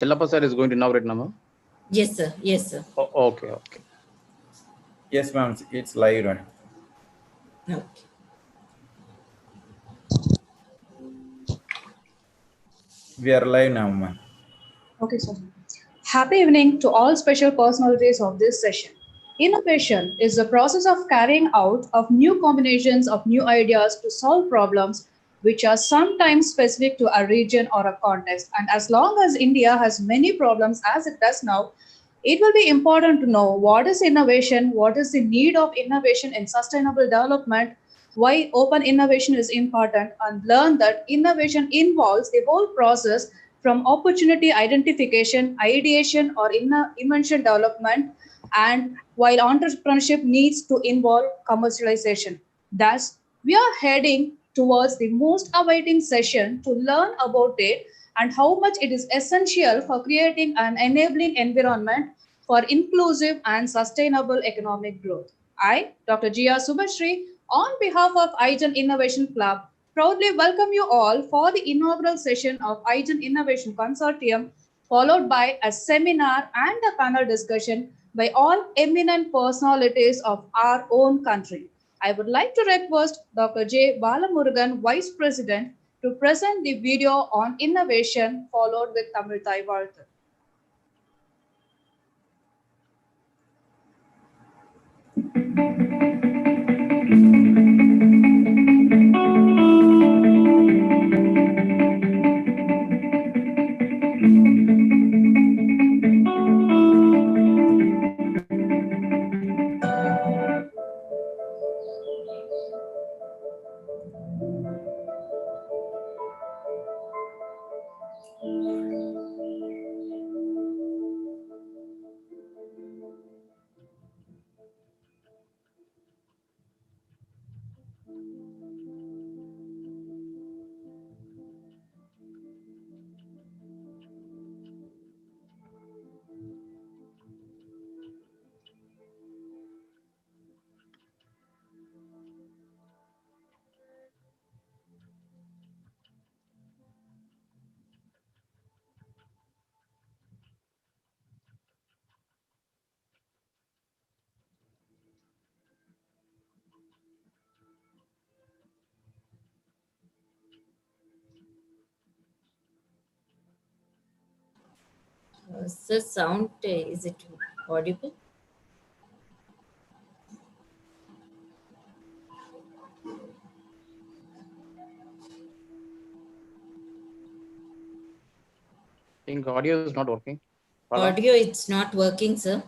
Chalupa sir is going to inaugurate now, ma'am? Yes, sir. Yes, sir. Oh, okay, okay. Yes, ma'am. It's live running. Okay. We are live now, ma'am. Okay, sir. Happy evening to all special personalities of this session. Innovation is the process of carrying out of new combinations of new ideas to solve problems which are sometimes specific to a region or a context. And as long as India has many problems as it does now, it will be important to know what is innovation, what is the need of innovation in sustainable development, why open innovation is important, and learn that innovation involves the whole process from opportunity identification, ideation, or invention development, and while entrepreneurship needs to involve commercialization. Thus, we are heading towards the most awaiting session to learn about it and how much it is essential for creating an enabling environment for inclusive and sustainable economic growth. I, Dr. Jia Subhashri, on behalf of IGEN Innovation Club, proudly welcome you all for the inaugural session of IGEN Innovation Consortium, followed by a seminar and a panel discussion by all eminent personalities of our own country. I would like to request Dr. J. Balamurugan, Vice President, to present the video on innovation, followed with Tamil Thai Varthu. Sir, sound, is it audible? I think audio is not working. Hello? Audio, it's not working, sir.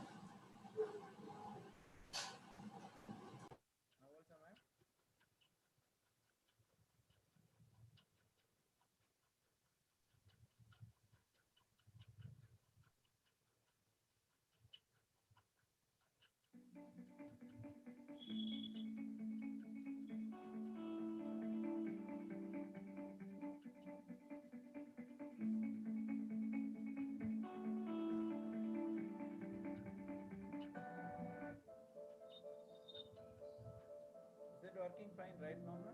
Is it working fine right now, ma'am?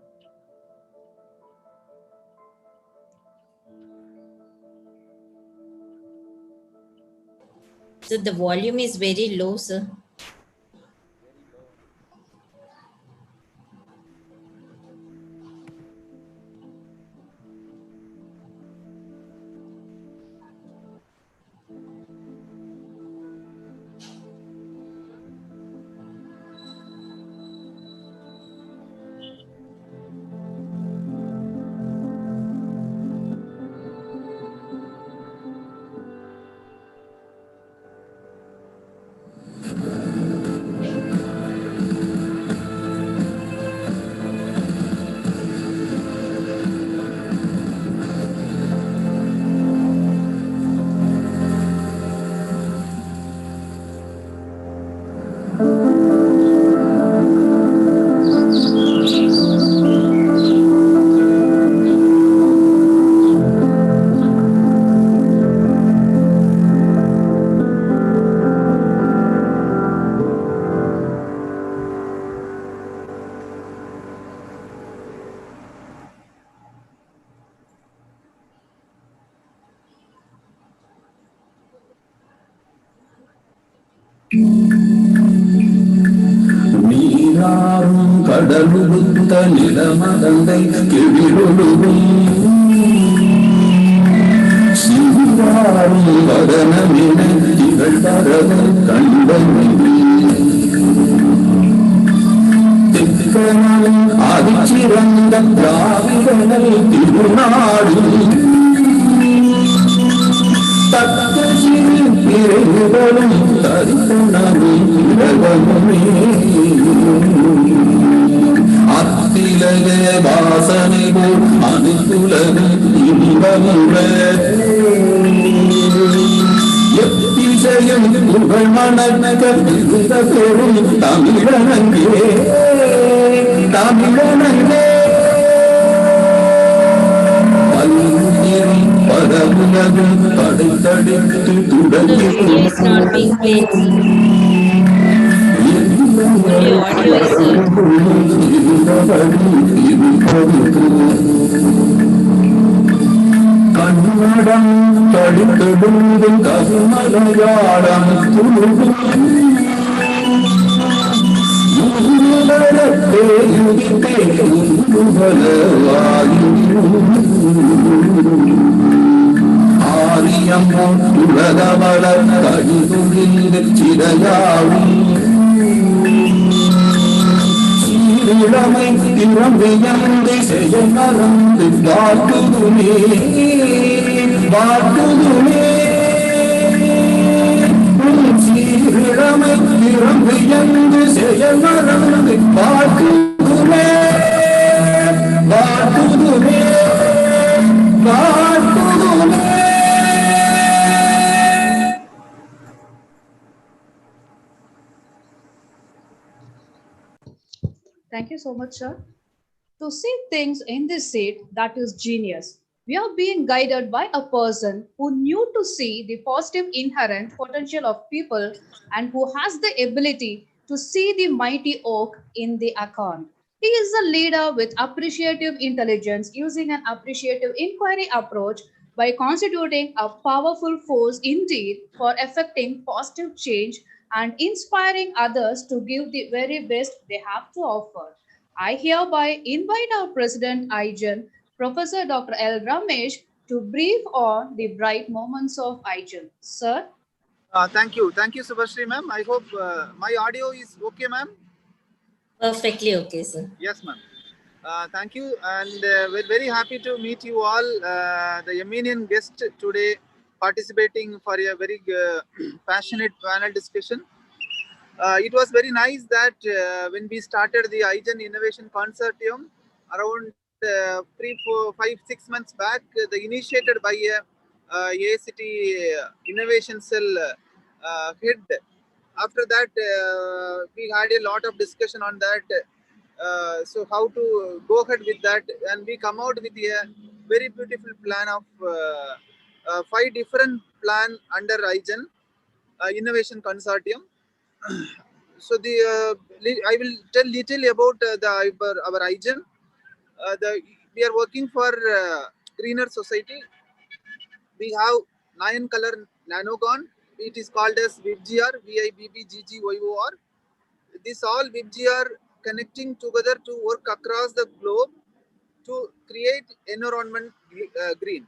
So the volume is very low, sir. Very low. நீராறும் கடலுடுத்த நிலமதந்தை கிழிலொழுகும் சிவாரும் வதனமென திகழ் பரவ கண்டனை திக்கனும் அதிச்சிறந்த திராவிடனை திருநாடு தத்தசிறு பிறகுகளும் தரித்தனமும் உலகமுமே அத்திலக வாசனை போல் அனுத்துலக இன்பமுற எத்திசையும் புகழ் மணக்க இருந்த பெரும் தமிழனங்கே தமிழனங்கே பரவுலகும் படைத்தடித்து தொடங்கி Video is not being played. Only audio is Kannada தடுத்தெடுங்கும் கவிமலையாளம் துணுகும் ஆரியமும் உலகவள கடிதுழிந்து சிறையாவும் சீரிழமை திறம்பியந்தை செய்ய மறந்து வாழ்த்துதுமே வாழ்த்துதுமே சீரிழமை திறம்பியந்து செய்ய மறந்து வாழ்த்துதுமே வாழ்த்துதுமே வாழ்த்துதுமே. Thank you so much, sir. To see things in this seat, that is genius. We are being guided by a person who knew to see the positive inherent potential of people and who has the ability to see the mighty oak in the acorn. He is a leader with appreciative intelligence using an appreciative inquiry approach by constituting a powerful force indeed for effecting positive change and inspiring others to give the very best they have to offer. I hereby invite our President IGEN, Professor Dr. L. Ramesh, to brief on the bright moments of IGEN. Sir? Thank you, Subhashri ma'am. I hope my audio is okay, ma'am. perfectly okay, sir. Yes, ma'am. Thank you, and we're very happy to meet you all, the eminent guest today, participating for a very passionate panel discussion. It was very nice that when we started the IGEN Innovation Consortium around 3, 4, 5, 6 months back, the initiated by ACT Innovation Cell head. After that, we had a lot of discussion on that. So how to go ahead with that, and we come out with a very beautiful plan of 5 different plan under IGEN Innovation Consortium. So I will tell little about our IGEN. We are working for greener society. We have 9 color nanogon. It is called as VIBGR, VIBBGGYOR. This all VIBGR connecting together to work across the globe to create environment green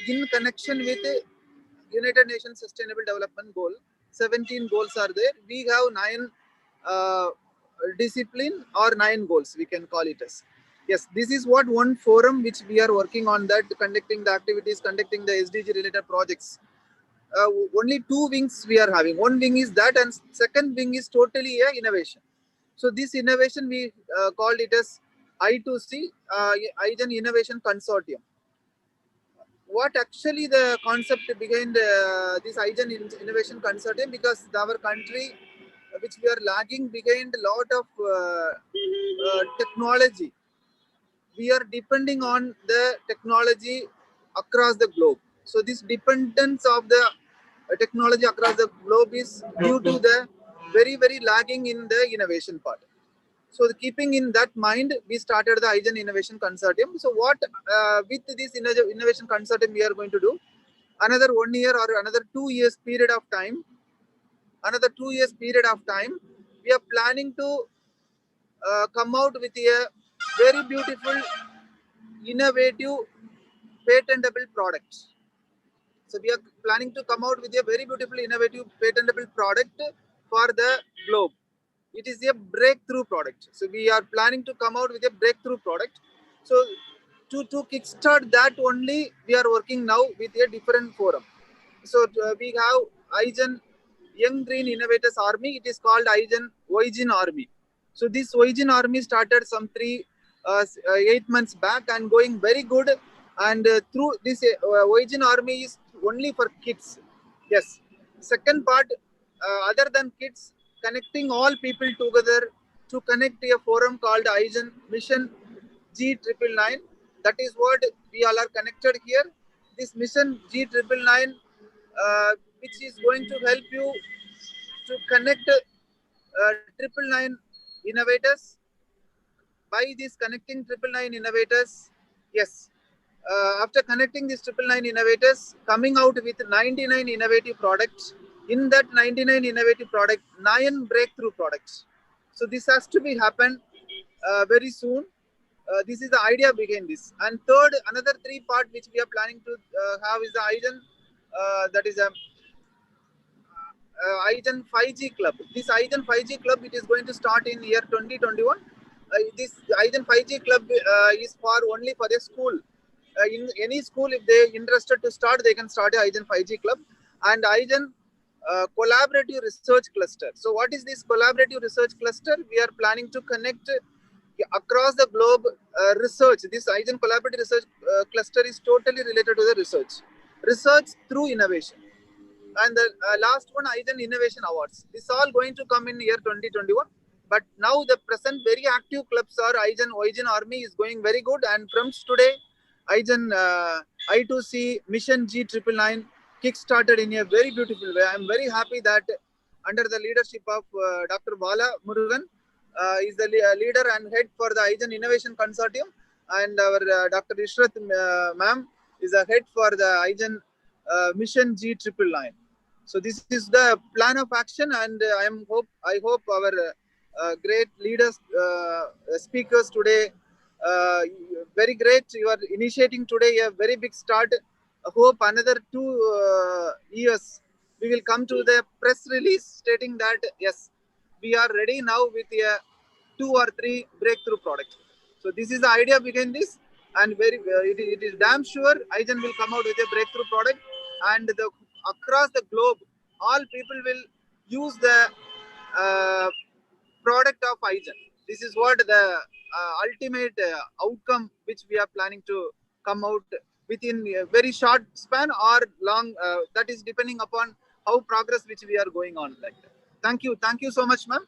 in connection with United Nations Sustainable Development Goal. 17 goals are there. We have 9 discipline or 9 goals, we can call it as. Yes, this is what one forum which we are working on, that conducting the activities, conducting the SDG related projects. Only 2 wings we are having. One wing is that, and second wing is totally innovation. So this innovation we called it as I2C, IGEN Innovation Consortium. What actually the concept behind this IGEN Innovation Consortium? Because our country, which we are lagging behind a lot of technology. We are depending on the technology across the globe. So this dependence of the technology across the globe is due to the very, very lagging in the innovation part. So keeping in that mind, we started the IGEN Innovation Consortium. So what with this Innovation Consortium we are going to do? Another 1 year or another 2 years period of time, another 2 years period of time, we are planning to come out with a very beautiful, innovative, patentable product. So we are planning to come out with a very beautiful, innovative, patentable product for the globe. It is a breakthrough product. So we are planning to come out with a breakthrough product. So to kickstart that only, we are working now with a different forum. So we have IGEN Young Green Innovators Army. It is called IGEN Army. So this IGEN Army started some 8 months back and going very good. And through this IGEN Army is only for kids. Yes. Second part, other than kids, connecting all people together to connect a forum called IGEN Mission G999. That is what we all are connected here. This Mission G999, which is going to help you to connect 999 innovators. By this connecting 999 innovators, yes, after connecting these 999 innovators, coming out with 99 innovative products. In that 99 innovative product, 9 breakthrough products. So this has to be happen very soon. This is the idea behind this. And third, another 3 part which we are planning to have is the IGEN, that is a IGEN 5G club. This IGEN 5G club, it is going to start in year 2021. This IGEN 5G club is for only for the school. In any school, if they interested to start, they can start a IGEN 5G club. And IGEN collaborative research cluster. So what is this collaborative research cluster? We are planning to connect across the globe research. This IGEN collaborative research cluster is totally related to the research through innovation. And the last one, IGEN Innovation Awards. This all going to come in year 2021. But now the present very active clubs are IGEN Army is going very good. And from today, IGEN I2C Mission G999 kick-started in a very beautiful way. I am very happy that under the leadership of Dr. Bala Murugan is the leader and head for the IGEN Innovation Consortium. And our Dr. Ishrat ma'am is the head for the IGEN Mission G999. So this is the plan of action, and I hope our great leaders, speakers today, very great. You are initiating today a very big start. I hope another 2 years we will come to the press release stating that yes, we are ready now with a 2 or 3 breakthrough products. So this is the idea behind this, and it is damn sure IGEN will come out with a breakthrough product, and across the globe, all people will use the product of IGEN. This is what the ultimate outcome which we are planning to come out within a very short span or long. That is depending upon how progress which we are going on like that. Thank you so much, ma'am.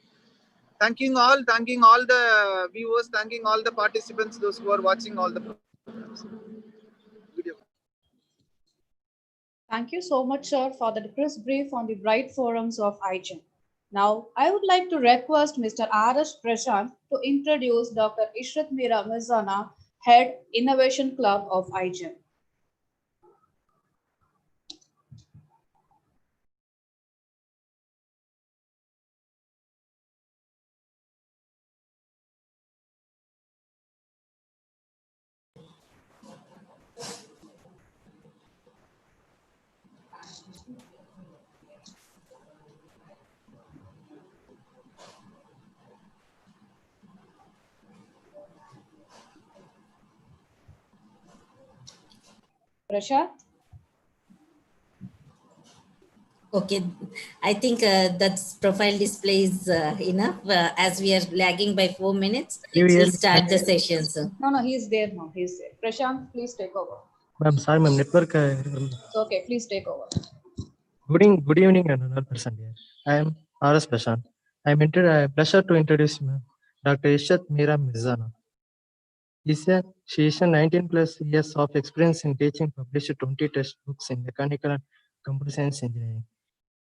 Thanking all the viewers, thanking all the participants, those who are watching all the programs. Video. Thank you so much, sir, for the press brief on the bright forums of IGEN. Now, I would like to request Mr. R.S. Prashant to introduce Dr. Ishrat Mira Mirzana, Head Innovation Club of IGEN. Prashant? Okay, I think that's profile display is enough. As we are lagging by 4 minutes, we'll start the session, sir. No, he's there now. He's there. Prashant, please take over. Ma'am, sorry, ma'am, network. It's okay, please take over. Good evening, another person here. I am R.S. Prashant. I am pleasure to introduce ma'am, Dr. Ishrat Mira Mirzana. She is 19 plus years of experience in teaching, published 20 textbooks in mechanical and computer science engineering.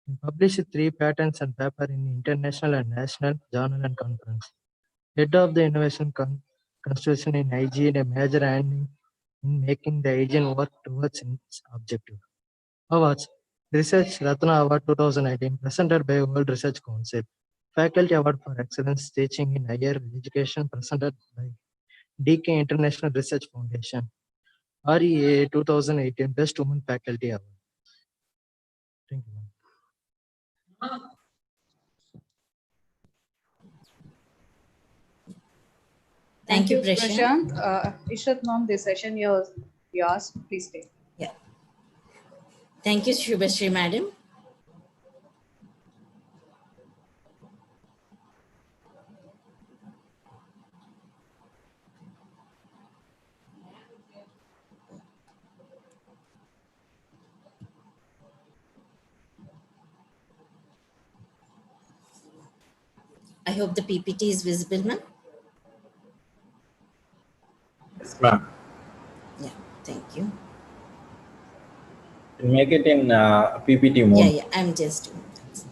He published 3 patents and paper in international and national journal and conference. Head of the innovation constitution in IGEN, a major hand in making the IGEN work towards its objective. Awards. Research Ratna Award 2019 presented by World Research Council. Faculty Award for Excellence Teaching in Higher Education presented by DK International Research Foundation. REA 2018 Best Women Faculty Award. Thank you, ma'am. Thank you, Prashant. Ishrat ma'am, this session yours. Please stay. Yeah. Thank you, Shubhashri madam. I hope the PPT is visible, ma'am. Yes, ma'am. Yeah, thank you. Make it in PPT mode. Yeah, I'm just doing that.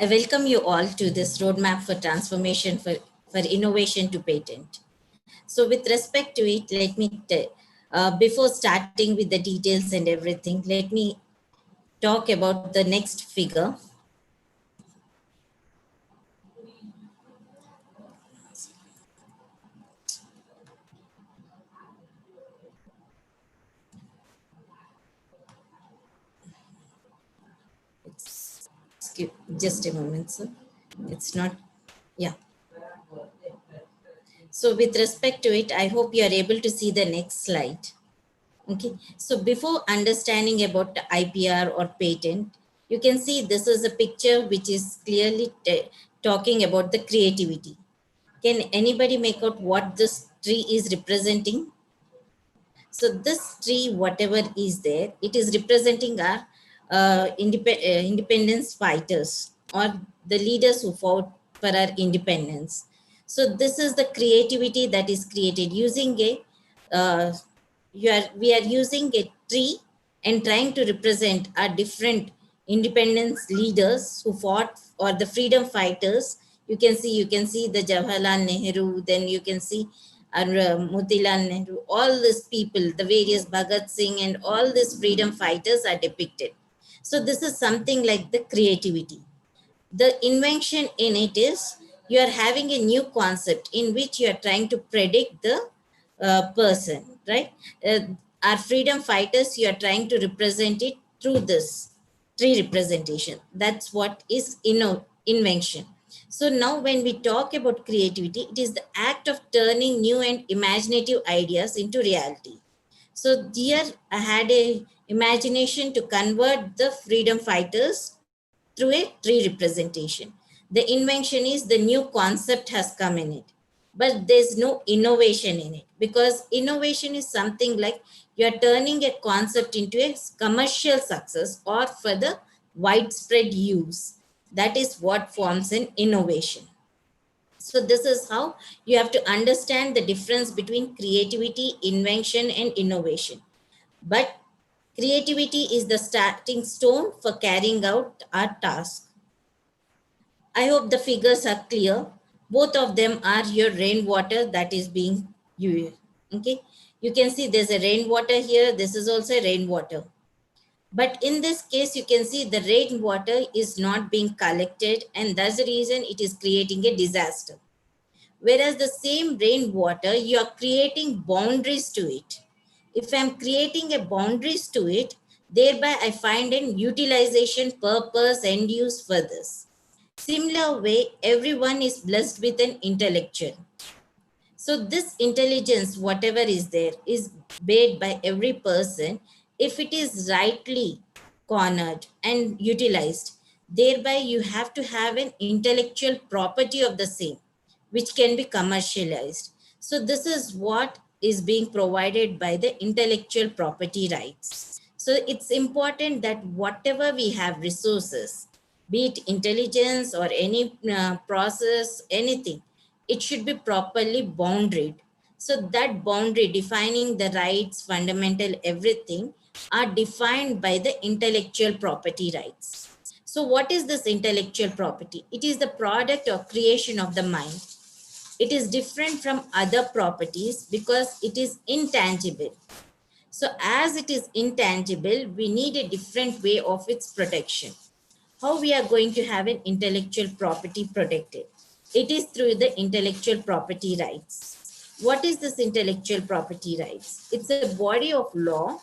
I welcome you all to this roadmap for transformation for innovation to patent. So with respect to it, let me, before starting with the details and everything, let me talk about the next figure. Just a moment, sir. It's not, yeah. So with respect to it, I hope you are able to see the next slide. Okay, so before understanding about the IPR or patent, you can see this is a picture which is clearly talking about the creativity. Can anybody make out what this tree is representing? So this tree, whatever is there, it is representing our independence fighters or the leaders who fought for our independence. So this is the creativity that is created using a, we are using a tree and trying to represent our different independence leaders who fought, or the freedom fighters. You can see the Jawaharlal Nehru, then you can see Motilal Nehru, all these people, the various Bhagat Singh and all these freedom fighters are depicted. So this is something like the creativity. The invention in it is you are having a new concept in which you are trying to predict the person, right? Our freedom fighters, you are trying to represent it through this tree representation. That's what is invention. So now when we talk about creativity, it is the act of turning new and imaginative ideas into reality. So here I had a imagination to convert the freedom fighters through a tree representation. The invention is the new concept has come in it, but there's no innovation in it, because innovation is something like you are turning a concept into a commercial success or for the widespread use. That is what forms an innovation. So this is how you have to understand the difference between creativity, invention, and innovation. But creativity is the starting stone for carrying out our task. I hope the figures are clear. Both of them are your rainwater that is being used. Okay, you can see there's a rainwater here. This is also rainwater. But in this case, you can see the rainwater is not being collected, and that's the reason it is creating a disaster. Whereas the same rainwater, you are creating boundaries to it. If I'm creating a boundaries to it, thereby I find an utilization, purpose, end use for this. Similar way, everyone is blessed with an intellectual. So this intelligence, whatever is there, is made by every person if it is rightly cornered and utilized. Thereby, you have to have an intellectual property of the same, which can be commercialized. So this is what is being provided by the intellectual property rights. So it's important that whatever we have resources, be it intelligence or any process, anything, it should be properly boundaried. So that boundary defining the rights, fundamental, everything are defined by the intellectual property rights. So what is this intellectual property? It is the product or creation of the mind. It is different from other properties because it is intangible. So as it is intangible, we need a different way of its protection. How we are going to have an intellectual property protected? It is through the intellectual property rights. What is this intellectual property rights? It's a body of law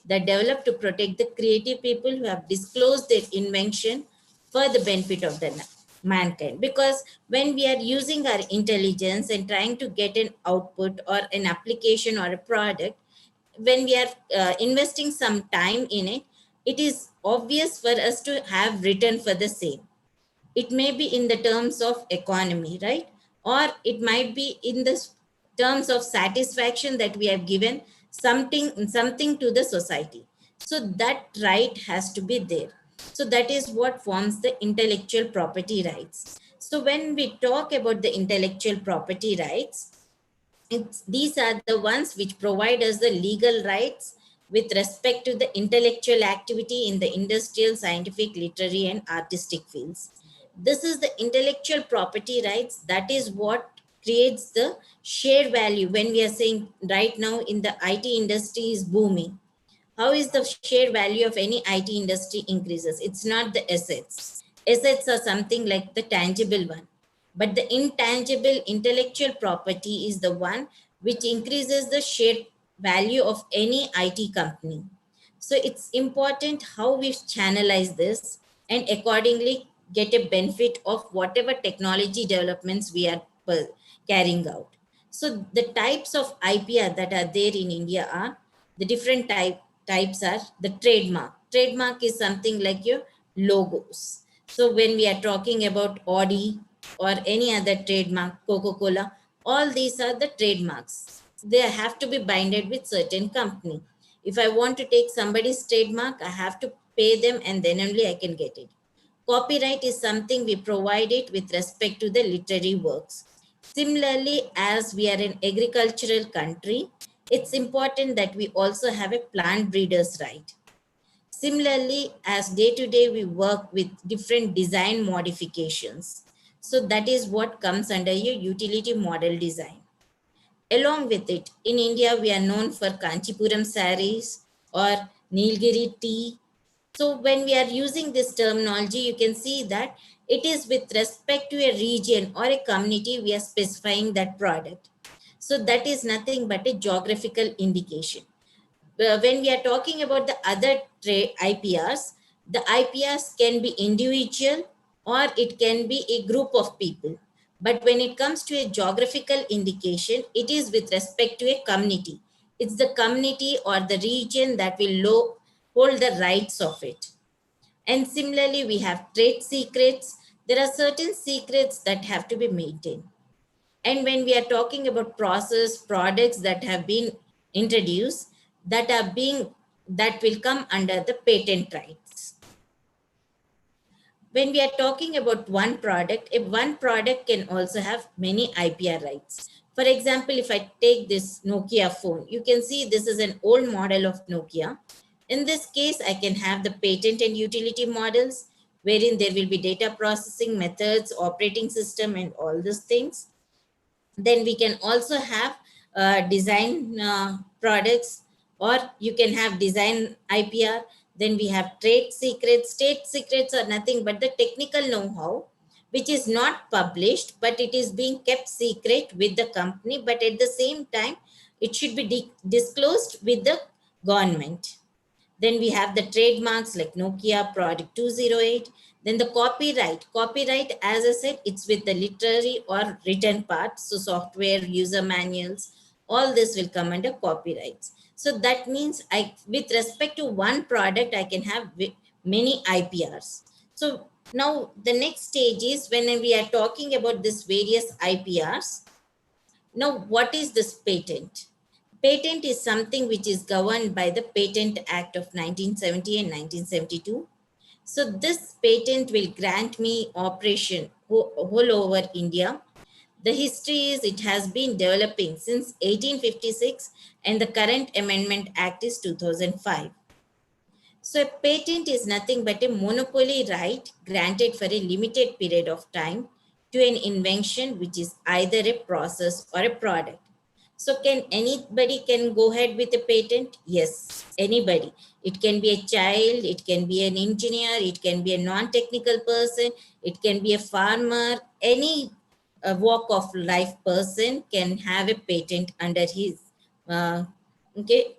that developed to protect the creative people who have disclosed their invention for the benefit of the mankind. Because when we are using our intelligence and trying to get an output or an application or a product, when we are investing some time in it, it is obvious for us to have return for the same. It may be in the terms of economy, right? Or it might be in the terms of satisfaction that we have given something to the society. So that right has to be there. So that is what forms the intellectual property rights. So when we talk about the intellectual property rights, these are the ones which provide us the legal rights with respect to the intellectual activity in the industrial, scientific, literary, and artistic fields. This is the intellectual property rights. That is what creates the share value. When we are saying right now in the IT industry is booming, how is the share value of any IT industry increases? It's not the assets. Assets are something like the tangible one. But the intangible intellectual property is the one which increases the share value of any IT company. So it's important how we channelize this and accordingly get a benefit of whatever technology developments we are carrying out. So the types of IPR that are there in India are the different types are the trademark. Trademark is something like your logos. So when we are talking about Audi or any other trademark, Coca-Cola, all these are the trademarks. They have to be binded with certain company. If I want to take somebody's trademark, I have to pay them and then only I can get it. Copyright is something we provide it with respect to the literary works. Similarly, as we are an agricultural country, it's important that we also have a plant breeder's right. Similarly, as day to day we work with different design modifications. So that is what comes under your utility model design. Along with it, in India, we are known for Kanchipuram saris or Nilgiri tea. So when we are using this terminology, you can see that it is with respect to a region or a community, we are specifying that product. So that is nothing but a geographical indication. When we are talking about the other IPRs, the IPRs can be individual or it can be a group of people. But when it comes to a geographical indication, it is with respect to a community. It's the community or the region that will hold the rights of it. And similarly, we have trade secrets. There are certain secrets that have to be maintained. And when we are talking about process products that have been introduced, that will come under the patent rights. When we are talking about one product, if one product can also have many IPR rights. For example, if I take this Nokia phone, you can see this is an old model of Nokia. In this case, I can have the patent and utility models, wherein there will be data processing methods, operating system, and all these things. Then we can also have design products, or you can have design IPR. Then we have trade secrets. Trade secrets are nothing but the technical know-how which is not published, but it is being kept secret with the company, but at the same time it should be disclosed with the government. Then we have the trademarks like Nokia Product 208. Then the copyright. Copyright, as I said, it's with the literary or written part. So software, user manuals, all this will come under copyrights. So that means with respect to one product, I can have many IPRs. So now the next stage is when we are talking about this various IPRs. Now, what is this patent? Patent is something which is governed by the Patent Act of 1970 and 1972. So this patent will grant me operation all over India. The history is it has been developing since 1856 and the current Amendment Act is 2005. So a patent is nothing but a monopoly right granted for a limited period of time to an invention which is either a process or a product. So can anybody can go ahead with a patent? Yes, anybody. It can be a child, it can be an engineer, it can be a non-technical person, it can be a farmer, any walk of life person can have a patent under his uh, okay,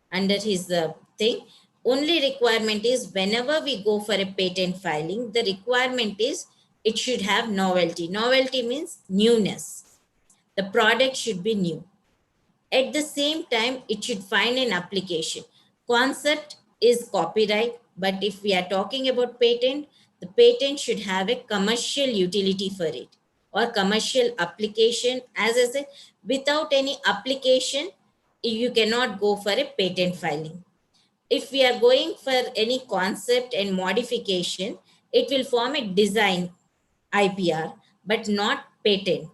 under his thing. Only requirement is whenever we go for a patent filing, the requirement is it should have novelty. Novelty means newness. The product should be new. At the same time, it should find an application. Concept is copyright, but if we are talking about patent, the patent should have a commercial utility for it or commercial application. As I said, without any application, you cannot go for a patent filing. If we are going for any concept and modification, it will form a design IPR, but not patent.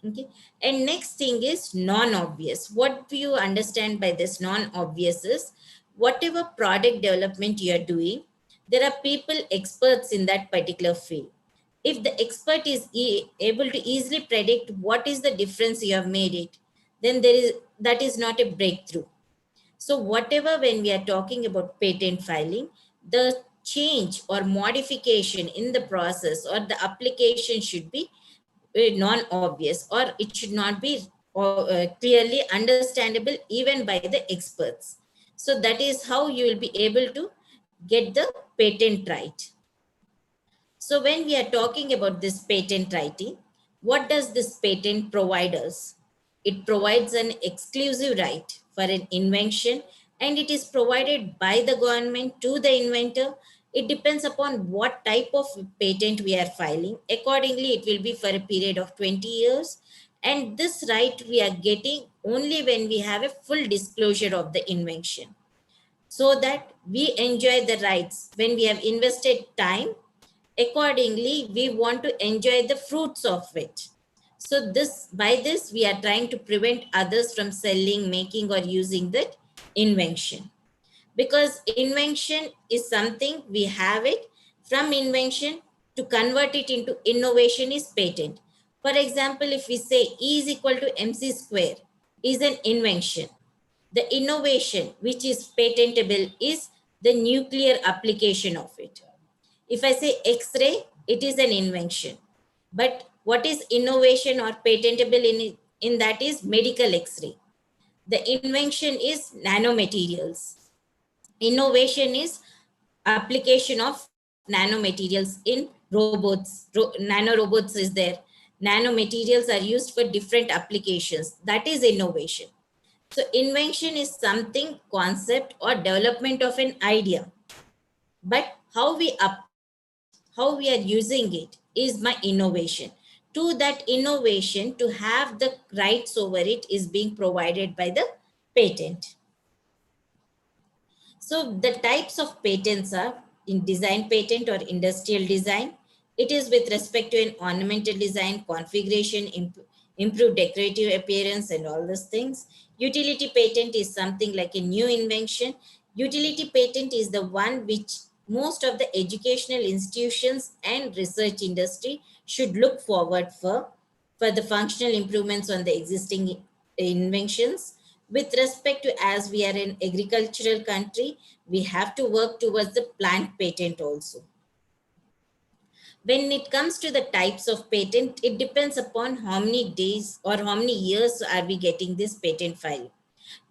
Okay. And next thing is non-obvious. What do you understand by this non-obvious is whatever product development you are doing, there are people experts in that particular field. If the expert is able to easily predict what is the difference you have made it, then that is not a breakthrough. So whatever, when we are talking about patent filing, the change or modification in the process or the application should be non-obvious, or it should not be clearly understandable even by the experts. So that is how you will be able to get the patent right. So when we are talking about this patent writing, what does this patent provide us? It provides an exclusive right for an invention, and it is provided by the government to the inventor. It depends upon what type of patent we are filing. Accordingly, it will be for a period of 20 years. And this right we are getting only when we have a full disclosure of the invention, so that we enjoy the rights when we have invested time. Accordingly, we want to enjoy the fruits of it. So this, by this, we are trying to prevent others from selling, making, or using that invention. Because invention is something we have it. From invention to convert it into innovation is patent. For example, if we say E is equal to MC square is an invention. The innovation, which is patentable, is the nuclear application of it. If I say X-ray, it is an invention. But what is innovation or patentable in that is medical X-ray. The invention is nanomaterials. Innovation is application of nanomaterials in robots. Nanorobots is there. Nanomaterials are used for different applications. That is innovation. So invention is something, concept or development of an idea. But how we apply it, how we are using it is my innovation. To that innovation, to have the rights over it is being provided by the patent. So the types of patents are in design patent or industrial design. It is with respect to an ornamental design, configuration, improved decorative appearance and all those things. Utility patent is something like a new invention. Utility patent is the one which most of the educational institutions and research industry should look forward for the functional improvements on the existing inventions. With respect to, as we are an agricultural country, we have to work towards the plant patent also. When it comes to the types of patent, it depends upon how many days or how many years are we getting this patent file.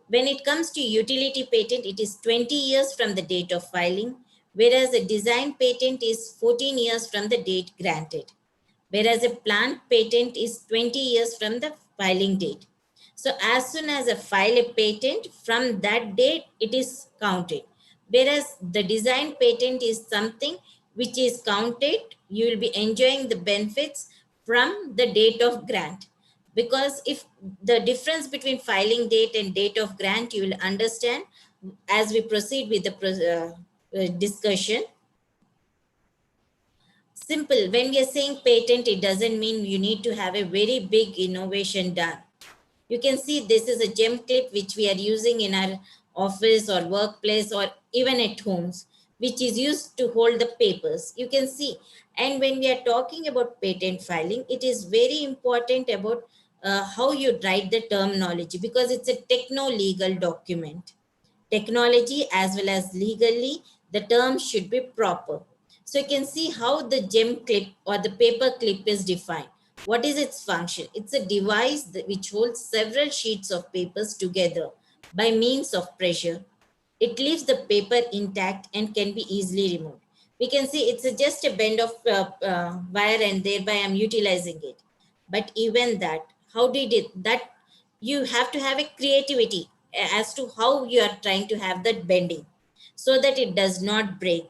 When it comes to utility patent, it is 20 years from the date of filing, whereas a design patent is 14 years from the date granted, whereas a plant patent is 20 years from the filing date. So as soon as I file a patent, from that date, it is counted. Whereas the design patent is something which is counted, you will be enjoying the benefits from the date of grant. Because if the difference between filing date and date of grant, you will understand as we proceed with the discussion. Simple. When we are saying patent, it doesn't mean you need to have a very big innovation done. You can see this is a gem clip which we are using in our office or workplace or even at homes, which is used to hold the papers. You can see. And when we are talking about patent filing, it is very important about how you write the terminology, because it's a techno-legal document. Technology as well as legally, the terms should be proper. So you can see how the gem clip or the paper clip is defined. What is its function? It's a device which holds several sheets of papers together by means of pressure. It leaves the paper intact and can be easily removed. We can see it's just a bend of wire, and thereby I'm utilizing it. But even that, how did it, that you have to have a creativity as to how you are trying to have that bending so that it does not break.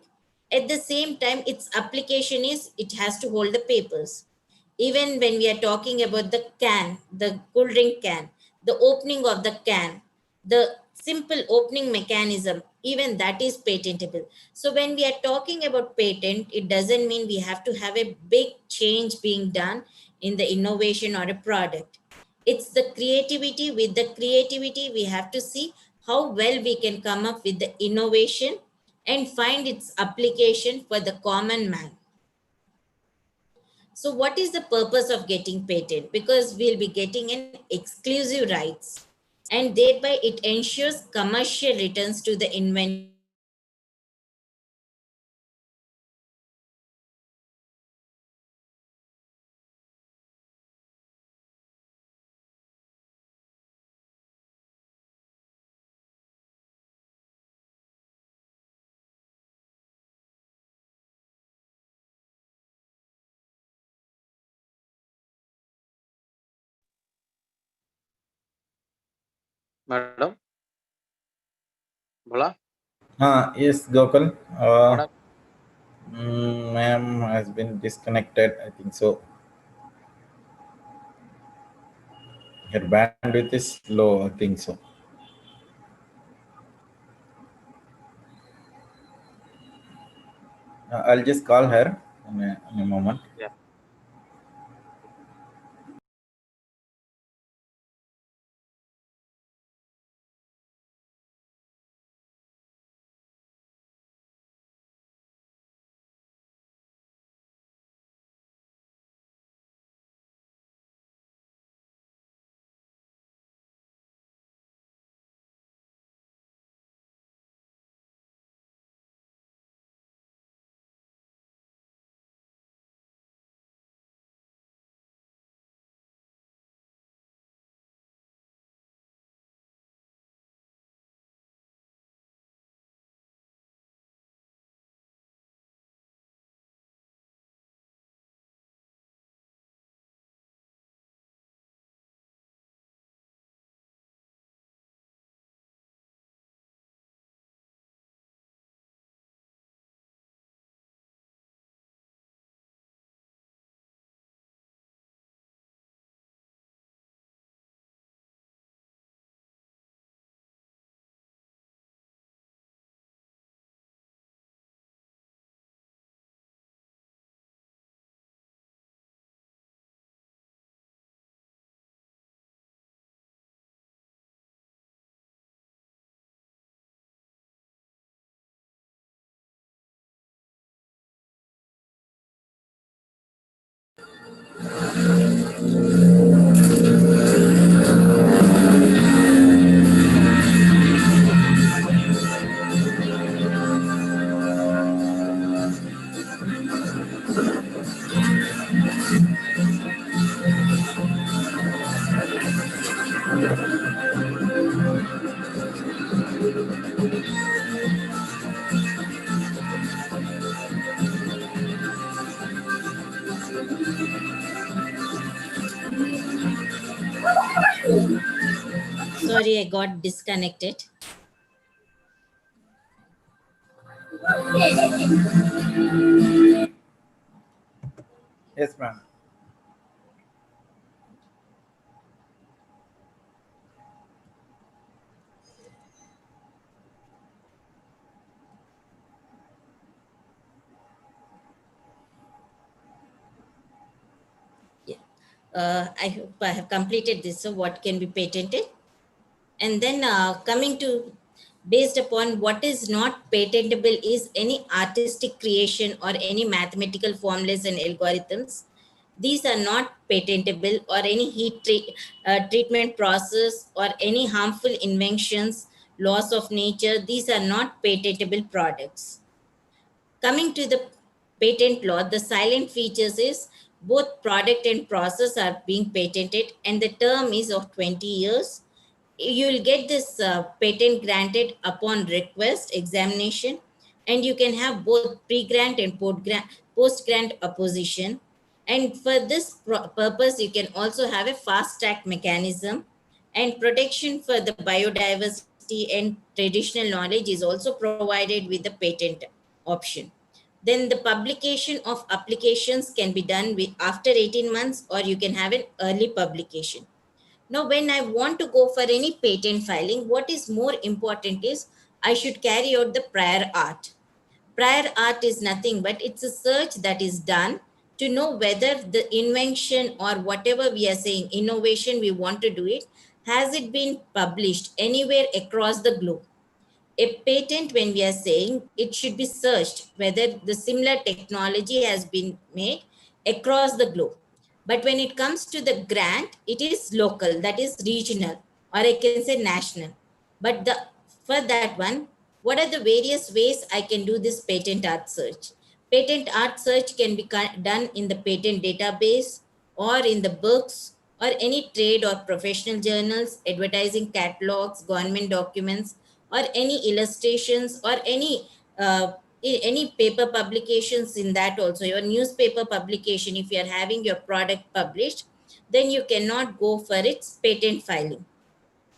At the same time, its application is it has to hold the papers. Even when we are talking about the can, the cool drink can, the opening of the can, the simple opening mechanism, even that is patentable. So when we are talking about patent, it doesn't mean we have to have a big change being done in the innovation or a product. It's the creativity. With the creativity, we have to see how well we can come up with the innovation and find its application for the common man. So what is the purpose of getting patent? Because we'll be getting an exclusive rights, and thereby it ensures commercial returns to the inventor. Madam, bola. Yes, Gokul. What up? Ma'am has been disconnected. I think so. Her bandwidth is low. I think so. I'll just call her in a moment. Yeah. Sorry, I got disconnected. Yes, ma'am. Yeah. I hope I have completed this. So what can be patented? And then coming to, based upon what is not patentable is any artistic creation or any mathematical formulas and algorithms These are not patentable, or any treatment process, or any harmful inventions, laws of nature. These are not patentable products. Coming to the patent law, the silent features is both product and process are being patented, and the term is of 20 years. You will get this patent granted upon request examination, and you can have both pre-grant and post-grant opposition. And for this purpose, you can also have a fast track mechanism, and protection for the biodiversity and traditional knowledge is also provided with the patent option. Then the publication of applications can be done with after 18 months, or you can have an early publication. Now, when I want to go for any patent filing, what is more important is I should carry out the prior art. Prior art is nothing but it's a search that is done to know whether the invention, or whatever we are saying, innovation we want to do it, has it been published anywhere across the globe. A patent, when we are saying, it should be searched whether the similar technology has been made across the globe. But when it comes to the grant, it is local, that is regional, or I can say national. But for that one, what are the various ways I can do this patent art search? Patent art search can be done in the patent database, or in the books, or any trade or professional journals, advertising catalogs, government documents, or any illustrations, or any paper publications. In that also, your newspaper publication, if you are having your product published, then you cannot go for its patent filing.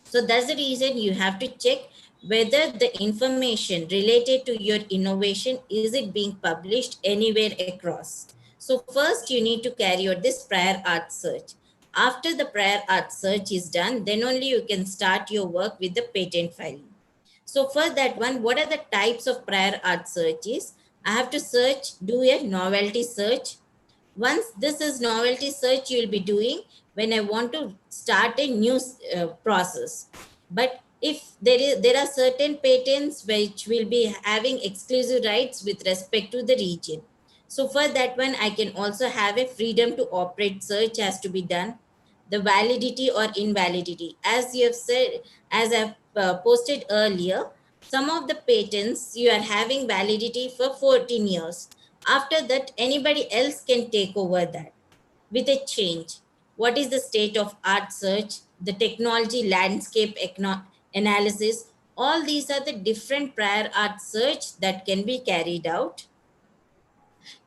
So that's the reason you have to check whether the information related to your innovation, is it being published anywhere across. So first you need to carry out this prior art search. After the prior art search is done, then only you can start your work with the patent filing. So for that one, what are the types of prior art searches? I have to do a novelty search. Once this is novelty search, you will be doing when I want to start a new process. But if there are certain patents which will be having exclusive rights with respect to the region. So for that one, I can also have a freedom to operate search has to be done. The validity or invalidity, as you have said, as I've posted earlier, some of the patents you are having validity for 14 years. After that, anybody else can take over that with a change. What is the state of art search, the technology landscape analysis? All these are the different prior art search that can be carried out.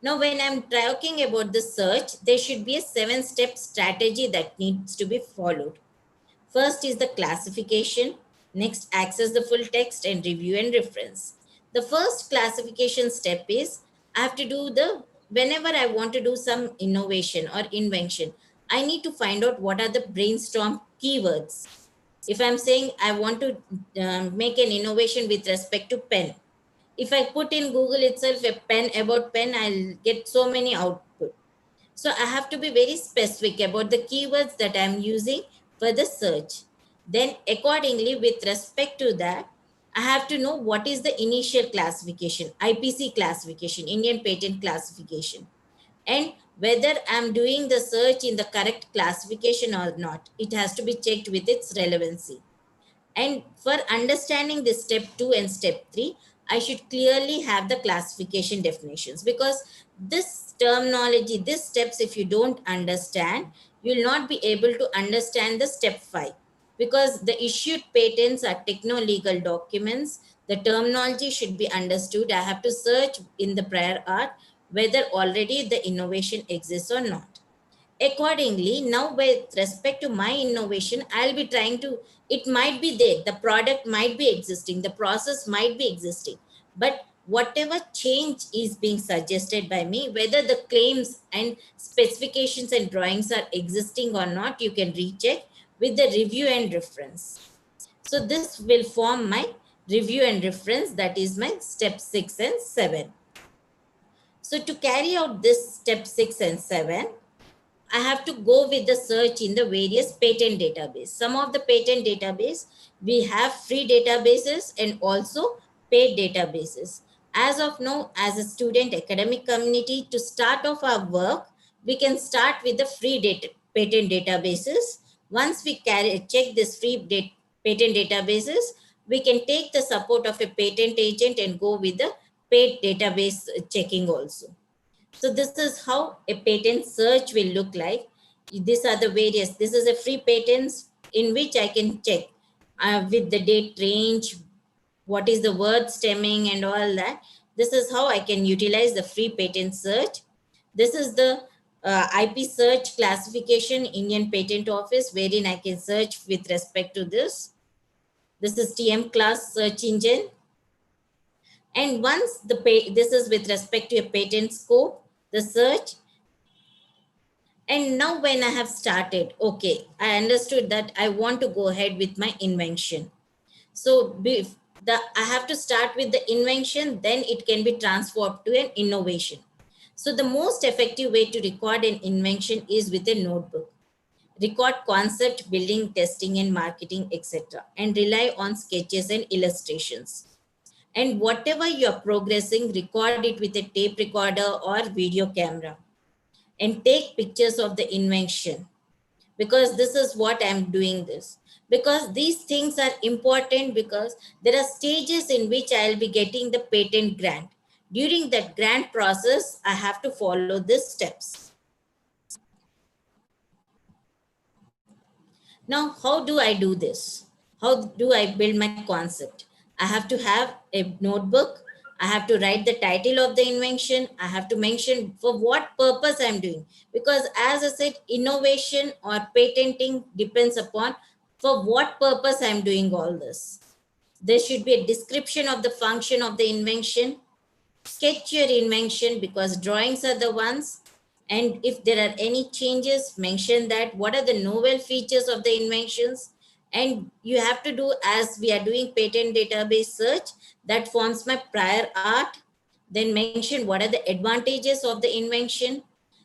Now, when I'm talking about the search, there should be a 7-step strategy that needs to be followed. First is the classification. Next, access the full text and review and reference. The first classification step is I have to do whenever I want to do some innovation or invention, I need to find out what are the brainstorm keywords. If I'm saying I want to make an innovation with respect to pen, if I put in Google itself a pen, about pen, I'll get so many output. So I have to be very specific about the keywords that I'm using for the search. Then accordingly, with respect to that, I have to know what is the initial classification, IPC classification, Indian Patent Classification, and whether I'm doing the search in the correct classification or not. It has to be checked with its relevancy. And for understanding this step 2 and step 3, I should clearly have the classification definitions, because this terminology, these steps, if you don't understand, you will not be able to understand the step 5, because the issued patents are techno-legal documents. The terminology should be understood. I have to search in the prior art whether already the innovation exists or not. Accordingly, now with respect to my innovation, I'll be trying to, it might be there, the product might be existing, the process might be existing, but whatever change is being suggested by me, whether the claims and specifications and drawings are existing or not, you can recheck with the review and reference. So this will form my review and reference, that is my step 6 and 7. So to carry out this step 6 and 7, I have to go with the search in the various patent database. Some of the patent database, we have free databases and also paid databases. As of now, as a student academic community, to start off our work, we can start with the free patent databases. Once we check this free patent databases, we can take the support of a patent agent and go with the paid database checking also. So this is how a patent search will look like. These are the various, this is a free patents in which I can check with the date range, what is the word stemming and all that. This is how I can utilize the free patent search. This is the IP search classification Indian Patent Office, wherein I can search with respect to this. This is TM class search engine. And once this is with respect to a patent scope, the search. And now when I have started, okay, I understood that I want to go ahead with my invention. So I have to start with the invention, then it can be transformed to an innovation. So the most effective way to record an invention is with a notebook. Record concept, building, testing, and marketing, etc. And rely on sketches and illustrations. And whatever you're progressing, record it with a tape recorder or video camera. And take pictures of the invention, because this is what I'm doing this. Because these things are important, because there are stages in which I'll be getting the patent grant. During that grant process, I have to follow these steps. Now, how do I do this? How do I build my concept? I have to have a notebook. I have to write the title of the invention. I have to mention for what purpose I'm doing. Because as I said, innovation or patenting depends upon for what purpose I'm doing all this. There should be a description of the function of the invention. Sketch your invention, because drawings are the ones. And if there are any changes, mention that what are the novel features of the inventions. And you have to do, as we are doing patent database search, that forms my prior art. Then mention what are the advantages of the invention.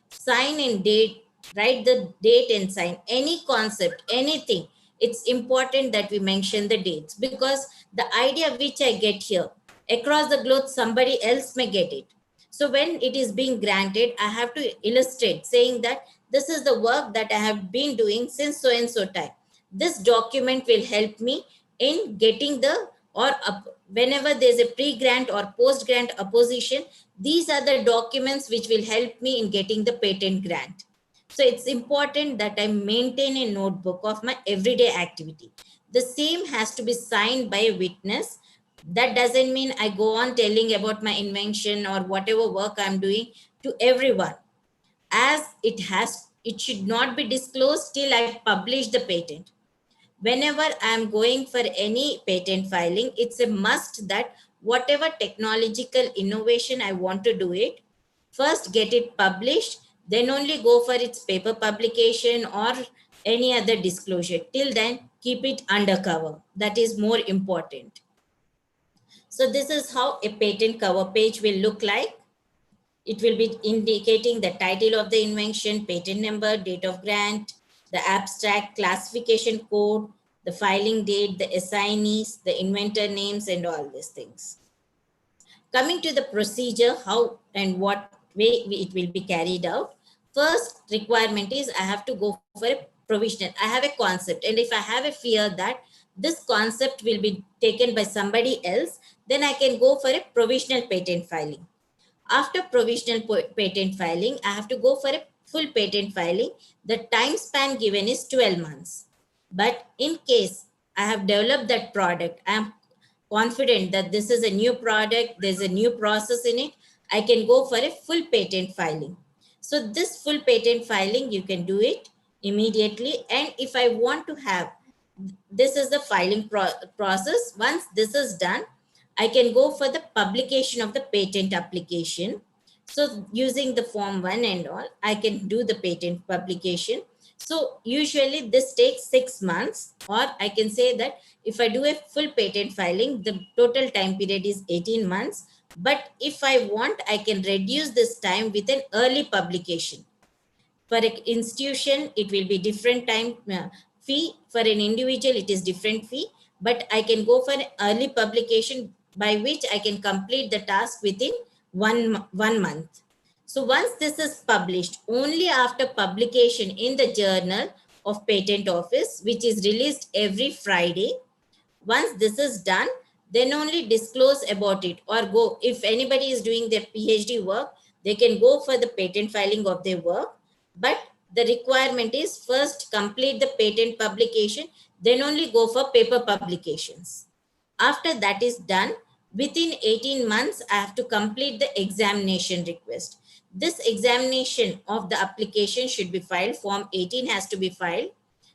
Sign and date, write the date and sign. Any concept, anything, it's important that we mention the dates, because the idea which I get here, across the globe, somebody else may get it. So when it is being granted, I have to illustrate saying that this is the work that I have been doing since so and so time. This document will help me in getting the, or whenever there's a pre-grant or post-grant opposition, these are the documents which will help me in getting the patent grant. So it's important that I maintain a notebook of my everyday activity. The same has to be signed by a witness. That doesn't mean I go on telling about my invention or whatever work I'm doing to everyone, as it should not be disclosed till I publish the patent. Whenever I'm going for any patent filing, it's a must that whatever technological innovation I want to do it, first get it published, then only go for its paper publication or any other disclosure. Till then, keep it undercover. That is more important. So this is how a patent cover page will look like. It will be indicating the title of the invention, patent number, date of grant, the abstract, classification code, the filing date, the assignees, the inventor names, and all these things. Coming to the procedure, how and what way it will be carried out. First requirement is I have to go for a provisional. I have a concept, and if I have a fear that this concept will be taken by somebody else, then I can go for a provisional patent filing. After provisional patent filing, I have to go for a full patent filing. The time span given is 12 months. But in case I have developed that product, I am confident that this is a new product, there's a new process in it, I can go for a full patent filing. So this full patent filing, you can do it immediately. And if I want to have, this is the filing process. Once this is done, I can go for the publication of the patent application. So using the form 1 and all, I can do the patent publication. So usually this takes 6 months, or I can say that if I do a full patent filing, the total time period is 18 months. But if I want, I can reduce this time with an early publication. For an institution, it will be different time fee. For an individual, it is different fee. But I can go for an early publication by which I can complete the task within one month. So once this is published, only after publication in the Journal of Patent Office, which is released every Friday, once this is done, then only disclose about it, or go, if anybody is doing their PhD work, they can go for the patent filing of their work. But the requirement is first complete the patent publication, then only go for paper publications. After that is done, within 18 months, I have to complete the examination request. This examination of the application should be filed. Form 18 has to be filed.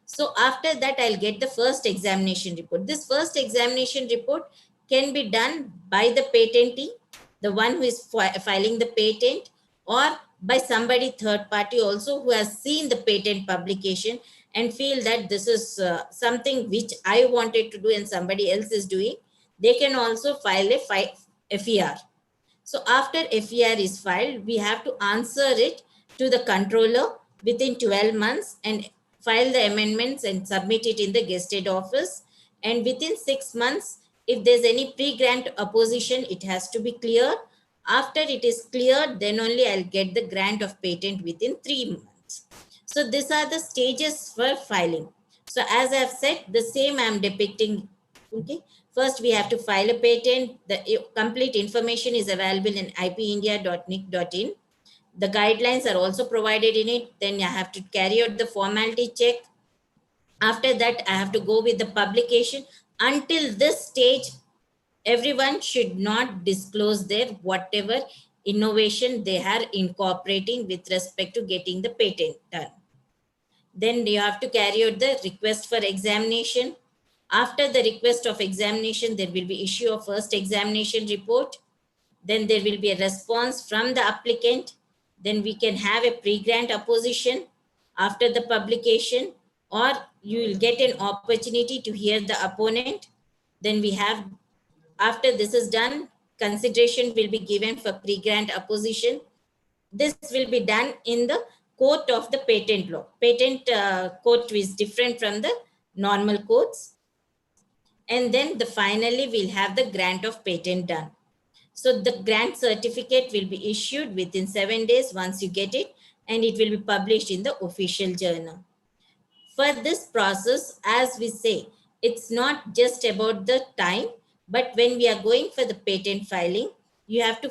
So after that, I'll get the first examination report. This first examination report can be done by the patentee, the one who is filing the patent, or by somebody third party also who has seen the patent publication and feel that this is something which I wanted to do and somebody else is doing. They can also file a FER. So after FER is filed, we have to answer it to the controller within 12 months and file the amendments and submit it in the gazetted office. And within 6 months, if there's any pre-grant opposition, it has to be cleared. After it is cleared, then only I'll get the grant of patent within 3 months. So these are the stages for filing. So as I have said, the same I am depicting. Okay. First, we have to file a patent. The complete information is available in ipindia.nic.in. The guidelines are also provided in it. Then I have to carry out the formality check. After that, I have to go with the publication. Until this stage, everyone should not disclose their whatever innovation they are incorporating with respect to getting the patent done. Then you have to carry out the request for examination. After the request of examination, there will be issue of first examination report. Then there will be a response from the applicant. Then we can have a pre-grant opposition after the publication, or you will get an opportunity to hear the opponent. Then we have, after this is done, consideration will be given for pre-grant opposition. This will be done in the court of the patent law. Patent court is different from the normal courts. And then finally we'll have the grant of patent done. So the grant certificate will be issued within 7 days once you get it, and it will be published in the official journal. For this process, as we say, it's not just about the time, but when we are going for the patent filing, you have to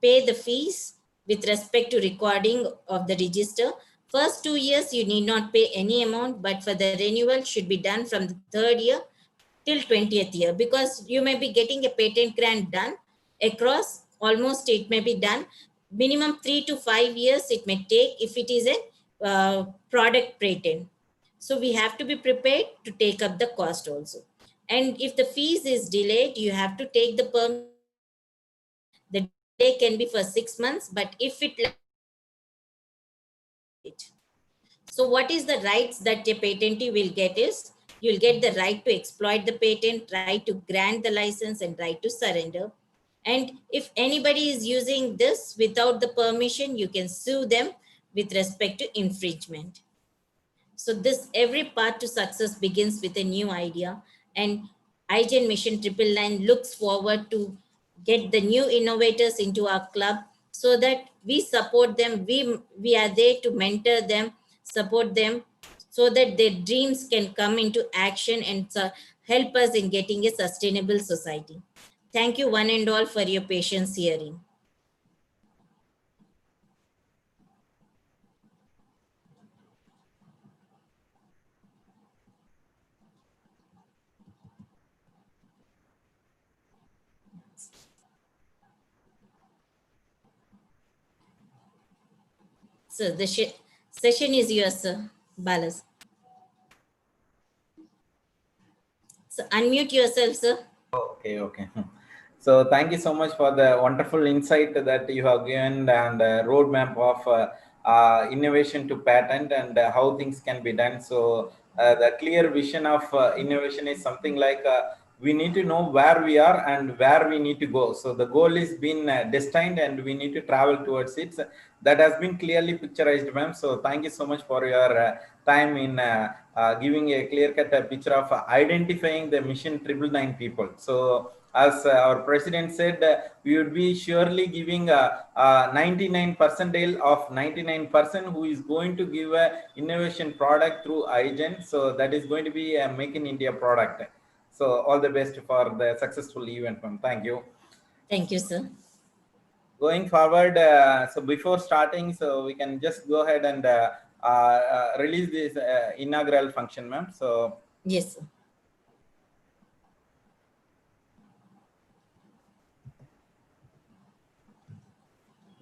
pay the fees with respect to recording of the register. First 2 years, you need not pay any amount, but for the renewal should be done from the 3rd year till 20th year, because you may be getting a patent grant done across, almost it may be done minimum 3 to 5 years it may take if it is a product patent. So we have to be prepared to take up the cost also. And if the fees is delayed, you have to take the permission. The delay can be for 6 months, but if it so what is the rights that a patentee will get is, you'll get the right to exploit the patent, right to grant the license, and right to surrender. And if anybody is using this without the permission, you can sue them with respect to infringement. So this every path to success begins with a new idea, and IGEN Mission 999 looks forward to get the new innovators into our club so that we support them. We are there to mentor them, support them, so that their dreams can come into action and help us in getting a sustainable society. Thank you one and all for your patience hearing. So the session is yours, sir. Balas. So unmute yourself, sir. Okay, okay. So thank you so much for the wonderful insight that you have given and roadmap of innovation to patent and how things can be done. So the clear vision of innovation is something like we need to know where we are and where we need to go. So the goal is been destined and we need to travel towards it. That has been clearly picturized, ma'am. So thank you so much for your time in giving a clear-cut picture of identifying the mission 999 people. So as our president said, we would be surely giving 99 percentile of 99% who is going to give a innovation product through IGEN. So that is going to be a Make in India product. So all the best for the successful event, ma'am. Thank you. Thank you, sir. Going forward, so before starting, so we can just go ahead and release this inaugural function, ma'am. So Yes, sir.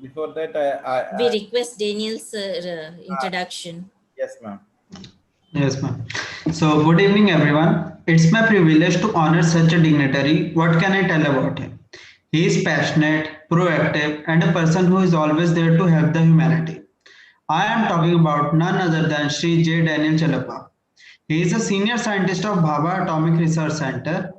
before that, We request Daniel sir introduction. yes, ma'am. Yes, ma'am. So, good evening, everyone. It's my privilege to honor such a dignitary. What can I tell about him? He is passionate, proactive, and a person who is always there to help the humanity. I am talking about none other than Shri J. Daniel Chalupa. He is a senior scientist of Bhabha Atomic Research Center.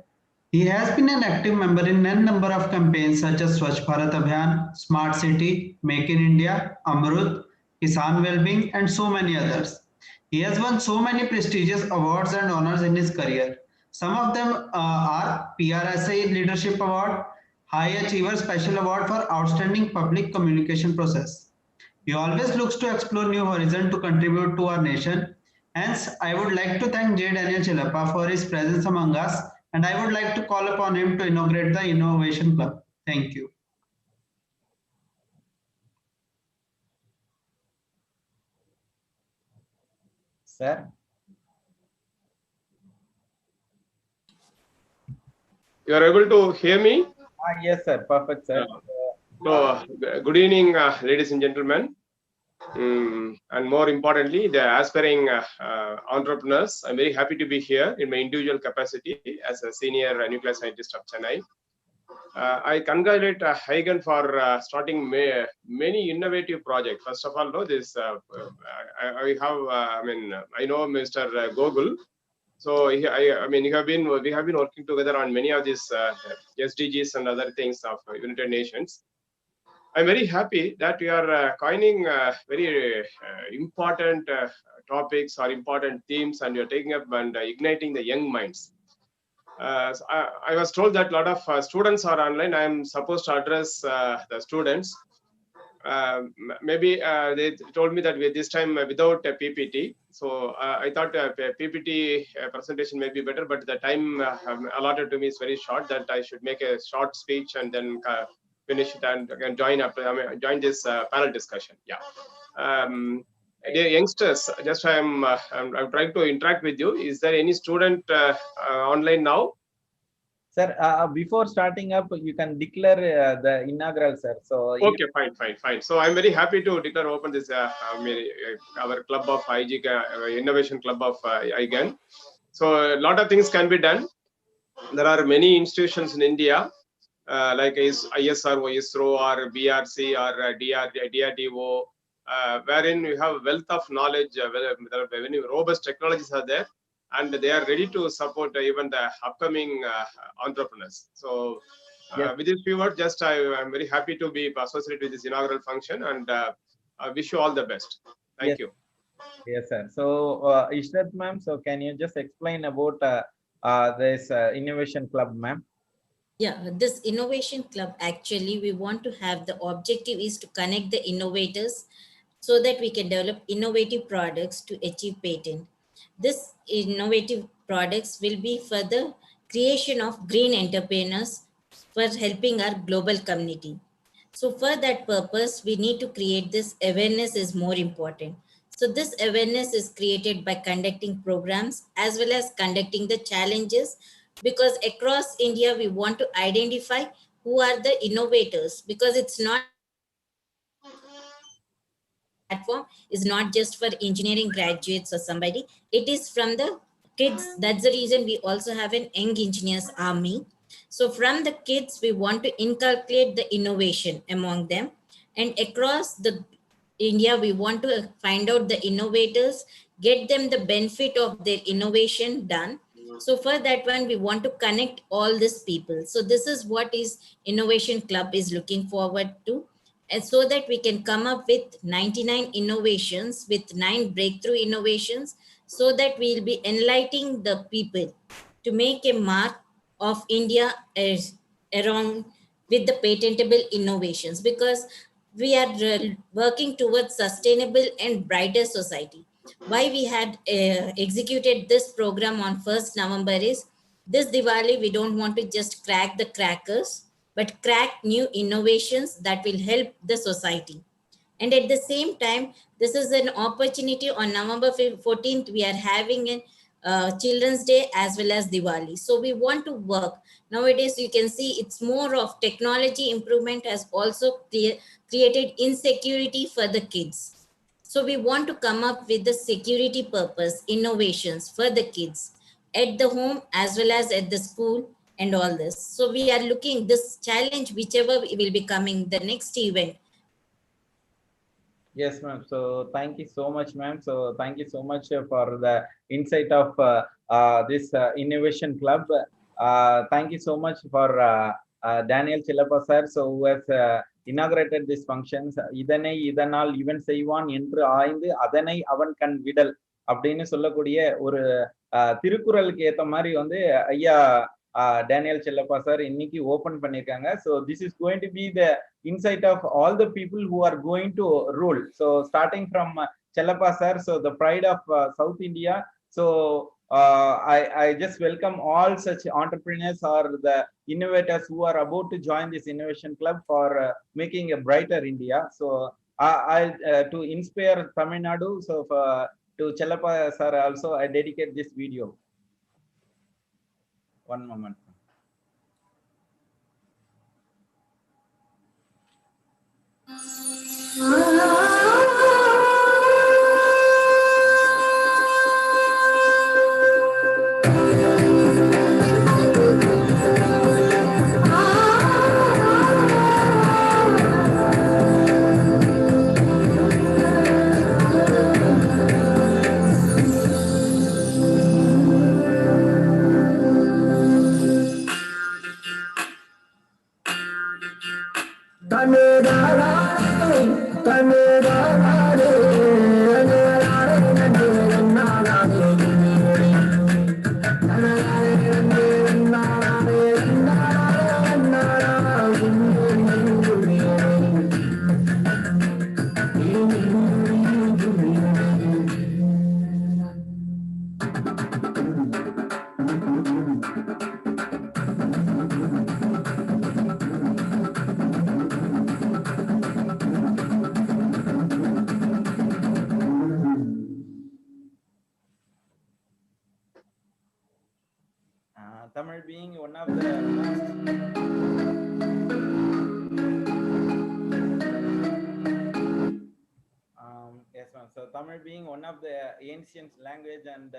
He has been an active member in a number of campaigns such as Swachh Bharat Abhiyan, Smart City, Make in India, Amrut, Kisan Wellbeing, and so many others. He has won so many prestigious awards and honors in his career. Some of them are PRSA Leadership Award, High Achiever Special Award for Outstanding Public Communication Process. He always looks to explore new horizons to contribute to our nation. Hence, I would like to thank J. Daniel Chalupa for his presence among us, and I would like to call upon him to inaugurate the Innovation Club. Thank you. Sir. You are able to hear me? Yes, sir. Perfect, sir. So, good evening, ladies and gentlemen. And more importantly, the aspiring entrepreneurs. I'm very happy to be here in my individual capacity as a senior nuclear scientist of Chennai. I congratulate IGEN for starting many innovative projects. First of all, know this. I know Mr. Goel. So we have been working together on many of these SDGs and other things of United Nations. I'm very happy that we are coining very important topics or important themes, and you're taking up and igniting the young minds. So I was told that a lot of students are online. I'm supposed to address the students. Maybe they told me that this time without a PPT. So I thought a PPT presentation may be better, but the time allotted to me is very short, that I should make a short speech and then finish it and again join this panel discussion. Yeah. Dear youngsters, just I'm trying to interact with you. Is there any student online now? Sir, before starting up, you can declare the inaugural, sir. So okay, fine. So I'm very happy to declare open this our club of IGEN, Innovation Club of IGEN. So a lot of things can be done. There are many institutions in India, like ISRO, ISRO, or BRC, or DRDO, wherein we have wealth of knowledge, very robust technologies are there, and they are ready to support even the upcoming entrepreneurs. So yes. With these few words, just I'm very happy to be associated with this inaugural function, and I wish you all the best. Thank you. Yes, sir. So Ishrat ma'am, so can you just explain about this innovation club, ma'am? Yeah, this innovation club, actually, we want to have, the objective is to connect the innovators so that we can develop innovative products to achieve patent. This innovative products will be for the creation of green entrepreneurs for helping our global community. So for that purpose, we need to create this awareness is more important. So this awareness is created by conducting programs as well as conducting the challenges, because across India, we want to identify who are the innovators, because it's not platform is not just for engineering graduates or somebody, it is from the kids. That's the reason we also have an young engineers army. So from the kids, we want to inculcate the innovation among them, and across the India, we want to find out the innovators, get them the benefit of their innovation done. So for that one, we want to connect all these people. So this is what is Innovation Club is looking forward to, and so that we can come up with 99 innovations with 9 breakthrough innovations, so that we'll be enlightening the people to make a mark of India as around with the patentable innovations, because we are working towards sustainable and brighter society. Why we had executed this program on 1st November is, this Diwali we don't want to just crack the crackers, but crack new innovations that will help the society. And at the same time, this is an opportunity. On November 14th, we are having a Children's Day as well as Diwali. So we want to work. Nowadays, you can see it's more of technology improvement has also created insecurity for the kids. So we want to come up with the security purpose, innovations for the kids at the home as well as at the school and all this. So we are looking this challenge, whichever will be coming, the next event. Yes, ma'am. So thank you so much, ma'am. So thank you so much for the insight of this innovation club. Thank you so much for Daniel Chalupa sir, so who has inaugurated these functions. இதனை இதனால் இவன் செய்வான் என்று ஆய்ந்து அதனை அவன் கண் விடல் அப்படின்னு சொல்லக்கூடிய ஒரு திருக்குறளுக்கு ஏத்த மாதிரி வந்து ஐயா Daniel Chalupa sir இன்னைக்கு ஓபன் பண்ணிருக்காங்க. So this is going to be the insight of all the people who are going to rule. So starting from Chalupa sir, so the pride of South India. So I just welcome all such entrepreneurs or the innovators who are about to join this innovation club for making a brighter India. So I to inspire Tamil Nadu, so to Chalupa sir also I dedicate this video. One moment. Tamil being one of the yes ma'am. So Tamil being one of the ancient language and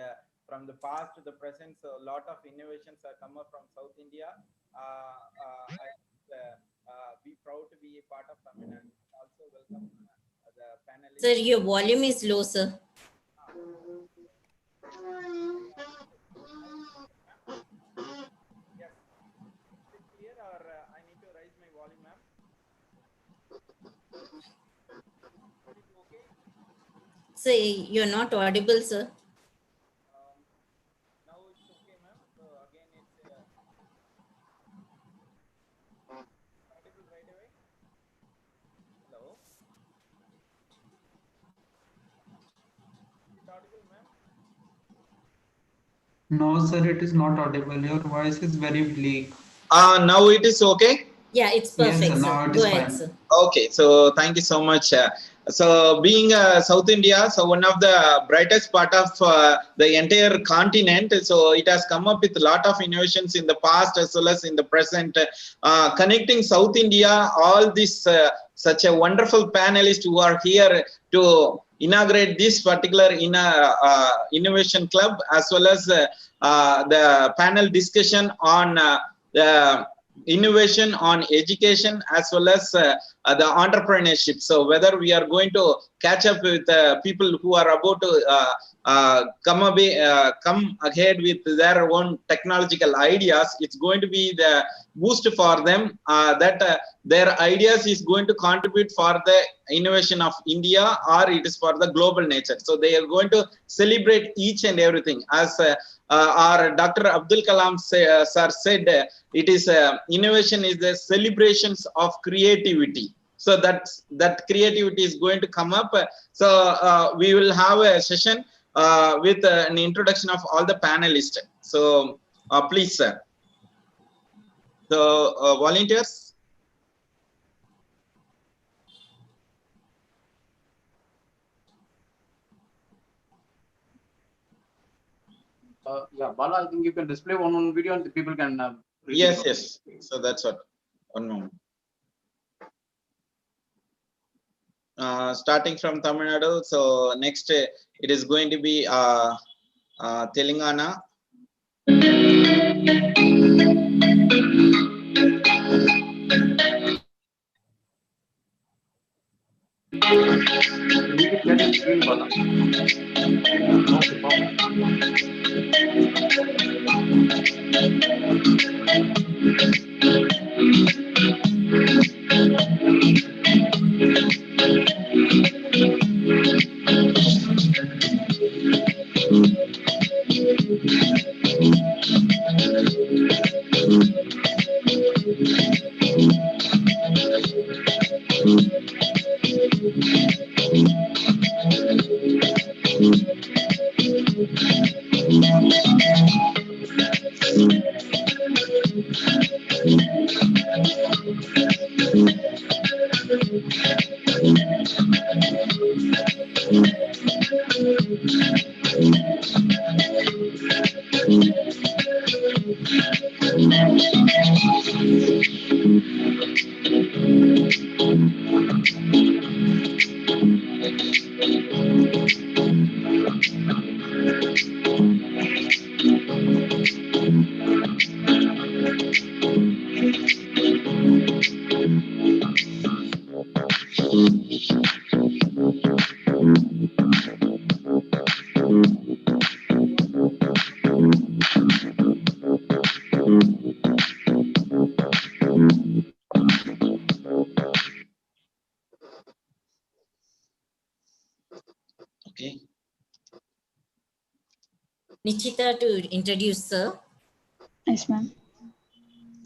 from the past to the present, so a lot of innovations are come up from South India. I be proud to be a part of Tamil Nadu. Also welcome the panelists. Sir, your volume is low, sir. Yes. Is it clear or I need to raise my volume, ma'am? Is it okay? Sir, you're not audible, sir. Now it's okay, ma'am. So again, it's audible right away. Hello. Is it audible, ma'am? No, sir, it is not audible. Your voice is very bleak. Now it is okay. Yeah, it's perfect, Yes, sir. Now sir. it Go is ahead, fine. sir. Okay, so thank you so much. So being South India, so one of the brightest part of the entire continent, so it has come up with a lot of innovations in the past as well as in the present, connecting South India, all this such a wonderful panelists who are here to inaugurate this particular innovation club, as well as the panel discussion on the innovation on education as well as the entrepreneurship. So whether we are going to catch up with people who are about to come ahead with their own technological ideas, it's going to be the boost for them that their ideas is going to contribute for the innovation of India, or it is for the global nature. So they are going to celebrate each and everything. As or Dr. Abdul Kalam sir said, it is innovation is the celebrations of creativity. So that creativity is going to come up. So we will have a session with an introduction of all the panelists. So please, sir. So volunteers. Yeah, Bala, I think you can display one video and the people can. Yes, yes. So that's what. One moment. Starting from Tamil Nadu. So next, it is going to be Telangana. Screen, Bala. Okay, perfect. Okay. Nichita to introduce, sir. Yes, ma'am.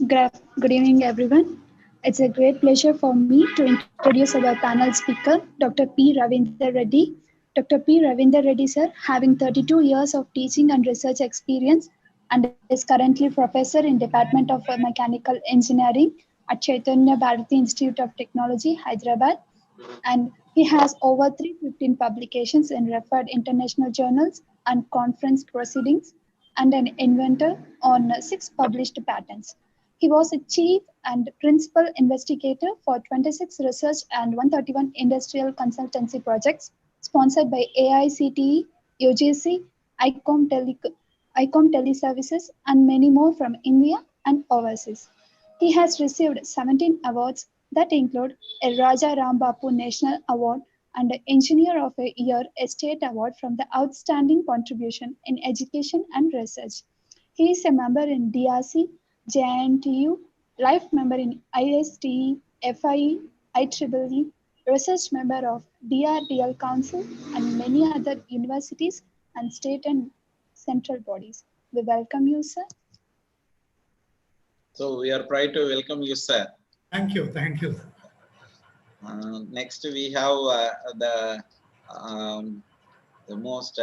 Good evening, everyone. It's a great pleasure for me to introduce our panel speaker, Dr. P. Ravinder Reddy. Dr. P. Ravinder Reddy, sir, having 32 years of teaching and research experience and is currently professor in Department of Mechanical Engineering at Chaitanya Bharati Institute of Technology, Hyderabad. And he has over 315 publications in referred international journals and conference proceedings, and an inventor on 6 published patents. He was a chief and principal investigator for 26 research and 131 industrial consultancy projects sponsored by AICTE, UGC, ICOM Teleservices, and many more from India and overseas. He has received 17 awards that include a Raja Ram Bapu National Award and the Engineer of the Year State Award from the Outstanding Contribution in Education and Research. He is a member in DRC, JNTU, life member in ISTE, FIE, IEEE, research member of DRDL Council, and many other universities and state and central bodies. We welcome you, sir. So we are proud to welcome you, sir. Thank you. Thank you. Next, we have the most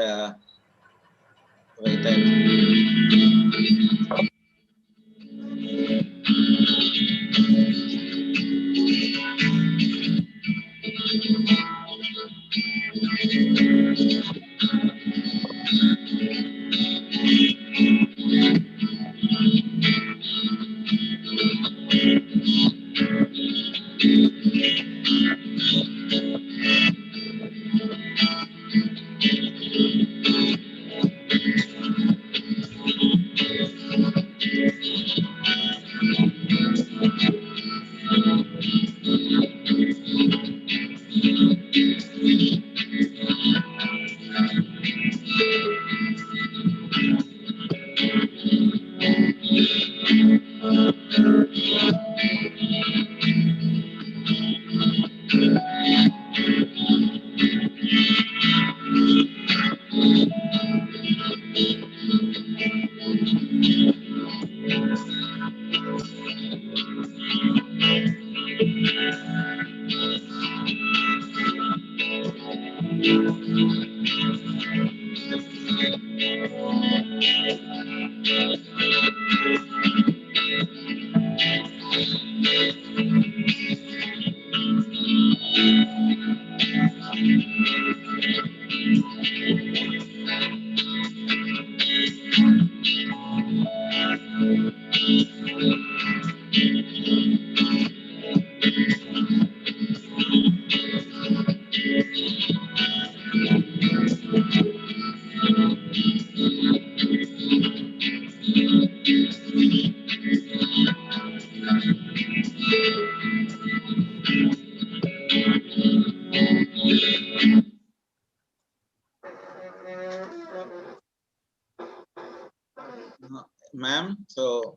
Ma'am, so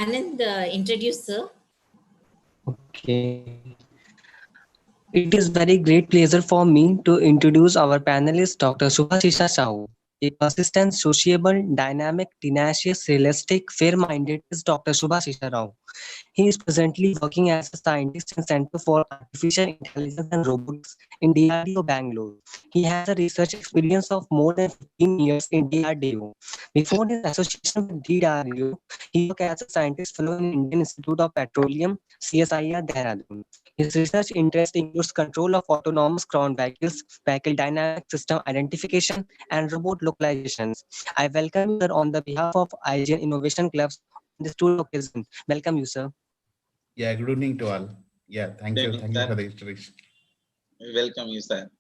Anand, introduce, sir. Okay. It is very great pleasure for me to introduce our panelist, Dr. Subhashisha Sahu. A persistent, sociable, dynamic, tenacious, realistic, fair-minded is Dr. Subhashisha Rao. He is presently working as a scientist in Center for Artificial Intelligence and Robotics in DRDO Bangalore. He has a research experience of more than 15 years in DRDO. Before his association with DRDO, he worked as a scientist fellow in Indian Institute of Petroleum, CSIR, Dehradun. His research interest includes control of autonomous ground vehicles, vehicle dynamic system identification, and robot localizations. I welcome you, sir, on the behalf of IGEN Innovation Clubs on this tour occasion. Welcome you, sir. Yeah, good evening to all. Yeah, thank you. evening, Thank you sir. for the introduction. Welcome you, sir.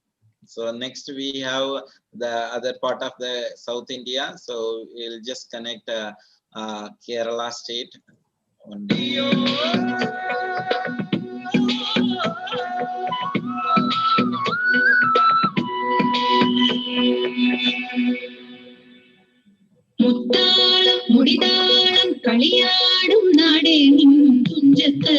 So next we have the other part of the South India. So we'll just connect Kerala state. മുത്താളം മുടിതാളം കളിയാടും നാടേ നിൻ തുഞ്ചത്ത്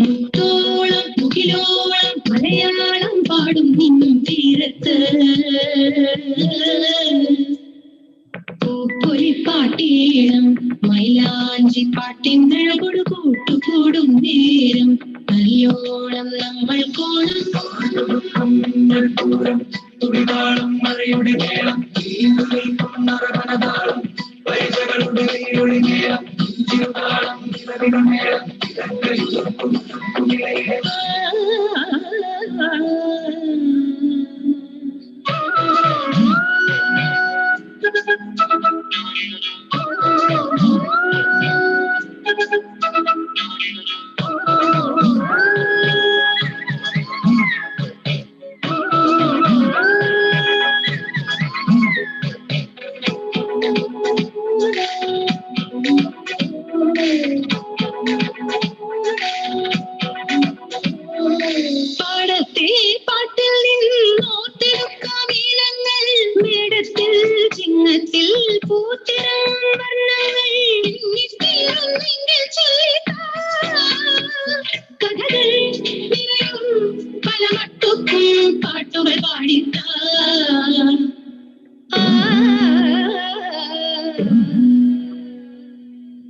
മുത്തോളം മുകിലോളം മലയാളം പാടും നിൻ തീരത്ത് പൂപ്പൊലിപ്പാട്ടീണം മൈലാഞ്ചി പാട്ടിൻ അഴകൊടു കൂട്ടുകൂടും നേരം നല്ലോണം നമ്മൾ കോണം തുടിതാളം മഴയുടെ മേളം നരകനതാളം പൈസകളുടെ വെയിലൊളി മേളം ചിരുതാളം നിലവിട മേളം പാടത്തെ പാട്ടിൽ നിന്നോർത്തെടുക്കാം ഈണങ്ങൾ മേടത്തിൽ ചിങ്ങത്തിൽ പൂത്തിരം വർണ്ണങ്ങൾ കഥകൾ നിറയും പല മട്ടുക്കും പാട്ടുകൾ പാടിത്താ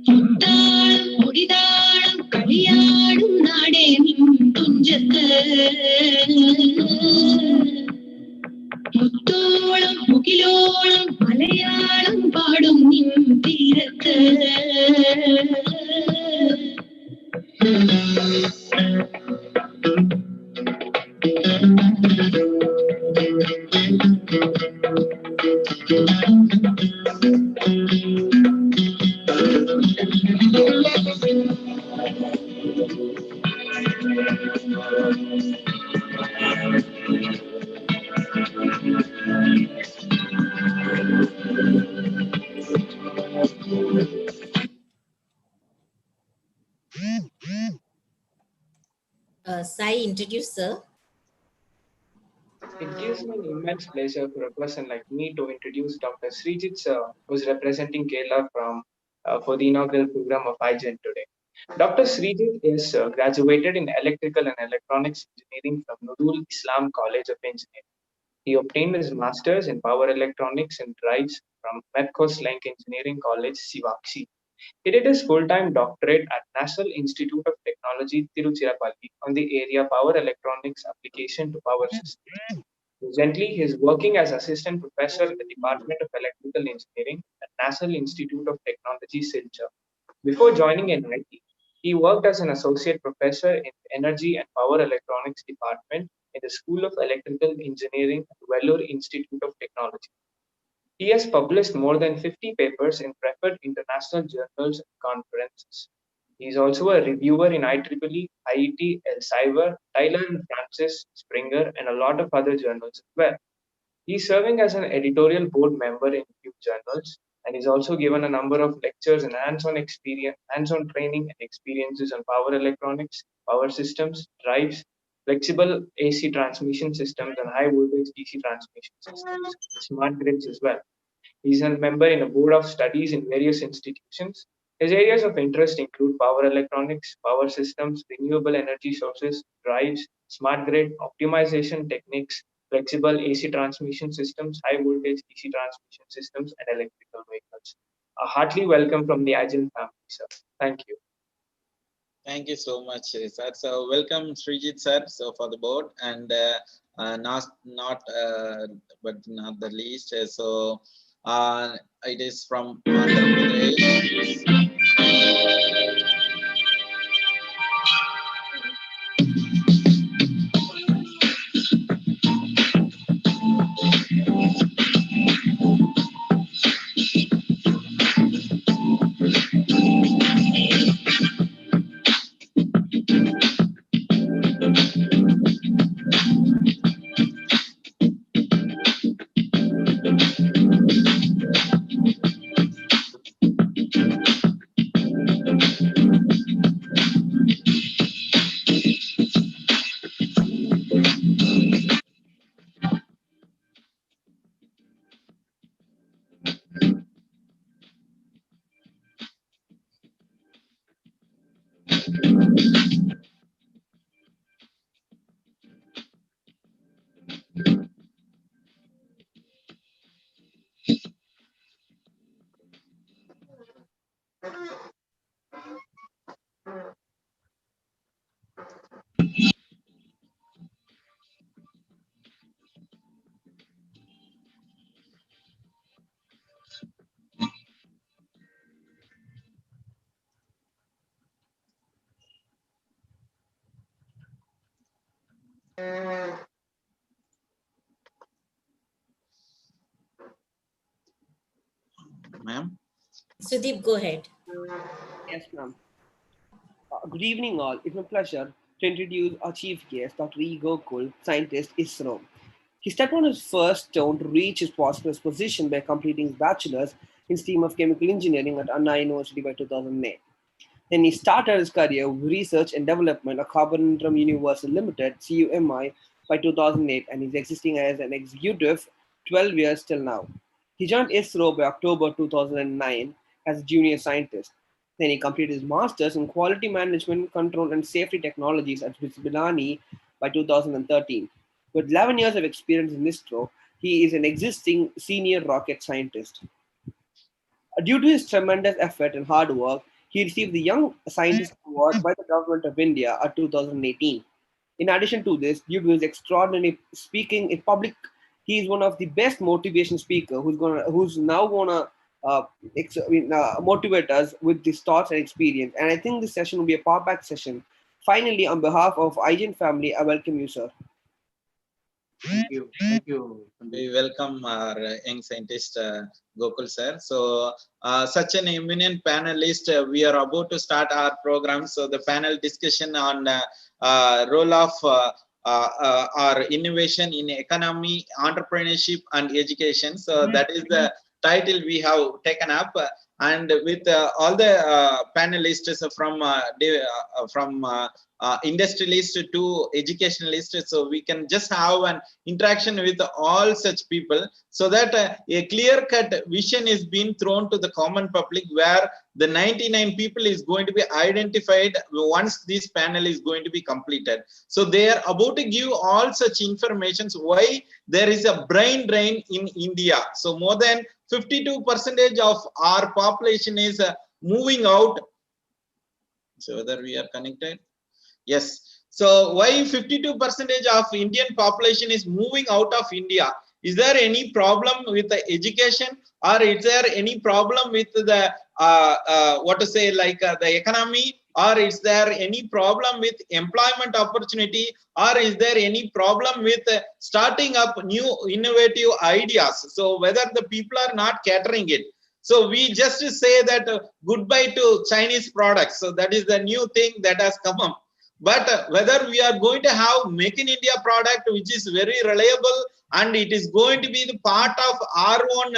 മുത്താളം മുടിതാളം കളിയാടും നാടേ നിൻ തുഞ്ചത്ത് മുത്തോളം മുകിലോളം മലയാളം പാടും നിൻ തീരത്ത് Sai, introduce, sir. It gives me an immense pleasure for a person like me to introduce Dr. Srijit sir, who's representing Kerala for the inaugural program of IGEN today. Dr. Srijit is graduated in Electrical and Electronics Engineering from Nurul Islam College of Engineering. He obtained his master's in Power Electronics and Drives from Medco's Link Engineering College, Sivaksi. He did his full-time doctorate at National Institute of Technology, Tiruchirappalli, on the area power electronics application to power systems. Presently, he is working as assistant professor in the Department of Electrical Engineering at National Institute of Technology, Silchar. Before joining NIT, he worked as an associate professor in the Energy and Power Electronics Department in the School of Electrical Engineering at Vellore Institute of Technology. He has published more than 50 papers in preferred international journals and conferences. He is also a reviewer in IEEE, IET, Elsevier, Tyler and Francis, Springer, and a lot of other journals as well. He is serving as an editorial board member in few journals, and is also given a number of lectures and hands-on training and experiences on power electronics, power systems, drives, flexible AC transmission systems, and high voltage DC transmission systems, smart grids as well. He is a member in a board of studies in various institutions. His areas of interest include power electronics, power systems, renewable energy sources, drives, smart grid, optimization techniques, flexible AC transmission systems, high voltage DC transmission systems, and electrical vehicles. A heartily welcome from the IGEN family, sir. Thank you. Thank you so much, sir. So welcome, Srijit sir. So for the board, and but not the least. It is from Andhra Pradesh. Ma'am. Sudeep, go ahead. Yes, ma'am. Good evening, all. It's my pleasure to introduce our chief guest, Dr. Goel, scientist, ISRO. He stepped on his first stone to reach his postgraduate position by completing his bachelor's in stream of chemical engineering at Anna University by 2008. Then he started his career with research and development at Carborundum Universal Limited, CUMI, by 2008, and is existing as an executive 12 years till now. He joined ISRO by October 2009 as a junior scientist. Then he completed his master's in quality management, control, and safety technologies at Bilani by 2013. With 11 years of experience in ISRO, he is an existing senior rocket scientist. Due to his tremendous effort and hard work, he received the Young Scientist Award by the Government of India at 2018. In addition to this, due to his extraordinary speaking in public, he is one of the best motivation speaker who's now gonna motivate us with his thoughts and experience. And I think this session will be a power-packed session. Finally, on behalf of IGEN family, I welcome you, sir. Thank you. Thank you. We welcome our young scientist Gokul sir. So such an eminent panelist, we are about to start our program. So the panel discussion on role of our innovation in economy, entrepreneurship, and education. So that is the title we have taken up. And with all the panelists from industrialist to educationalist, so we can just have an interaction with all such people, so that a clear-cut vision is being thrown to the common public, where the 99 people is going to be identified once this panel is going to be completed. So they are about to give all such informations why there is a brain drain in India. So more than 52% of our population is moving out. So whether we are connected? Yes. So why 52% of Indian population is moving out of India? Is there any problem with the education, or is there any problem with the the economy, or is there any problem with employment opportunity, or is there any problem with starting up new innovative ideas? So whether the people are not catering it. So we just say that goodbye to Chinese products. So that is the new thing that has come up. But whether we are going to have Make in India product, which is very reliable, and it is going to be the part of our own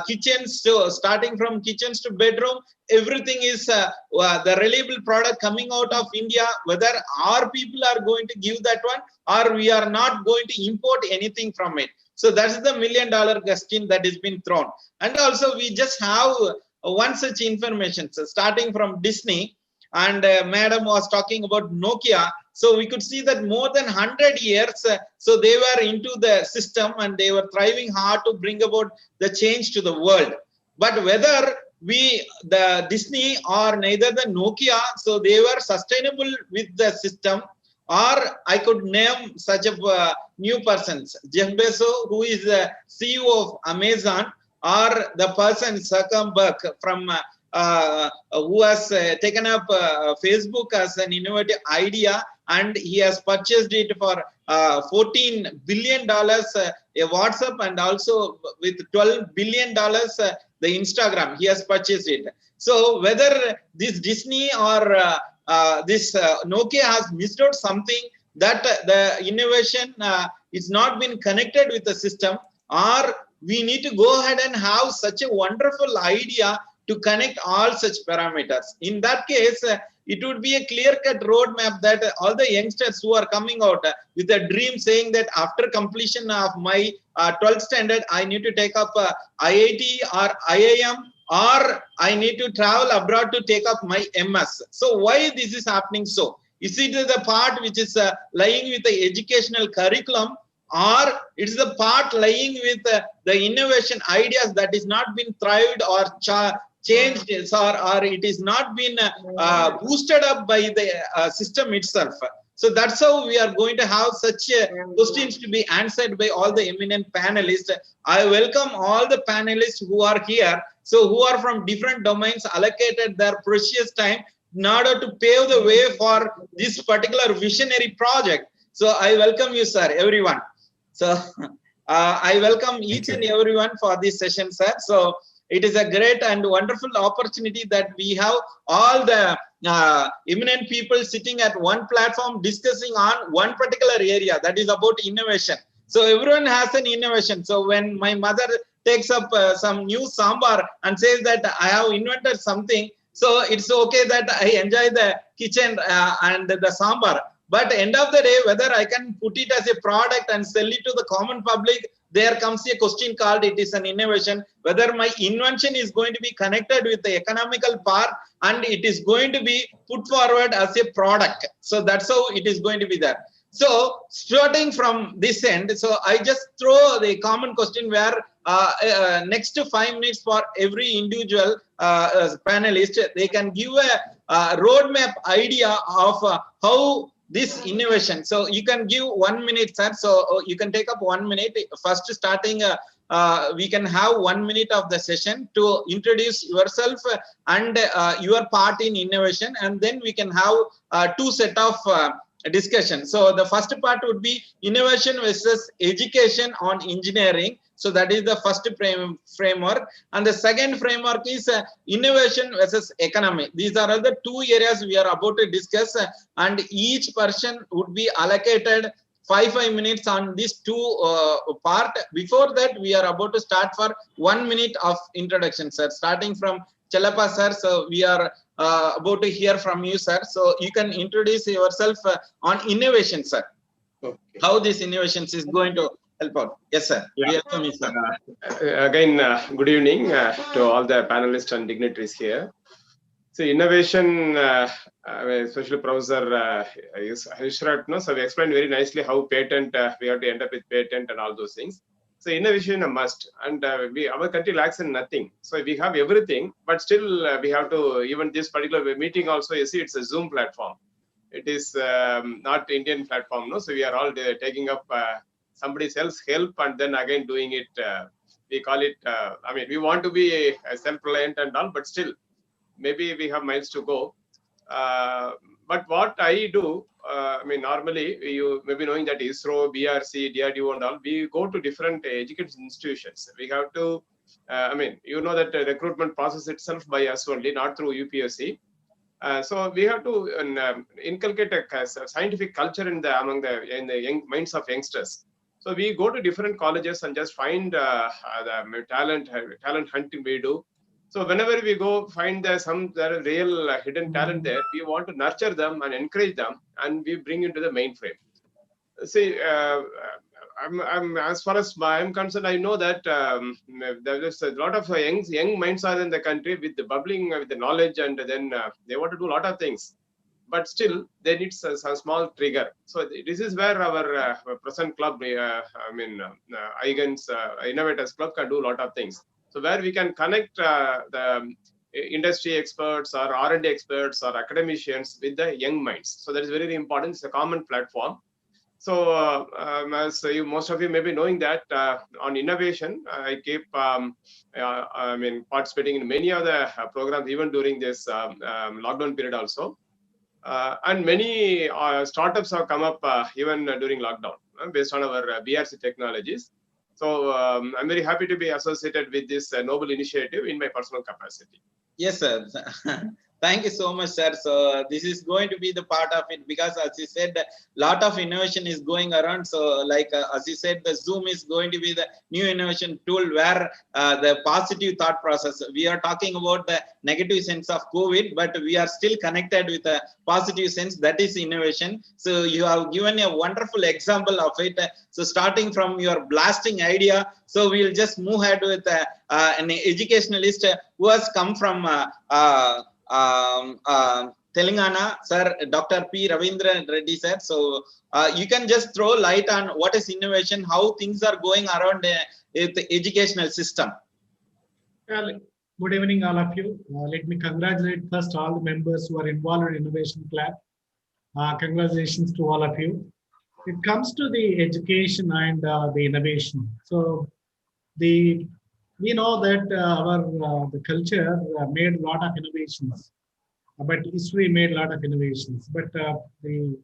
kitchens, so starting from kitchens to bedroom, everything is the reliable product coming out of India, whether our people are going to give that one, or we are not going to import anything from it. So that's the $1 million question that has been thrown. And also we just have one such information. So starting from Disney, and madam was talking about Nokia. So we could see that more than 100 years, so they were into the system and they were thriving hard to bring about the change to the world. But whether the Disney or neither the Nokia, so they were sustainable with the system, or I could name such a new persons, Jeff Bezos, who is the CEO of Amazon, or the person Zuckerberg from who has taken up Facebook as an innovative idea, and he has purchased it for $14 billion WhatsApp, and also with $12 billion the Instagram, he has purchased it. So whether this Disney or this Nokia has missed out something, that the innovation is not been connected with the system, or we need to go ahead and have such a wonderful idea to connect all such parameters. In that case, it would be a clear-cut roadmap that all the youngsters who are coming out with a dream saying that after completion of my 12th standard, I need to take up IIT or IIM, or I need to travel abroad to take up my MS. So why this is happening so? Is it the part which is lying with the educational curriculum, or it's the part lying with the innovation ideas that is not been thrived or changed, or it is not been boosted up by the system itself? So that's how we are going to have such questions to be answered by all the eminent panelists. I welcome all the panelists who are here, so who are from different domains, allocated their precious time in order to pave the way for this particular visionary project. So I welcome you, sir, everyone. So I welcome each and everyone for this session, sir. So it is a great and wonderful opportunity that we have all the eminent people sitting at one platform discussing on one particular area, that is about innovation. So everyone has an innovation. So when my mother takes up some new sambar and says that I have invented something, so it's okay that I enjoy the kitchen and the sambar. But end of the day, whether I can put it as a product and sell it to the common public, there comes a question called it is an innovation. Whether my invention is going to be connected with the economical part and it is going to be put forward as a product. So that's how it is going to be there. So starting from this end, so I just throw the common question where next 5 minutes for every individual panelist, they can give a roadmap idea of how this innovation. So you can give 1 minute, sir. So you can take up 1 minute. First starting, we can have 1 minute of the session to introduce yourself and your part in innovation, and then we can have two set of discussion. So the first part would be innovation versus education on engineering. So that is the first framework, and the second framework is innovation versus economy. These are the two areas we are about to discuss, and each person would be allocated 5 minutes on these two part. Before that, we are about to start for 1 minute of introduction, sir. Starting from Chalupa, sir. So we are about to hear from you, sir. So you can introduce yourself on innovation, sir. Okay. How this innovations is going to help out. Yes, sir. Yeah. Me, sir. Again, good evening to all the panelists and dignitaries here. So innovation, especially Professor Hishrat, so we explained very nicely how patent, we have to end up with patent and all those things. So innovation a must, and our country lacks in nothing. So we have everything, but still we have to, even this particular meeting also, you see, it's a Zoom platform. It is not Indian platform, no. So we are all taking up somebody else's help and then again doing it. We call it. I mean, we want to be self-reliant and all, but still, maybe we have miles to go. But what I do, I mean, normally you may be knowing that ISRO, BRC, DRDO and all, we go to different education institutions. We have to, I mean, you know that the recruitment process itself by us only, not through UPSC. So we have to inculcate a scientific culture in the young minds of youngsters. So we go to different colleges and just find the talent hunting we do. So whenever we go find some real hidden talent there, we want to nurture them and encourage them, and we bring into the mainframe. See, I'm as far as I'm concerned, I know that there is a lot of young minds are in the country with the bubbling with the knowledge, and then they want to do a lot of things, but still they need some small trigger. So this is where our present club, IGEN's Innovators Club, can do a lot of things. So where we can connect the industry experts or R&D experts or academicians with the young minds. So that is very important. It's a common platform. So as most of you may be knowing that on innovation, I keep participating in many of the programs, even during this lockdown period also. And many startups have come up even during lockdown based on our BRC technologies. So I'm very happy to be associated with this noble initiative in my personal capacity. Yes, sir. Thank you so much, sir. So this is going to be the part of it, because as you said, a lot of innovation is going around. So like as you said, the Zoom is going to be the new innovation tool where the positive thought process, we are talking about the negative sense of COVID, but we are still connected with a positive sense. That is innovation. So you have given a wonderful example of it. So starting from your blasting idea, so we'll just move ahead with an educationalist who has come from Telangana, sir, Dr. P. Ravindra Reddy, sir. So you can just throw light on what is innovation, how things are going around the educational system. Well, good evening, all of you. Let me congratulate first all the members who are involved in Innovation Club. Congratulations to all of you. It comes to the education and the innovation. So we know that the culture made a lot of innovations, but history made a lot of innovations. But the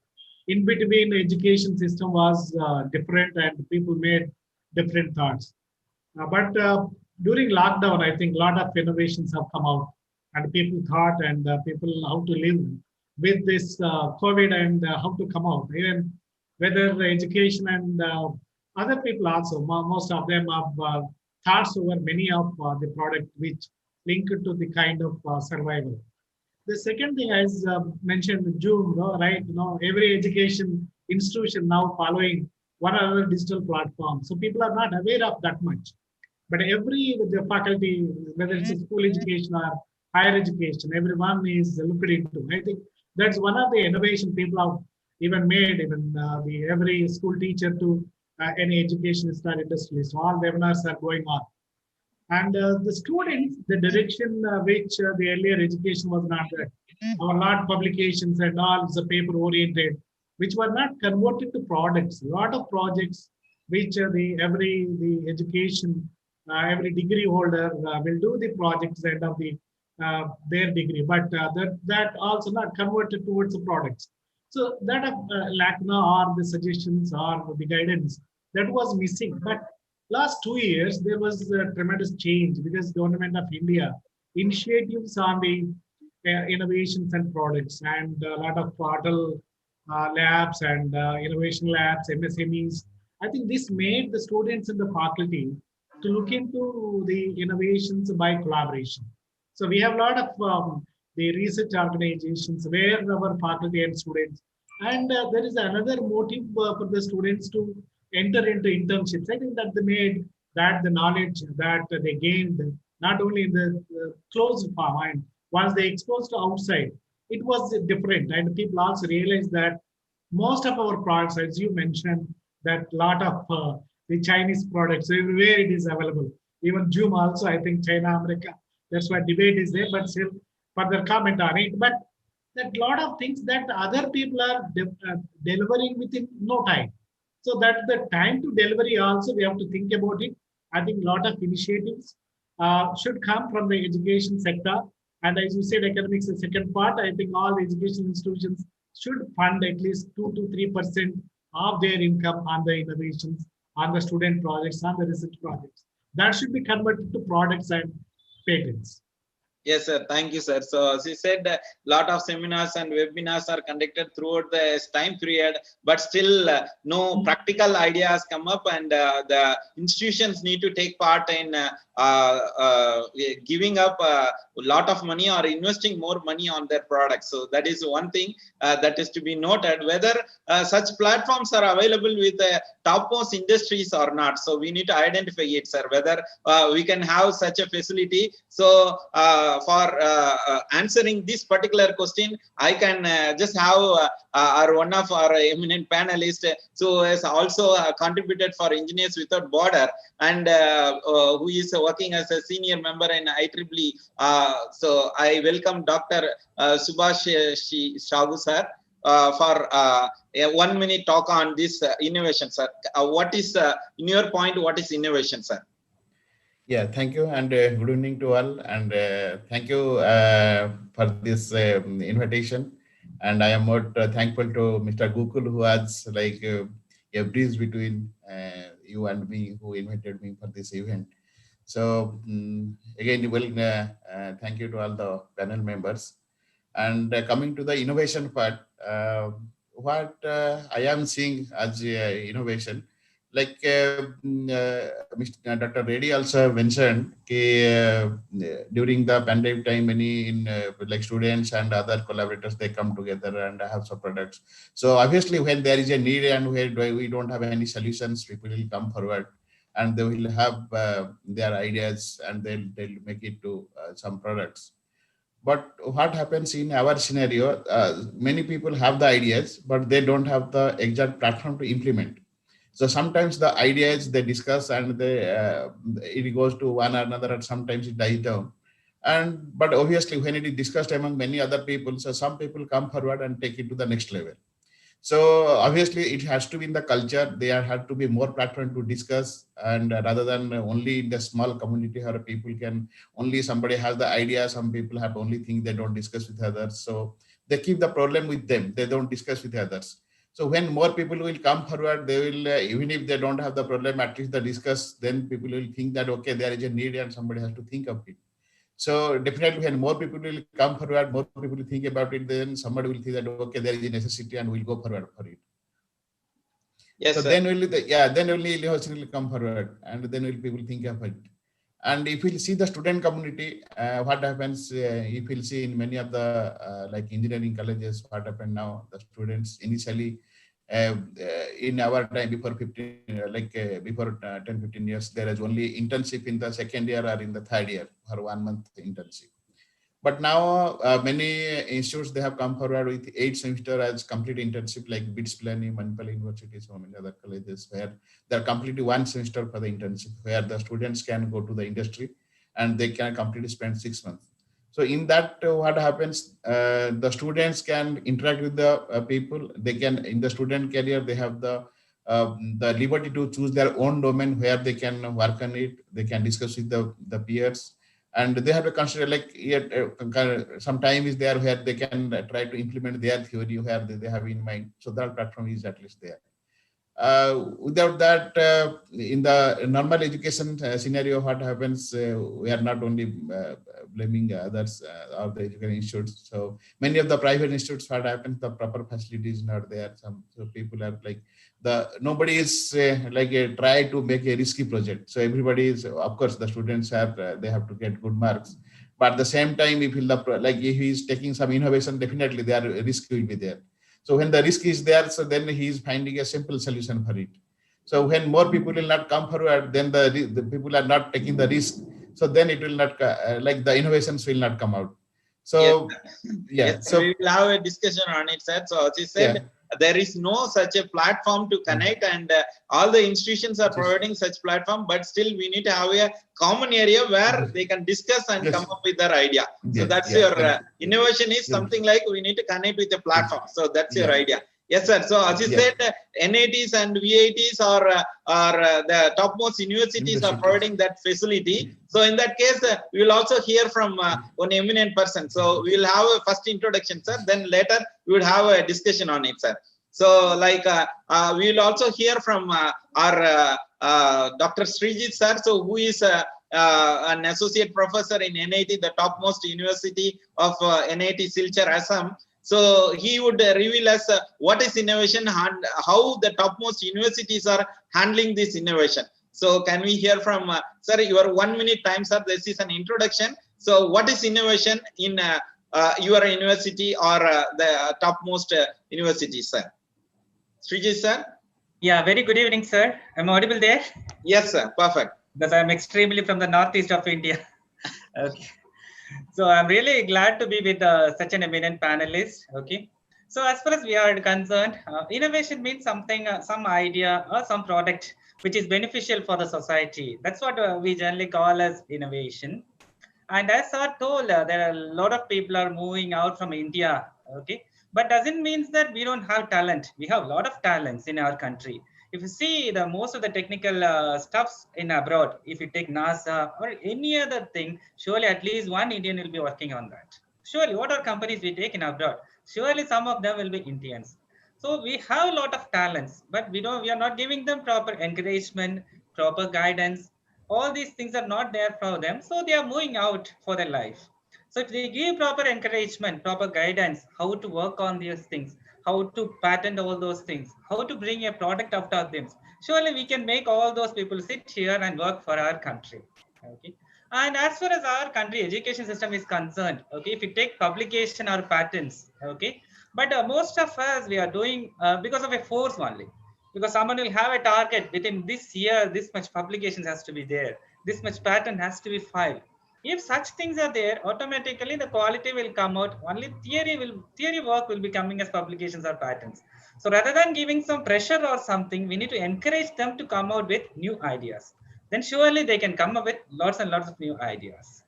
in between education system was different, and people made different thoughts. But during lockdown, I think a lot of innovations have come out, and people thought and people how to live with this COVID and how to come out. Even whether the education and other people also, most of them have thoughts over many of the product which link to the kind of survival. The second thing, as mentioned, June, right? Every education institution now following one other digital platform. So people are not aware of that much. But the faculty, whether it's a school education or higher education, everyone is looked into. I think that's one of the innovation people have even made, even every school teacher to any educationist or industrialist. All webinars are going on. And the students, the direction which the earlier education was not there. A lot of publications and all the paper oriented, which were not converted to products. A lot of projects which every education, every degree holder will do the projects end of their degree, but that also not converted towards the products. So that lack or the suggestions or the guidance that was missing. But last 2 years, there was a tremendous change because Government of India initiatives on the innovations and products, and a lot of portal labs and innovation labs, MSMEs. I think this made the students and the faculty to look into the innovations by collaboration. So we have a lot of the research organizations where our faculty and students, and there is another motive for the students to enter into internships. I think that they made that the knowledge that they gained not only in the closed form, and once they exposed to outside, it was different. And people also realized that most of our products, as you mentioned, that lot of the Chinese products. So everywhere it is available. Even Zoom also, I think China, America, that's why debate is there, but still further comment on it. But that lot of things that other people are delivering within no time. So that the time to delivery also we have to think about it. I think a lot of initiatives should come from the education sector. And as you said, academics is the second part. I think all education institutions should fund at least 2 to 3% of their income on the innovations, on the student projects, on the research projects. That should be converted to products and patents. Yes, sir. Thank you, sir. So, as you said, a lot of seminars and webinars are conducted throughout this time period, but still no practical ideas come up, and the institutions need to take part in giving up a lot of money or investing more money on their products. So that is one thing that is to be noted, whether such platforms are available with topmost industries or not. So we need to identify it, sir, whether we can have such a facility. So for answering this particular question, I can just have one of our eminent panelists, who has also contributed for Engineers Without Border, and who is working as a senior member in IEEE. So I welcome Dr. Subhash Shagu, sir, for a 1 minute talk on this innovation, sir. What is, in your point, what is innovation, sir? Yeah, thank you, and good evening to all, and thank you for this invitation. And I am more thankful to Mr. Gokul, who has like a bridge between you and me, who invited me for this event. So again, well, thank you to all the panel members. And coming to the innovation part, what I am seeing as innovation, like Dr. Reddy also mentioned, during the pandemic time, many like students and other collaborators, they come together and have some products. So obviously, when there is a need and where we don't have any solutions, people will come forward and they will have their ideas and they'll make it to some products. But what happens in our scenario, many people have the ideas, but they don't have the exact platform to implement. So sometimes the ideas they discuss and it goes to one another, and sometimes it dies down. But obviously when it is discussed among many other people, so some people come forward and take it to the next level. So obviously it has to be in the culture. There have to be more platform to discuss, and rather than only in the small community where people can only somebody has the idea, some people have only think, they don't discuss with others. So they keep the problem with them. They don't discuss with others. So when more people will come forward, they will, even if they don't have the problem, at least they discuss, then people will think that, okay, there is a need and somebody has to think of it. So definitely when more people will come forward, more people will think about it, then somebody will think that, okay, there is a necessity and we'll go forward for it. Yes, so sir. then only then only innovation will come forward, and then will people think of it. And if we see the student community, what happens, if we'll see in many of the like engineering colleges, what happened now, the students initially in our time before 10, 15 years, there is only internship in the second year or in the third year for 1 month internship. But now many institutes, they have come forward with 8 semester as complete internship, like BITS Planning, Manipal University, so many other colleges where they're completely 1 semester for the internship, where the students can go to the industry and they can completely spend 6 months. So in that, what happens, the students can interact with the people. They can, in the student career, they have the liberty to choose their own domain where they can work on it. They can discuss with the peers. And they have to consider, like, some time is there where they can try to implement their theory where they have in mind. So that platform is at least there. Without that, in the normal education scenario, what happens, we are not only blaming others or the education institutes. So many of the private institutes, what happens, the proper facilities not there. So people are like, nobody is try to make a risky project. So everybody is, of course, the students have, they have to get good marks. But at the same time, if he is taking some innovation, definitely their risk will be there. So when the risk is there, so then he is finding a simple solution for it. So when more people will not come forward, then the people are not taking the risk. So then it will not, like the innovations will not come out. So yes, so we will have a discussion on it, sir. So as you said, there is no such a platform to connect, and all the institutions are providing such platform, but still we need to have a common area where they can discuss and come up with their idea. So that's your innovation is something like we need to connect with the platform. So that's your idea. Yes, sir. So as you said, NITs and VITs are the topmost universities are providing that facility. So in that case, we will also hear from one eminent person. So we will have a first introduction, sir. Then later we will have a discussion on it, sir. So like we will also hear from our Dr. Shri, sir. So who is an associate professor in NIT, the topmost university of NIT Silchar, Assam. So he would reveal us what is innovation and how the topmost universities are handling this innovation. So can we hear from, sir, your 1 minute time, sir. This is an introduction. So what is innovation in your university or the topmost university, sir? Srijit, sir? Yeah, very good evening, sir. I'm audible there? Yes, sir. Perfect. Because I'm extremely from the northeast of India. Okay. So I'm really glad to be with such an eminent panelist. Okay. So as far as we are concerned, innovation means something, some idea or some product which is beneficial for the society. That's what we generally call as innovation. And as I told, there are a lot of people are moving out from India. Okay. But doesn't mean that we don't have talent. We have a lot of talents in our country. If you see the most of the technical stuffs in abroad, if you take NASA or any other thing, surely at least one Indian will be working on that. Surely what are companies we take in abroad? Surely some of them will be Indians. So we have a lot of talents, but we are not giving them proper encouragement, proper guidance. All these things are not there for them. So they are moving out for their life. So if they give proper encouragement, proper guidance, how to work on these things, how to patent all those things, how to bring a product out of them, surely we can make all those people sit here and work for our country. Okay. And as far as our country education system is concerned, okay, if you take publication or patents, okay, but most of us, we are doing because of a force only. Because someone will have a target within this year, this much publications has to be there, this much patent has to be filed. If such things are there, automatically the quality will come out. Only theory work will be coming as publications or patents. So rather than giving some pressure or something, we need to encourage them to come out with new ideas. Then surely they can come up with lots and lots of new ideas.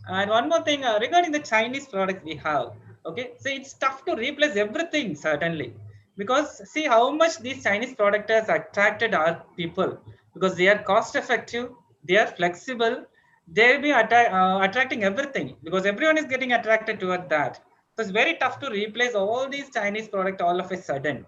And one more thing regarding the Chinese products we have. Okay, so it's tough to replace everything certainly, because see how much these Chinese products attracted our people, because they are cost effective, they are flexible, they'll be attracting everything because everyone is getting attracted toward that. So it's very tough to replace all these Chinese products all of a sudden.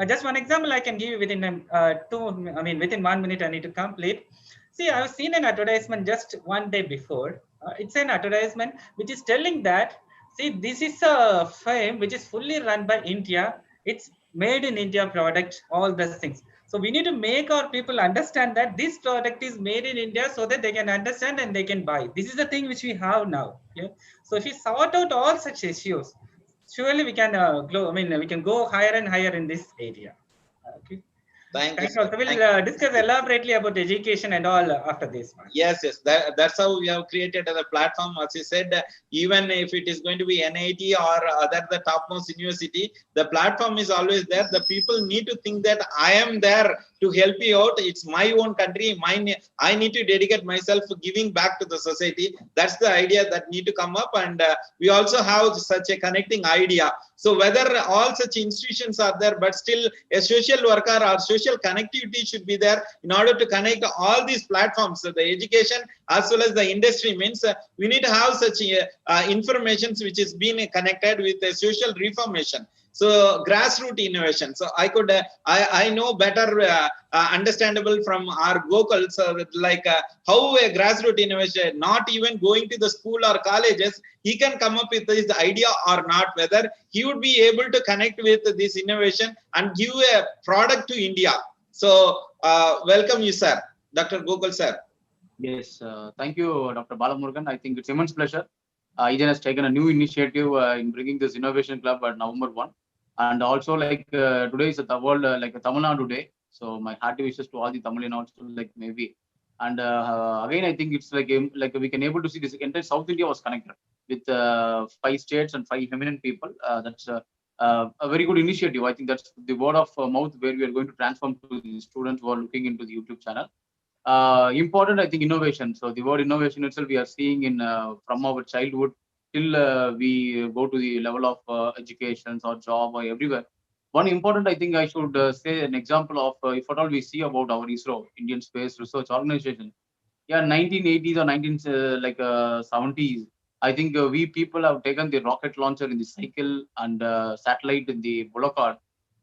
Just one example I can give you within within 1 minute I need to complete. See, I've seen an advertisement just one day before. It's an advertisement which is telling that, see, this is a firm which is fully run by India. It's made in India product, all those things. So we need to make our people understand that this product is made in India so that they can understand and they can buy. This is the thing which we have now. Okay? So if we sort out all such issues, surely we can we can go higher and higher in this area. Okay. Thank you. So we'll discuss elaborately about education and all after this one. Yes, that's how we have created a platform. As you said, even if it is going to be NIT or other the topmost university, the platform is always there. The people need to think that I am there to help you out. It's my own country. I need to dedicate myself for giving back to the society. That's the idea that need to come up. And we also have such a connecting idea. So whether all such institutions are there, but still a social worker or social connectivity should be there in order to connect all these platforms. So the education as well as the industry means we need to have such information which is being connected with a social reformation. So grassroots innovation. So I know better understandable from our Goel, so like how a grassroots innovation, not even going to the school or colleges, he can come up with this idea or not, whether he would be able to connect with this innovation and give a product to India. So welcome you, sir, Dr. Goel, sir. Yes, thank you, Dr. Balamurgan. I think it's immense pleasure. IGEN has taken a new initiative in bringing this innovation club at November 1. And also, like today is the world like a Tamil Nadu Day. So my hearty wishes to all the Tamilian also, like maybe. And again, I think it's like we can able to see this entire South India was connected with 5 states and 5 eminent people. That's a very good initiative. I think that's the word of mouth where we are going to transform to the students who are looking into the YouTube channel. Important, I think, innovation. So the word innovation itself we are seeing in from our childhood till we go to the level of education or job or everywhere. One important, I think I should say an example of if at all we see about our ISRO, Indian Space Research Organization. Yeah, 1980s or 70s. I think we people have taken the rocket launcher in the cycle and satellite in the bullock cart.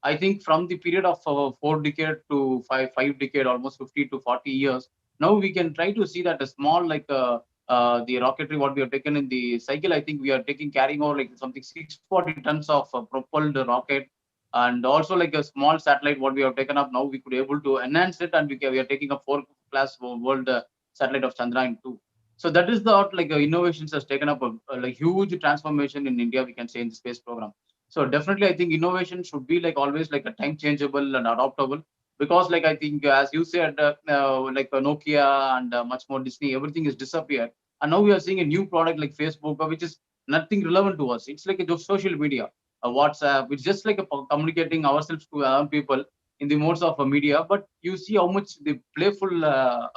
I think from the period of 4 decade to five decade, almost 50 to 40 years, now we can try to see that a small the rocketry what we have taken in the cycle. I think we are carrying over like something 640 tons of propelled rocket, and also like a small satellite what we have taken up. Now we could able to enhance it, and we are taking a 4th class world satellite of Chandrayaan 2. So that is the innovations has taken up a like huge transformation in India, we can say, in the space program. So definitely, I think innovation should be like always like a time changeable and adaptable, because like I think as you said, Nokia and much more Disney, everything is disappeared, and now we are seeing a new product like Facebook, which is nothing relevant to us. It's like a social media, a WhatsApp. It's just like a communicating ourselves to people in the modes of media, but you see how much the playful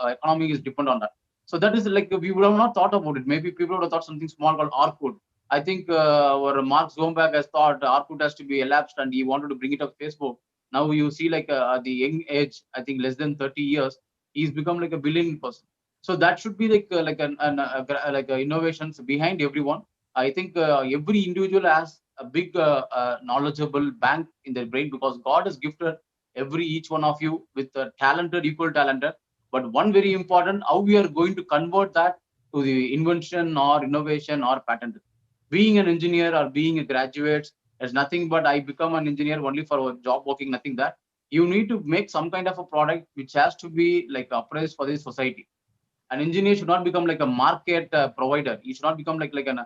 economy is depend on that. So that is like we would have not thought about it. Maybe people would have thought something small called Orkut. I think our Mark Zuckerberg has thought Orkut has to be elapsed, and he wanted to bring it up Facebook. Now you see like at the young age, I think less than 30 years, he's become like a billion person. So that should be like innovations behind everyone. I think every individual has a big knowledgeable bank in their brain, because God has gifted each one of you with a talented, equal talented. But one very important, how we are going to convert that to the invention or innovation or patent. Being an engineer or being a graduate is nothing but I become an engineer only for job working, nothing that. You need to make some kind of a product which has to be like appraised for the society. An engineer should not become like a market provider. He should not become like an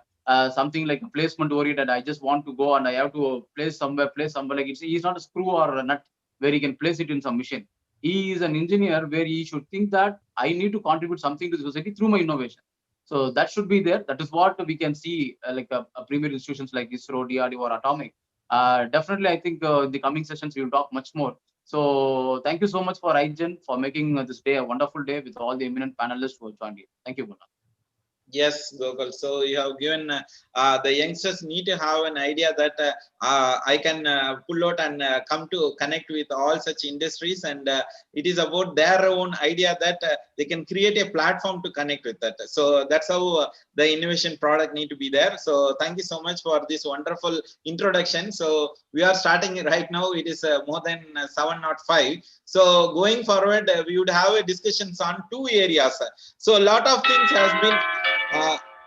something like a placement oriented. I just want to go and I have to place somewhere. Like he's not a screw or a nut where he can place it in some machine. He is an engineer where he should think that I need to contribute something to the society through my innovation. So that should be there. That is what we can see like a premier institutions like ISRO, DRDO, or Atomic. Definitely, I think in the coming sessions we will talk much more. So thank you so much for IGEN for making this day a wonderful day with all the eminent panelists who have joined here. Thank you, Guna. Yes, Gokul. So you have given the youngsters need to have an idea that I can pull out and come to connect with all such industries, and it is about their own idea that they can create a platform to connect with that. So that's how the innovation product need to be there. So thank you so much for this wonderful introduction. So we are starting right now. It is more than 7:05. So going forward, we would have a discussions on 2 areas. So a lot of things has been.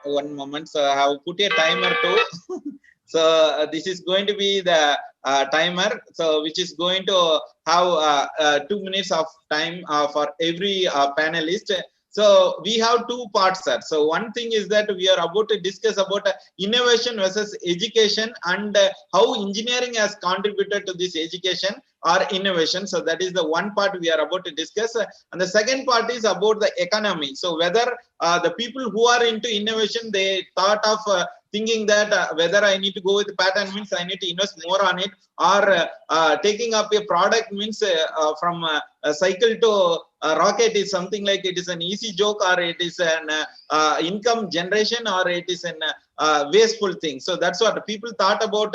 One moment. So I have put a timer too. So this is going to be the timer. So which is going to have 2 minutes of time for every panelist. So we have 2 parts, sir. So one thing is that we are about to discuss about innovation versus education, and how engineering has contributed to this education or innovation. So that is the one part we are about to discuss. And the second part is about the economy. So whether the people who are into innovation, they thought of thinking that whether I need to go with patent means I need to invest more on it, or taking up a product means from a cycle to a rocket is something like it is an easy joke, or it is an income generation, or it is an wasteful thing. So that's what people thought about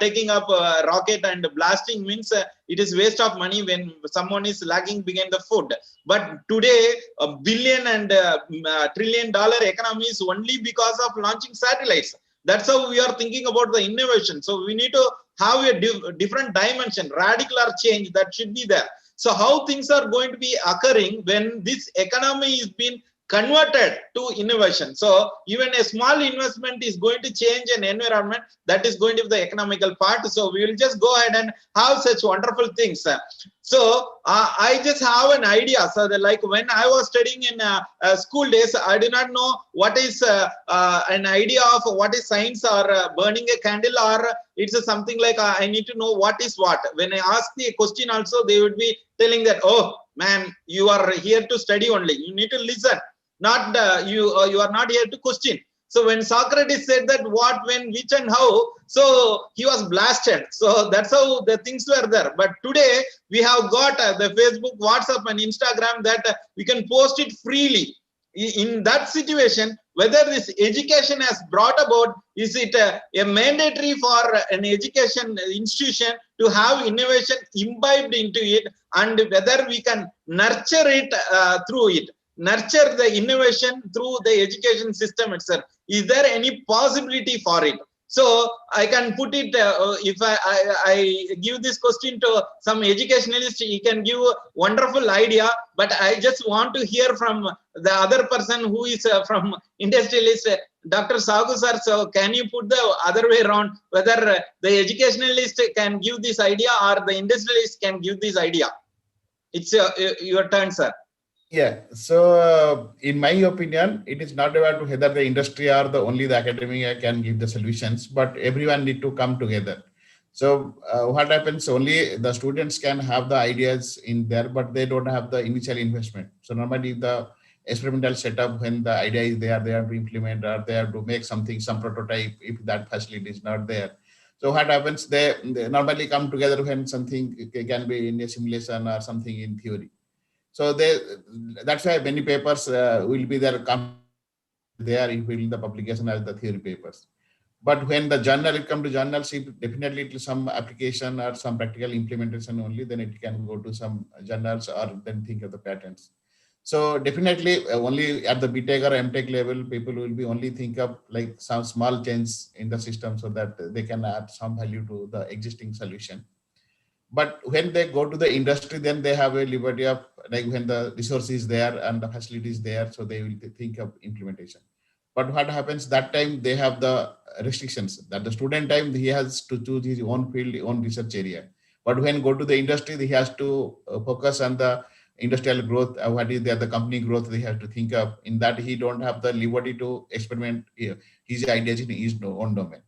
taking up a rocket and blasting means it is waste of money when someone is lagging behind the food. But today, $1 billion and $1 trillion economy is only because of launching satellites. That's how we are thinking about the innovation. So we need to have a different dimension, radical change that should be there. So how things are going to be occurring when this economy is being converted to innovation. So even a small investment is going to change an environment. That is going to be the economical part. So we will just go ahead and have such wonderful things. So I just have an idea. So that like when I was studying in school days, I did not know what is an idea of what is science, or burning a candle, or it's something like I need to know what is what. When I ask the question also, they would be telling that, oh man, you are here to study only. You need to listen. Not you are not here to question. So when Socrates said that what, when, which and how, so he was blasted. So that's how the things were there. But today we have got the Facebook, WhatsApp and Instagram that we can post it freely. In that situation, whether this education has brought about, is it a mandatory for an education institution to have innovation imbibed into it, and whether we can nurture it through it, nurture the innovation through the education system itself. Is there any possibility for it? So I can put it, if I give this question to some educationalist, he can give a wonderful idea, but I just want to hear from the other person who is from industrialist, Dr. Sagu sir. So can you put the other way around, whether the educationalist can give this idea or the industrialist can give this idea? It's your turn, sir. Yeah, so in my opinion, it is not about whether the industry or only the academia can give the solutions, but everyone need to come together. So what happens, only the students can have the ideas in there, but they don't have the initial investment. So normally the experimental setup, when the idea is there, they have to implement or they have to make something, some prototype, if that facility is not there. So what happens, they normally come together when something can be in a simulation or something in theory. So that's why many papers will be there, come there in the publication as the theory papers. But when the journal, it comes to journals, definitely to some application or some practical implementation only, then it can go to some journals or then think of the patents. So definitely only at the BTech or MTech level, people will be only think of like some small change in the system so that they can add some value to the existing solution. But when they go to the industry, then they have a liberty of, like, when the resource is there and the facility is there, so they will think of implementation. But what happens that time, they have the restrictions that the student time, he has to choose his own field, own research area. But when go to the industry, he has to focus on the industrial growth, what is the company growth they have to think of. In that, he don't have the liberty to experiment his ideas in his own domain.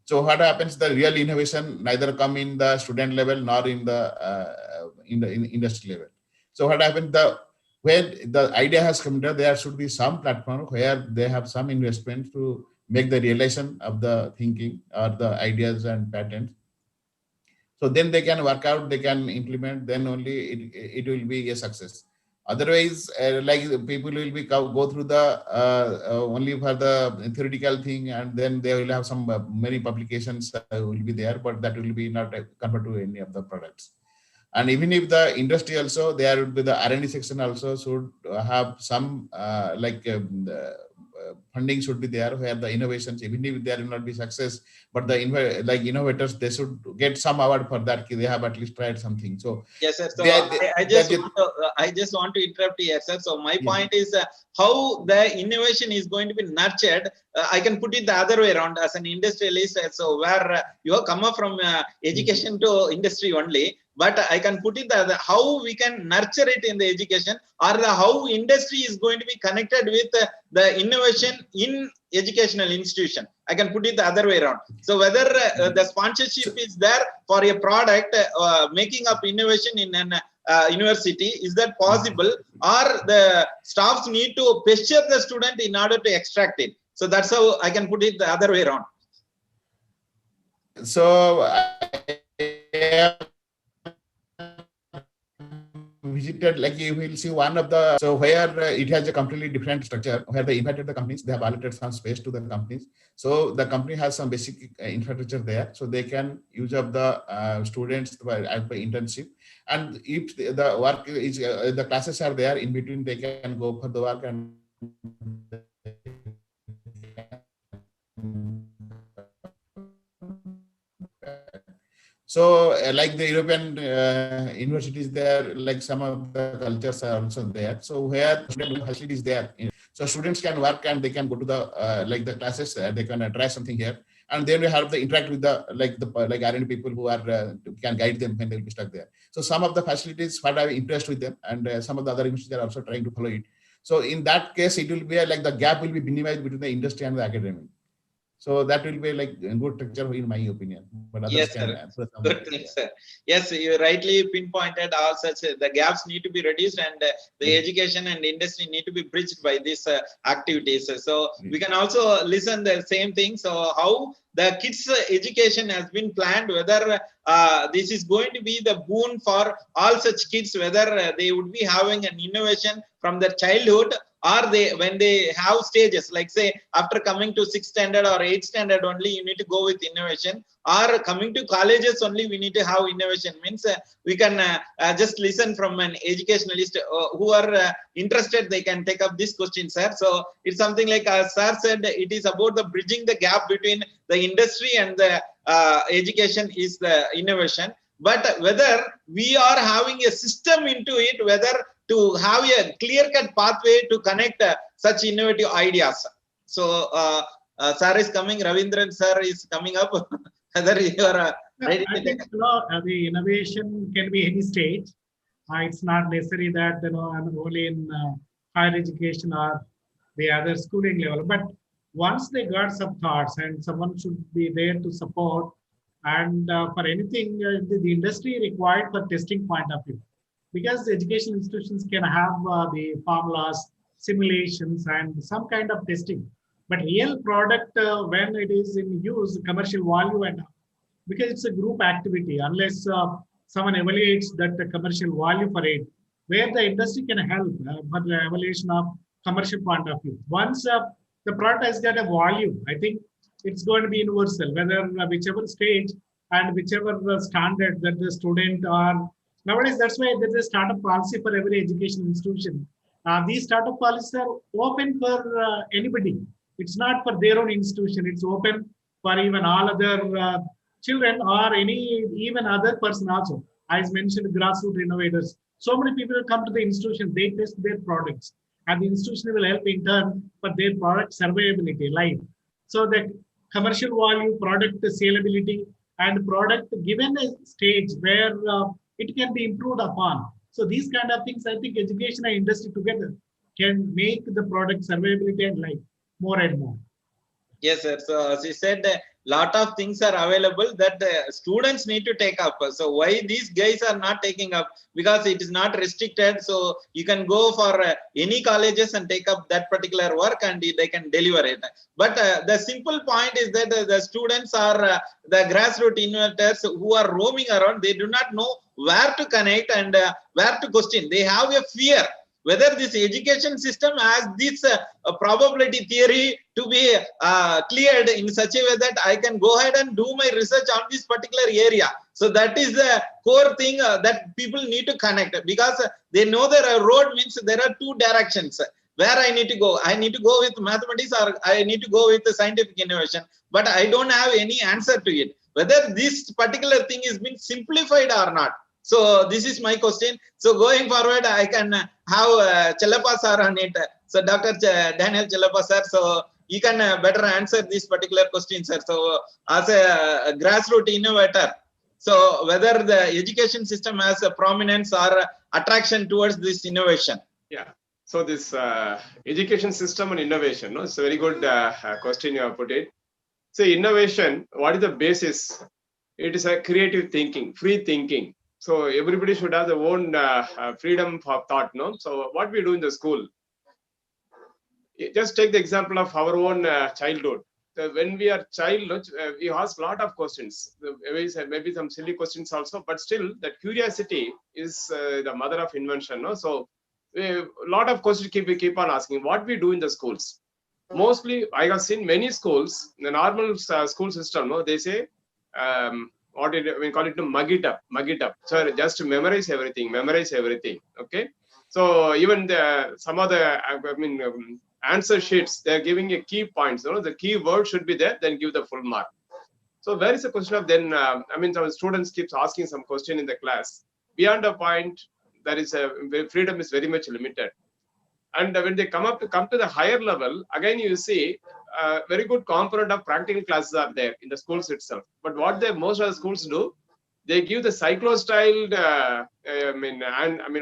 So what happens, the real innovation neither come in the student level nor in the industry level. So what happens, when the idea has come there, there should be some platform where they have some investment to make the realization of the thinking or the ideas and patents. So then they can work out, they can implement, then only it will be a success. Otherwise, like people will be go through the only for the theoretical thing, and then they will have some many publications will be there, but that will be not converted to any of the products. And even if the industry also, there will be the R&D section also should have some funding should be there, where the innovations, even if there will not be success, but the innovators, they should get some award for that. They have at least tried something. So yes, sir. So I just want to interrupt here, sir. So my point is how the innovation is going to be nurtured. I can put it the other way around as an industrialist. So where you have come up from education to industry only. But I can put it that how we can nurture it in the education, or how industry is going to be connected with the innovation in educational institution. I can put it the other way around. So whether the sponsorship is there for a product, making up innovation in an university, is that possible, or the staffs need to picture the student in order to extract it? So that's how I can put it the other way around. So I visited, like you will see one of the, so where it has a completely different structure, where they invited the companies, they have allocated some space to the companies. So the company has some basic infrastructure there, so they can use up the students by internship. And if the work is, the classes are there, in between they can go for the work and so like the European universities there, like some of the cultures are also there. So where facilities there, so students can work and they can go to the like the classes, they can try something here, and then we have to interact with the like R&D people who are can guide them when they will be stuck there. So some of the facilities what I have interest with them, and some of the other universities are also trying to follow it. So in that case, it will be like the gap will be minimized between the industry and the academic. So that will be like a good picture in my opinion. But others Yes, can sir. throw some Good light. thing, sir. Yes, you rightly pinpointed all such the gaps need to be reduced, and the education and industry need to be bridged by these activities. So we can also listen the same thing. So how the kids' education has been planned, whether this is going to be the boon for all such kids, whether they would be having an innovation from their childhood, or they when they have stages, like say after coming to 6th standard or 8th standard only you need to go with innovation, or coming to colleges only we need to have innovation. Means we can just listen from an educationalist who are interested, they can take up this question, sir. So it's something like sir said, it is about the bridging the gap between the industry and the education is the innovation. But whether we are having a system into it, whether to have a clear-cut pathway to connect such innovative ideas. So sir is coming, Ravindran sir is coming up. Whether you are ready I to think take the innovation can be any stage. It's not necessary that I'm only in higher education or the other schooling level. But once they got some thoughts, and someone should be there to support, and for anything the industry required for testing point of view, because the education institutions can have the formulas, simulations, and some kind of testing. But real product when it is in use, commercial value, and because it's a group activity, unless someone evaluates that the commercial value for it, where the industry can help for the evaluation of commercial point of view. Once the product has got a value, I think it's going to be universal, whether whichever stage and whichever standard that the student or nowadays, that's why there's a startup policy for every education institution. These startup policies are open for anybody. It's not for their own institution. It's open for even all other children or any even other person also. As mentioned, grassroots innovators. So many people come to the institution. They test their products, and the institution will help in turn for their product survivability, life. So the commercial value, product saleability, and product given a stage where it can be improved upon. So these kind of things, I think education and industry together can make the product survivability and life more and more. Yes, sir. So as you said, a lot of things are available that students need to take up. So why these guys are not taking up? Because it is not restricted. So you can go for any colleges and take up that particular work, and they can deliver it. But the simple point is that the students are the grassroots innovators who are roaming around. They do not know where to connect and where to question. They have a fear whether this education system has this probability theory to be cleared in such a way that I can go ahead and do my research on this particular area. So that is the core thing that people need to connect, because they know that a road means there are two directions where I need to go. I need to go with mathematics, or I need to go with the scientific innovation, but I don't have any answer to it. Whether this particular thing is being simplified or not. So this is my question. So going forward, I can have Chalupa sir on it. So Dr. Daniel Chalupa sir, so you can better answer this particular question, sir. So as a grassroots innovator, so whether the education system has a prominence or attraction towards this innovation? Yeah. So this education system and innovation, no, it's a very good question you have put it. So innovation, what is the basis? It is a creative thinking, free thinking. So everybody should have their own freedom of thought, no? So what we do in the school, just take the example of our own childhood. So when we are child, we ask a lot of questions, maybe some silly questions also, but still that curiosity is the mother of invention, no? So a lot of questions we keep on asking. What we do in the schools, mostly I have seen many schools, the normal school system, no, they say, what we call it, mug it up. So just memorize everything. Okay. So even some of the answer sheets, they're giving a key points. You know, the key word should be there, then give the full mark. So where is the question of then? Some students keeps asking some question in the class. Beyond a point, there is freedom is very much limited. And when they come to the higher level, again you see very good component of practical classes are there in the schools itself. But what most of the schools do, they give the cyclo-styled,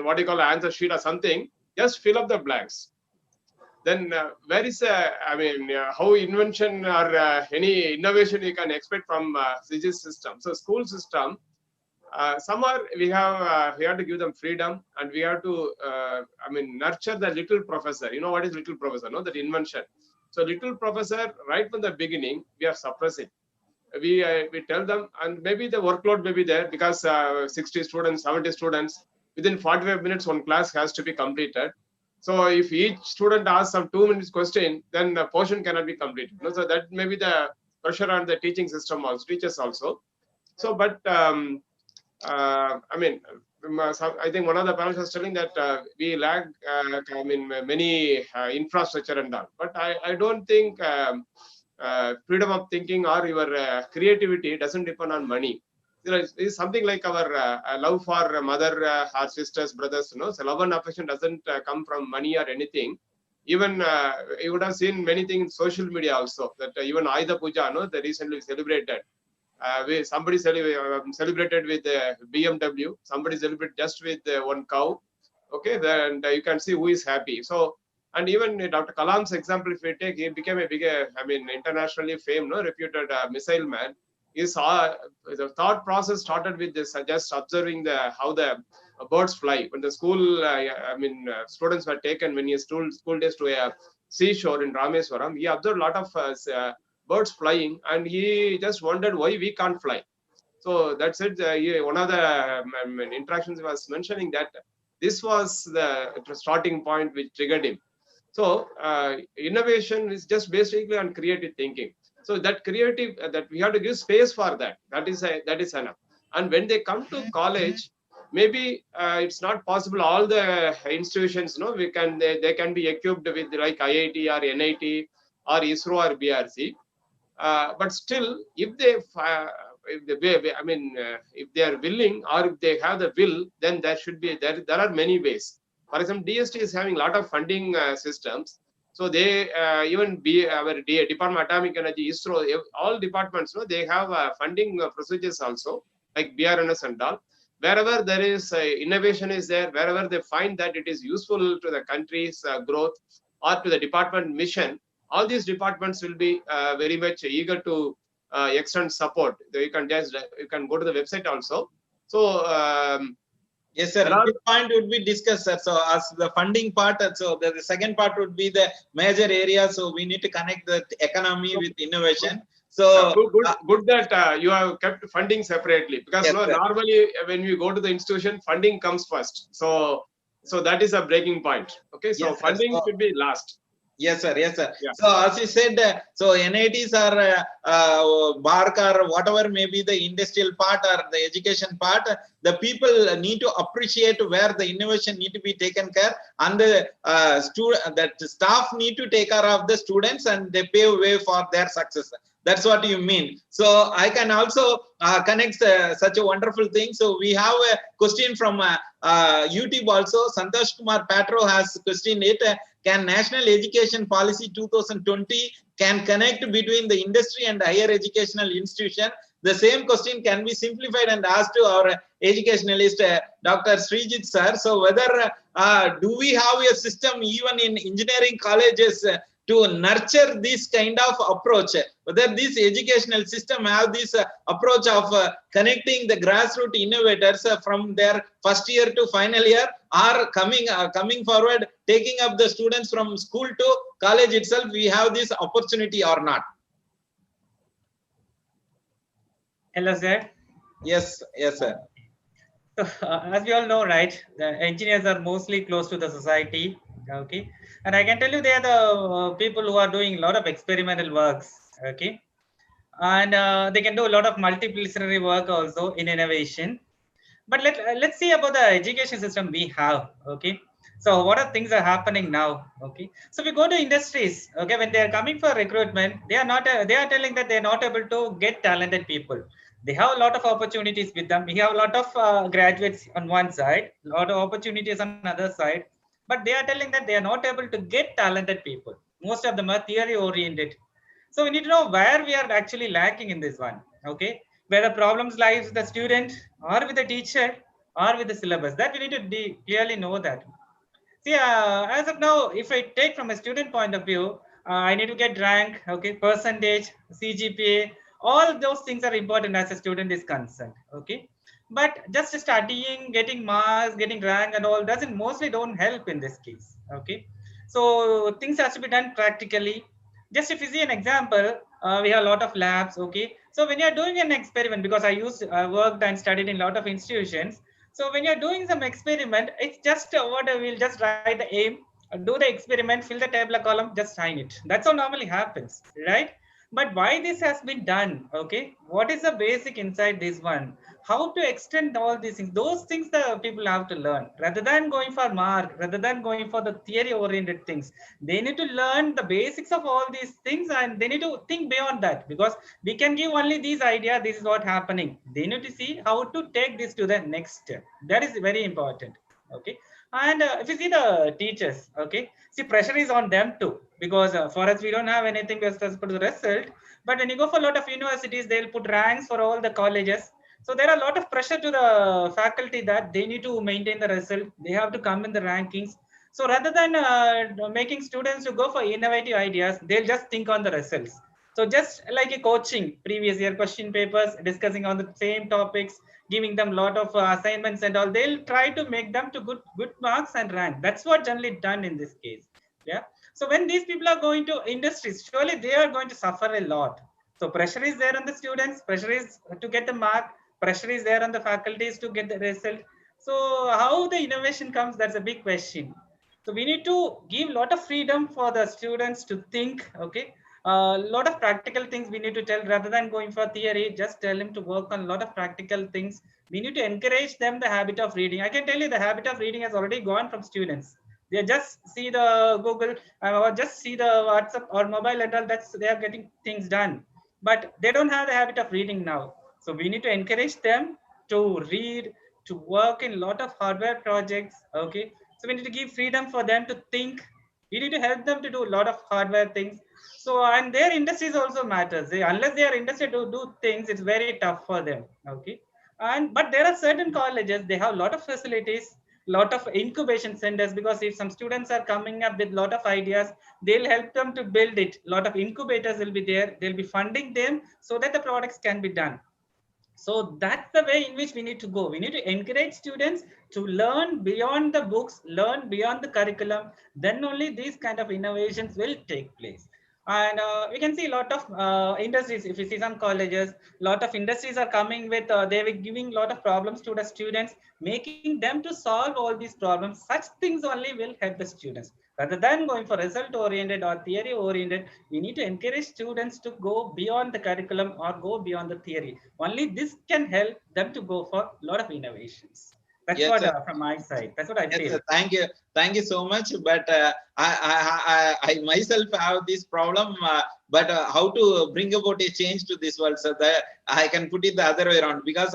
what do you call answer sheet or something, just fill up the blanks. then where is how invention or any innovation you can expect from this system? So school system, somewhere we have to give them freedom, and we have to nurture the little professor. You know what is little professor? No, that invention. So little professor, right from the beginning, we are suppressing. We tell them, and maybe the workload may be there because 60 students, 70 students, within 45 minutes one class has to be completed. So if each student asks some 2 minutes question, then the portion cannot be completed. No, so that may be the pressure on the teaching system also, teachers also. So, but I think one of the panelists was telling that we lack, many infrastructure and all. But I don't think freedom of thinking or your creativity doesn't depend on money. It's something like our love for mother, our sisters, brothers. You know, so love and affection doesn't come from money or anything. Even you would have seen many things in social media also. That even Ayuda Puja, no, they recently celebrated. Somebody celebrated with BMW. Somebody celebrated just with one cow. Okay, then you can see who is happy. So, and even Dr. Kalam's example, if we take, he became a bigger, internationally famed, no, reputed missile man. The thought process started with this, just observing how the birds fly. When the school, students were taken when he school days to a seashore in Rameswaram, he observed a lot of birds flying, and he just wondered why we can't fly. So that's it. One of the interactions was mentioning that this was the starting point which triggered him. So innovation is just basically on creative thinking. So that creative, that we have to give space for that. That is enough. And when they come to college, maybe it's not possible. All the institutions, they can be equipped with like IIT or NIT or ISRO or BRC. But still, if they if they are willing, or if they have the will, then there should be there are many ways. For example, DST is having a lot of funding systems. So they even our Department of Atomic Energy, ISRO, all departments, they have funding procedures also, like BRNS and all. Wherever there is innovation is there, wherever they find that it is useful to the country's growth or to the department mission, all these departments will be very much eager to extend support. You can go to the website also. So yes, sir. This point would be discussed, sir. So as the funding part, so the second part would be the major area. So we need to connect the economy with innovation. So good that you have kept funding separately, because yes, normally when we go to the institution, funding comes first. So that is a breaking point. Okay, so yes, funding should be last. Yes, sir. Yes, sir. Yeah. So as you said, so NITs or BARC or whatever may be the industrial part or the education part, the people need to appreciate where the innovation need to be taken care, and the that staff need to take care of the students, and they pave way for their success. That's what you mean. So I can also connect such a wonderful thing. So we have a question from YouTube also. Santosh Kumar Patro has questioned it. Can National Education Policy 2020 can connect between the industry and higher educational institution? The same question can be simplified and asked to our educationalist, Dr. Srijit sir. So whether do we have a system even in engineering colleges to nurture this kind of approach, whether this educational system have this approach of connecting the grassroots innovators from their first year to final year, or coming forward, taking up the students from school to college itself, we have this opportunity or not? Hello, sir. Yes, yes, sir. So, as we all know, right, the engineers are mostly close to the society. Okay, and I can tell you they are the people who are doing a lot of experimental works. Okay, and they can do a lot of multidisciplinary work also in innovation. But let's see about the education system we have. Okay, so what are things are happening now? Okay, so we go to industries. Okay, when they are coming for recruitment, they are not they are telling that they are not able to get talented people. They have a lot of opportunities with them. We have a lot of graduates on one side, a lot of opportunities on the other side, but they are telling that they are not able to get talented people. Most of them are theory oriented. So we need to know where we are actually lacking in this one. Okay, where the problems lies with the student or with the teacher or with the syllabus. That we need to clearly know that. See, as of now, if I take from a student point of view, I need to get rank, okay, percentage, CGPA, all those things are important as a student is concerned, okay. But just studying, getting marks, getting rank and all doesn't mostly don't help in this case, okay. So things has to be done practically. Just if you see an example, we have a lot of labs, okay. So when you're doing an experiment, because I worked and studied in a lot of institutions, so when you're doing some experiment, it's just what we'll just write the aim, do the experiment, fill the tabular column, just sign it. That's how normally happens, right? But why this has been done? Okay, what is the basic inside this one? How to extend all these things? Those things the people have to learn rather than going for mark, rather than going for the theory-oriented things. They need to learn the basics of all these things, and they need to think beyond that, because we can give only these ideas. This is what happening. They need to see how to take this to the next step. That is very important. Okay, and if you see the teachers, okay, see pressure is on them too, because for us we don't have anything with respect to the result. But when you go for a lot of universities, they'll put ranks for all the colleges. So there are a lot of pressure to the faculty that they need to maintain the result. They have to come in the rankings. So rather than making students to go for innovative ideas, they'll just think on the results. So just like a coaching, previous year question papers, discussing on the same topics, giving them a lot of assignments and all, they'll try to make them to good marks and rank. That's what generally done in this case. Yeah. So when these people are going to industries, surely they are going to suffer a lot. So pressure is there on the students, pressure is to get the mark, pressure is there on the faculties to get the result. So how the innovation comes, that's a big question. So we need to give a lot of freedom for the students to think, okay. A lot of practical things we need to tell rather than going for theory. Just tell them to work on a lot of practical things. We need to encourage them the habit of reading. I can tell you the habit of reading has already gone from students. They just see the Google or just see the WhatsApp or mobile and all. That's they are getting things done, but they don't have the habit of reading now. So we need to encourage them to read, to work in a lot of hardware projects. Okay, so we need to give freedom for them to think. We need to help them to do a lot of hardware things. So, and their industries also matters. Unless they are interested to do things, it's very tough for them. Okay. And but there are certain colleges, they have a lot of facilities, lot of incubation centers, because if some students are coming up with a lot of ideas, they'll help them to build it. A lot of incubators will be there. They'll be funding them so that the products can be done. So that's the way in which we need to go. We need to encourage students to learn beyond the books, learn beyond the curriculum. Then only these kind of innovations will take place. And we can see a lot of industries. If you see some colleges, a lot of industries are coming with, they were giving a lot of problems to the students, making them to solve all these problems. Such things only will help the students. Rather than going for result oriented or theory oriented, we need to encourage students to go beyond the curriculum or go beyond the theory. Only this can help them to go for a lot of innovations. That's Yes, what sir. from my side. That's what I Yes, feel. sir. Thank you so much. But I myself have this problem. But how to bring about a change to this world? So that I can put it the other way around. Because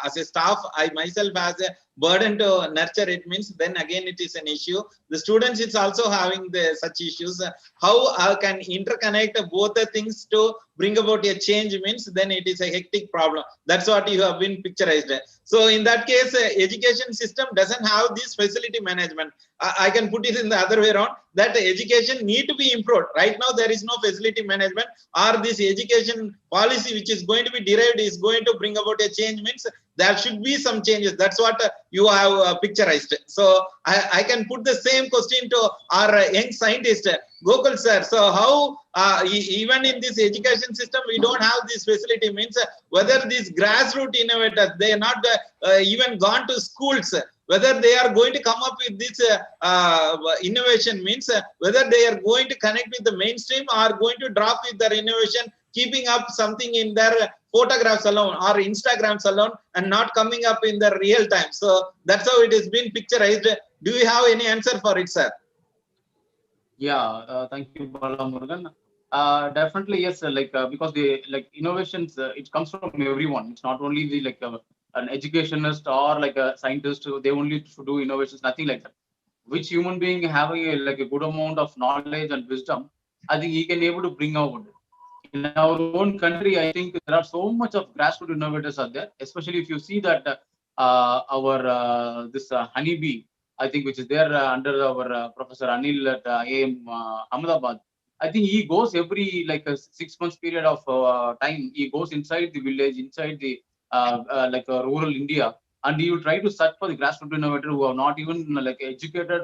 as a staff, I myself has a burden to nurture. It means then again it is an issue. The students is also having the such issues. How I can interconnect both the things to bring about a change means then it is a hectic problem. That's what you have been picturized. So in that case, education system doesn't have this facility management. I can put it in the other way around, that education need to be improved. Right now there is no facility management, or this education policy which is going to be derived is going to bring about a change means there should be some changes. That's what you have picturized. So I can put the same question to our young scientist, Gokul sir. So how even in this education system we don't have this facility means whether these grassroots innovators, they are not even gone to schools, whether they are going to come up with this innovation means whether they are going to connect with the mainstream or going to drop with their innovation, keeping up something in their photographs alone or Instagrams alone and not coming up in the real time. So that's how it has been picturized. Do you have any answer for it, sir? Yeah, thank you, Bala Murugan. Definitely, yes, because the innovations, it comes from everyone. It's not only the an educationist or like a scientist who they only should do innovations, nothing like that. Which human being having a good amount of knowledge and wisdom, I think he can able to bring out. In our own country, I think there are so much of grassroots innovators are there, especially if you see that our this honeybee, I think, which is there under our Professor Anil at AM Ahmedabad. I think he goes every like a 6 months period of time. He goes inside the village, inside the like rural India, and he will try to search for the grassroots innovator who are not even like educated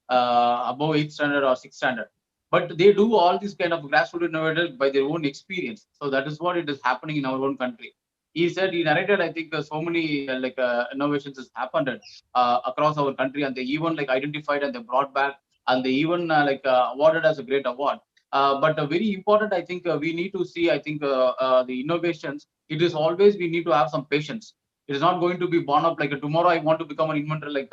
above 8th standard or 6th standard. But they do all these kind of grassroots innovators by their own experience. So that is what it is happening in our own country. He said, he narrated, I think so many innovations has happened across our country, and they even like identified and they brought back, and they even awarded as a great award. But very important, I think we need to see, I think the innovations, it is always we need to have some patience. It is not going to be born up like tomorrow I want to become an inventor like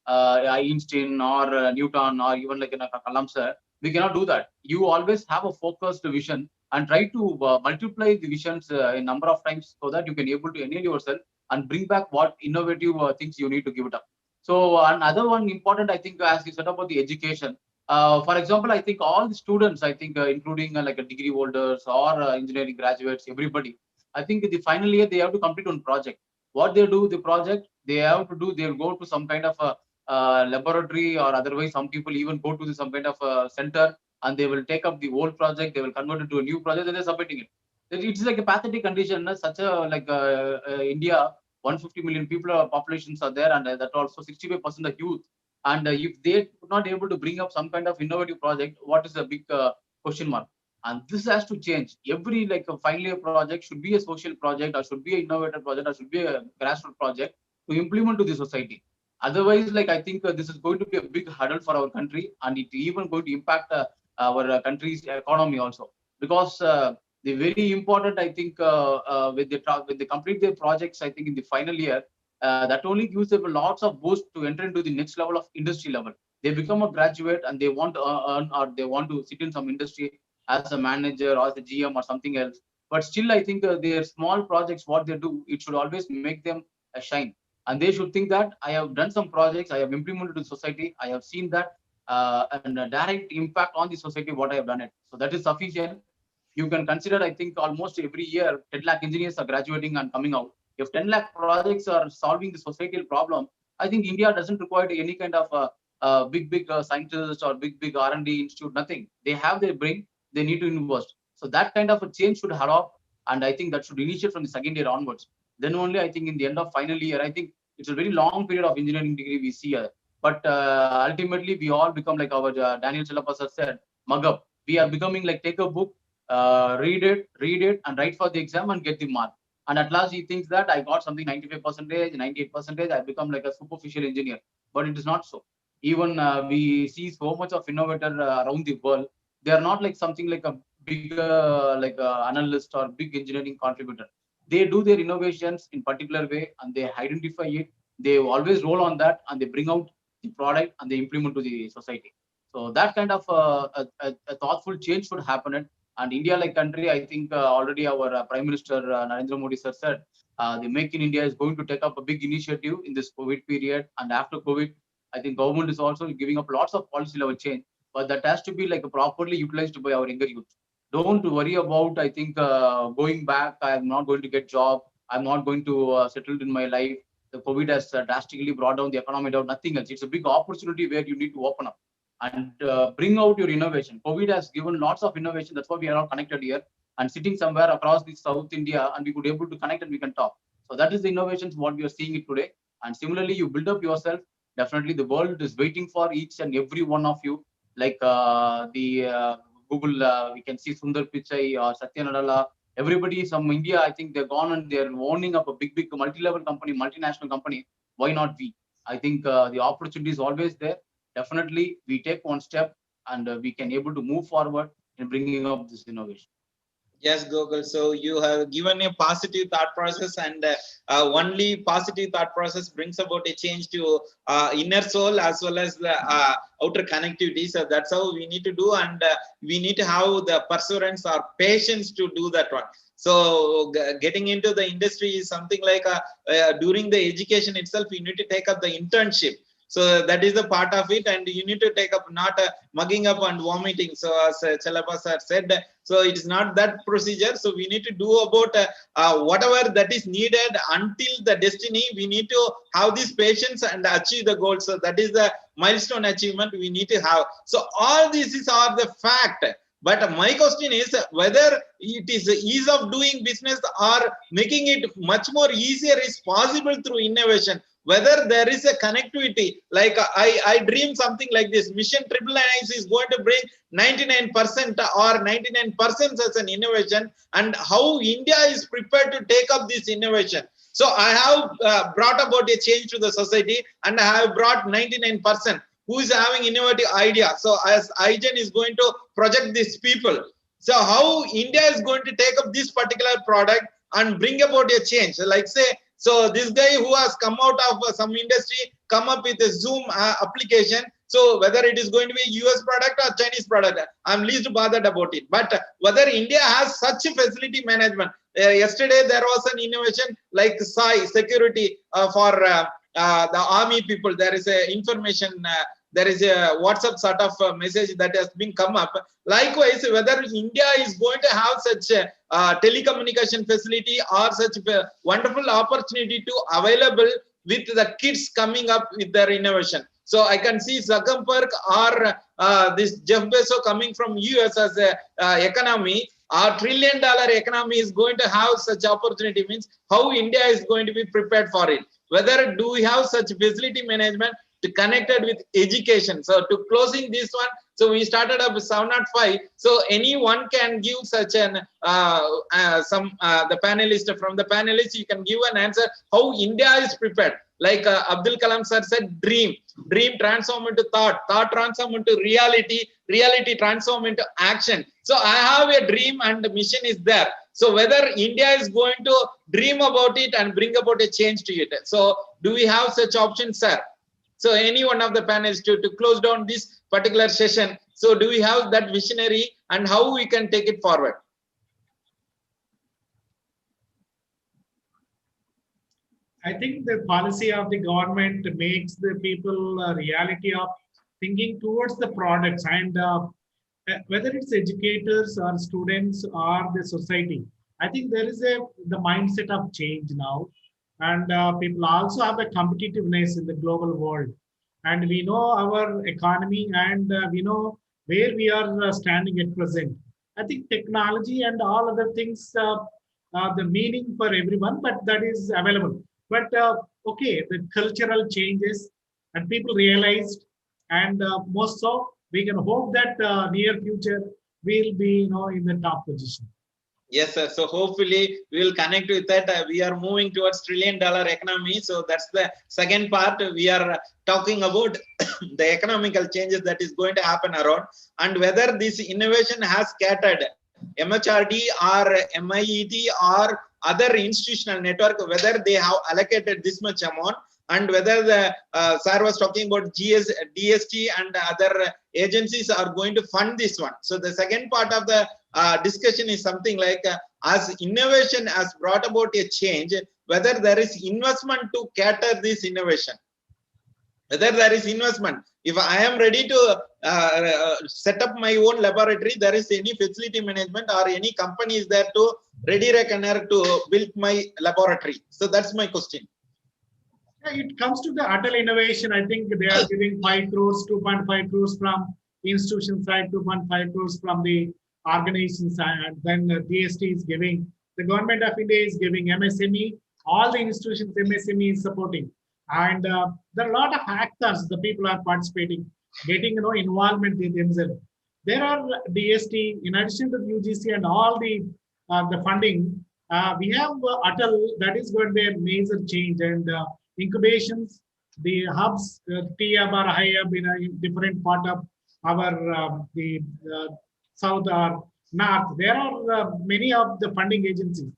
Einstein or Newton or even like Kalam sir. We cannot do that. You always have a focused vision and try to multiply the visions a number of times so that you can able to enable yourself and bring back what innovative things you need to give it up. So another one important, I think, as you said about the education. For example, I think all the students, I think, including like a degree holders or engineering graduates, everybody, I think the final year they have to complete one project. What they do, the project, they have to do, they'll go to some kind of a laboratory, or otherwise some people even go to some kind of center, and they will take up the old project, they will convert it to a new project, and they're submitting it. It's like a pathetic condition. Such a like India, 150 million people populations are there, and that also 65% of youth. And if they could not able to bring up some kind of innovative project, what is the big question mark? And this has to change. Every like a final year project should be a social project, or should be an innovative project, or should be a grassroots project to implement to the society. Otherwise, like I think this is going to be a big hurdle for our country, and it even going to impact our country's economy also. Because the very important, I think, when they complete their projects, I think in the final year, that only gives them lots of boost to enter into the next level of industry level. They become a graduate and they want to earn, or they want to sit in some industry as a manager or as a GM or something else. But still, I think their small projects, what they do, it should always make them shine. And they should think that I have done some projects, I have implemented to society, I have seen that and a direct impact on the society what I have done it. So that is sufficient. You can consider, I think, almost every year 10 lakh engineers are graduating and coming out. If 10 lakh projects are solving the societal problem, I think India doesn't require any kind of big scientists or big R&D institute, nothing. They have their brain, they need to invest. So that kind of a change should adopt, and I think that should initiate from the second year onwards. Then only, I think, in the end of final year, I think it's a very long period of engineering degree we see. But ultimately, we all become like our Daniel Chalupa sir said, mug up. We are becoming like take a book, read it, and write for the exam and get the mark. And at last, he thinks that I got something 95%, 98%, I become like a superficial engineer. But it is not so. Even we see so much of innovator around the world. They are not like something like a big analyst or big engineering contributor. They do their innovations in particular way, and they identify it. They always roll on that, and they bring out the product and they implement to the society. So that kind of a thoughtful change should happen. And India, like country, I think already our Prime Minister Narendra Modi sir said the Make in India is going to take up a big initiative in this COVID period. And after COVID, I think government is also giving up lots of policy level change, but that has to be like properly utilized by our younger youth. Don't worry about, I think, going back, I'm not going to get job, I'm not going to settle in my life. The COVID has drastically brought down the economy down, nothing else. It's a big opportunity where you need to open up and bring out your innovation. COVID has given lots of innovation. That's why we are all connected here and sitting somewhere across the South India, and we could able to connect and we can talk. So that is the innovations what we are seeing it today. And similarly, you build up yourself. Definitely, the world is waiting for each and every one of you. Like the Google, we can see Sundar Pichai or Satya Nadella. Everybody from India, I think they're gone and they're owning up a big multi-level company, multinational company. Why not we? I think the opportunity is always there. Definitely, we take one step and we can able to move forward in bringing up this innovation. Yes, Gokul. So you have given a positive thought process, and only positive thought process brings about a change to inner soul as well as the outer connectivity. So that's how we need to do, and we need to have the perseverance or patience to do that one. So getting into the industry is something like during the education itself, you need to take up the internship. So that is the part of it, and you need to take up, not mugging up and vomiting. So as Chalupa sir said, so it is not that procedure. So we need to do about whatever that is needed until the destiny. We need to have these patience and achieve the goal. So that is the milestone achievement we need to have. So all these are the fact. But my question is whether it is the ease of doing business or making it much more easier is possible through innovation. Whether there is a connectivity, like I dream something like this: Mission Triple Nines is going to bring 99% or 99% as an innovation, and how India is prepared to take up this innovation. So I have brought about a change to the society, and I have brought 99% who is having innovative idea. So as IGEN is going to project these people, so how India is going to take up this particular product and bring about a change. Like say, so this guy who has come out of some industry, come up with a Zoom application. So whether it is going to be a US product or Chinese product, I'm least bothered about it. But whether India has such a facility management. Yesterday there was an innovation like security for the army people. There is a information, there is a WhatsApp sort of message that has been come up. Likewise, whether India is going to have such a telecommunication facility or such a wonderful opportunity to available with the kids coming up with their innovation. So I can see Zuckerberg or this Jeff Bezos coming from US as a economy. Our $1 trillion economy is going to have such opportunity, means how India is going to be prepared for it. Whether do we have such facility management to connected with education. So to closing this one, so we started up with 705. So anyone can give such an the panelist, from the panelists you can give an answer how India is prepared. Like Abdul Kalam sir said, dream transform into thought transform into reality transform into action. So I have a dream and the mission is there. So whether India is going to dream about it and bring about a change to it. So do we have such options, sir? So any one of the panelists to close down this particular session. So do we have that visionary and how we can take it forward? I think the policy of the government makes the people a reality of thinking towards the products, and whether it's educators or students or the society. I think there is the mindset of change now, and people also have a competitiveness in the global world, and we know our economy, and we know where we are standing at present. I think technology and all other things the meaning for everyone, but that is available. But okay, the cultural changes and people realized, and most so we can hope that near future we'll be in the top position. Yes, sir. So hopefully we will connect with that. We are moving towards $1 trillion economy. So that's the second part. We are talking about the economical changes that is going to happen around, and whether this innovation has catered MHRD or MIET or other institutional network, whether they have allocated this much amount, and whether the sir was talking about DST and other agencies are going to fund this one. So the second part of the discussion is something like as innovation has brought about a change, whether there is investment to cater this innovation. Whether there is investment. If I am ready to set up my own laboratory, there is any facility management or any company is there to ready reckoner to build my laboratory. So that's my question. It comes to the Atal innovation. I think they are giving 5 crores, 2.5 crores from institution side, 2.5 crores from the organization side, and then DST is giving, the government of India is giving, MSME, all the institutions MSME is supporting. And there are a lot of actors, the people are participating, getting involvement in themselves. There are DST, in addition to the UGC and all the funding, we have Atal, that is going to be a major change, and incubations, the hubs, T-hub or high-hub in a different part of our the south or north. There are many of the funding agencies.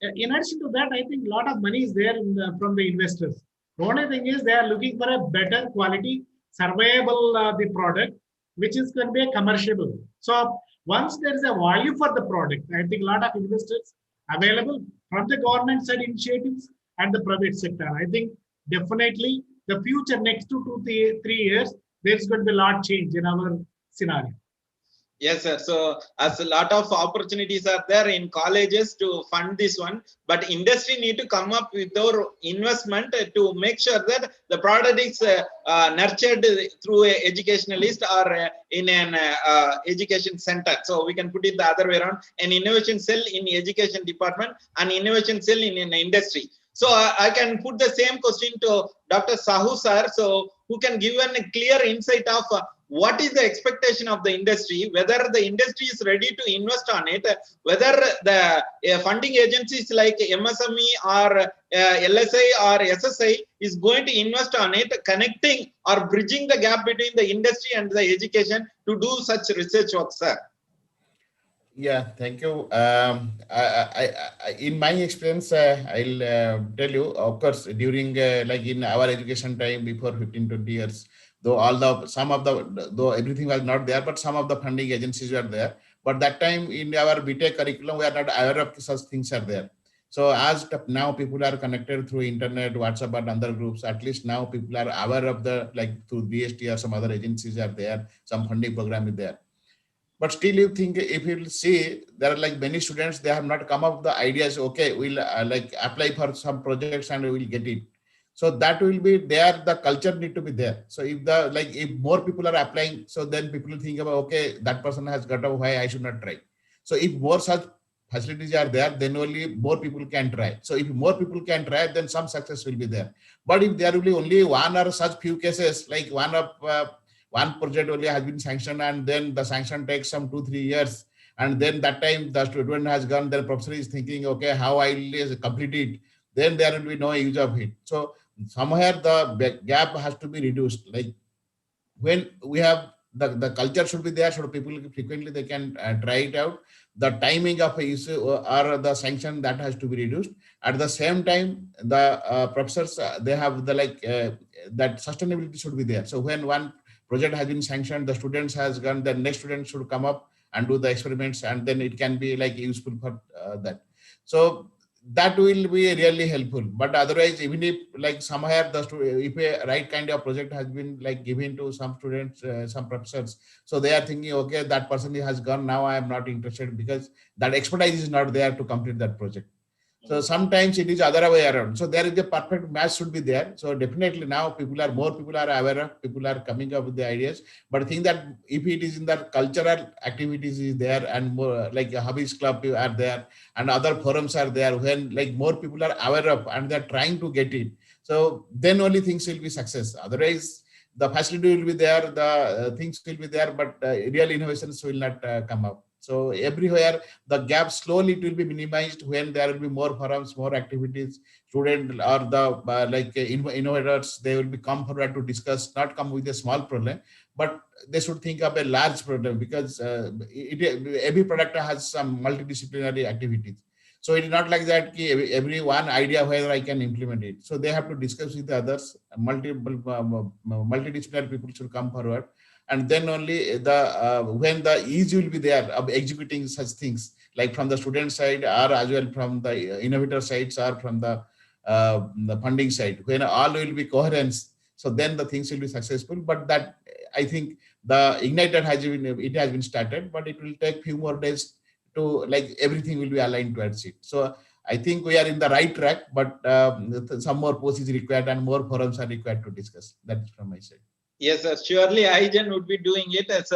In addition to that, I think a lot of money is there from the investors. The only thing is they are looking for a better quality, surveyable the product, which is going to be commercial. So once there is a value for the product, I think a lot of investors available from the government side initiatives and the private sector. I think definitely the future next 2 to 3 years, there's going to be a lot change in our scenario. Yes, sir. So as a lot of opportunities are there in colleges to fund this one, but industry need to come up with their investment to make sure that the product is nurtured through a educationalist or in an education center. So we can put it the other way around: an innovation cell in education department, an innovation cell in an industry. So I can put the same question to Dr. Sahu sir. So who can give a clear insight of what is the expectation of the industry, whether the industry is ready to invest on it, whether the funding agencies like MSME or LSI or SSI is going to invest on it, connecting or bridging the gap between the industry and the education to do such research work, sir. Yeah, thank you. In my experience, I'll tell you, of course, during like in our education time before 15-20 years, though though everything was not there, but some of the funding agencies were there. But that time in our BTech curriculum, we are not aware of such things are there. So as now people are connected through internet, WhatsApp and other groups, at least now people are aware of the, like through BST or some other agencies are there, some funding program is there. But still you think, if you see, there are like many students, they have not come up with the ideas, okay, we'll like apply for some projects and we will get it. So that will be there, the culture need to be there. So if if more people are applying, so then people will think about, okay, that person has got up, why I should not try. So if more such facilities are there, then only more people can try. So if more people can try, then some success will be there. But if there will be only one or such few cases, like one project only has been sanctioned and then the sanction takes some 2-3 years, and then that time the student has gone, the professor is thinking, okay, how I will complete it, then there will be no use of it. So somewhere the gap has to be reduced. Like when we have the culture should be there, so people frequently they can try it out. The timing of a issue or the sanction, that has to be reduced. At the same time, the professors, they have the that sustainability should be there. So when one project has been sanctioned, the students has gone, the next student should come up and do the experiments, and then it can be like useful for that. So that will be really helpful. But otherwise, even if like somewhere if a right kind of project has been like given to some students, some professors, so they are thinking, okay, that person has gone, now I am not interested because that expertise is not there to complete that project. So sometimes it is other way around. So there is a perfect match should be there. So definitely now more people are aware of, people are coming up with the ideas. But I think that if it is in the cultural activities is there, and more like a hobbies club are there and other forums are there, when like more people are aware of and they're trying to get it. So then only things will be success. Otherwise, the facility will be there, the things will be there, but real innovations will not come up. So everywhere the gap slowly it will be minimized when there will be more forums, more activities. Students or the innovators, they will be come forward to discuss, not come with a small problem, but they should think of a large problem, because every product has some multidisciplinary activities. So it is not like that every one idea where I can implement it. So they have to discuss with the others. Multidisciplinary people should come forward. And then only when the ease will be there of executing such things, like from the student side or as well from the innovator sides or from the funding side, when all will be coherence, so then the things will be successful. But that, I think the Igniter has been started, but it will take few more days to like everything will be aligned towards it. So I think we are in the right track, but some more posts is required and more forums are required to discuss. That's from my side. Yes, sir. Surely IGEN would be doing it. It's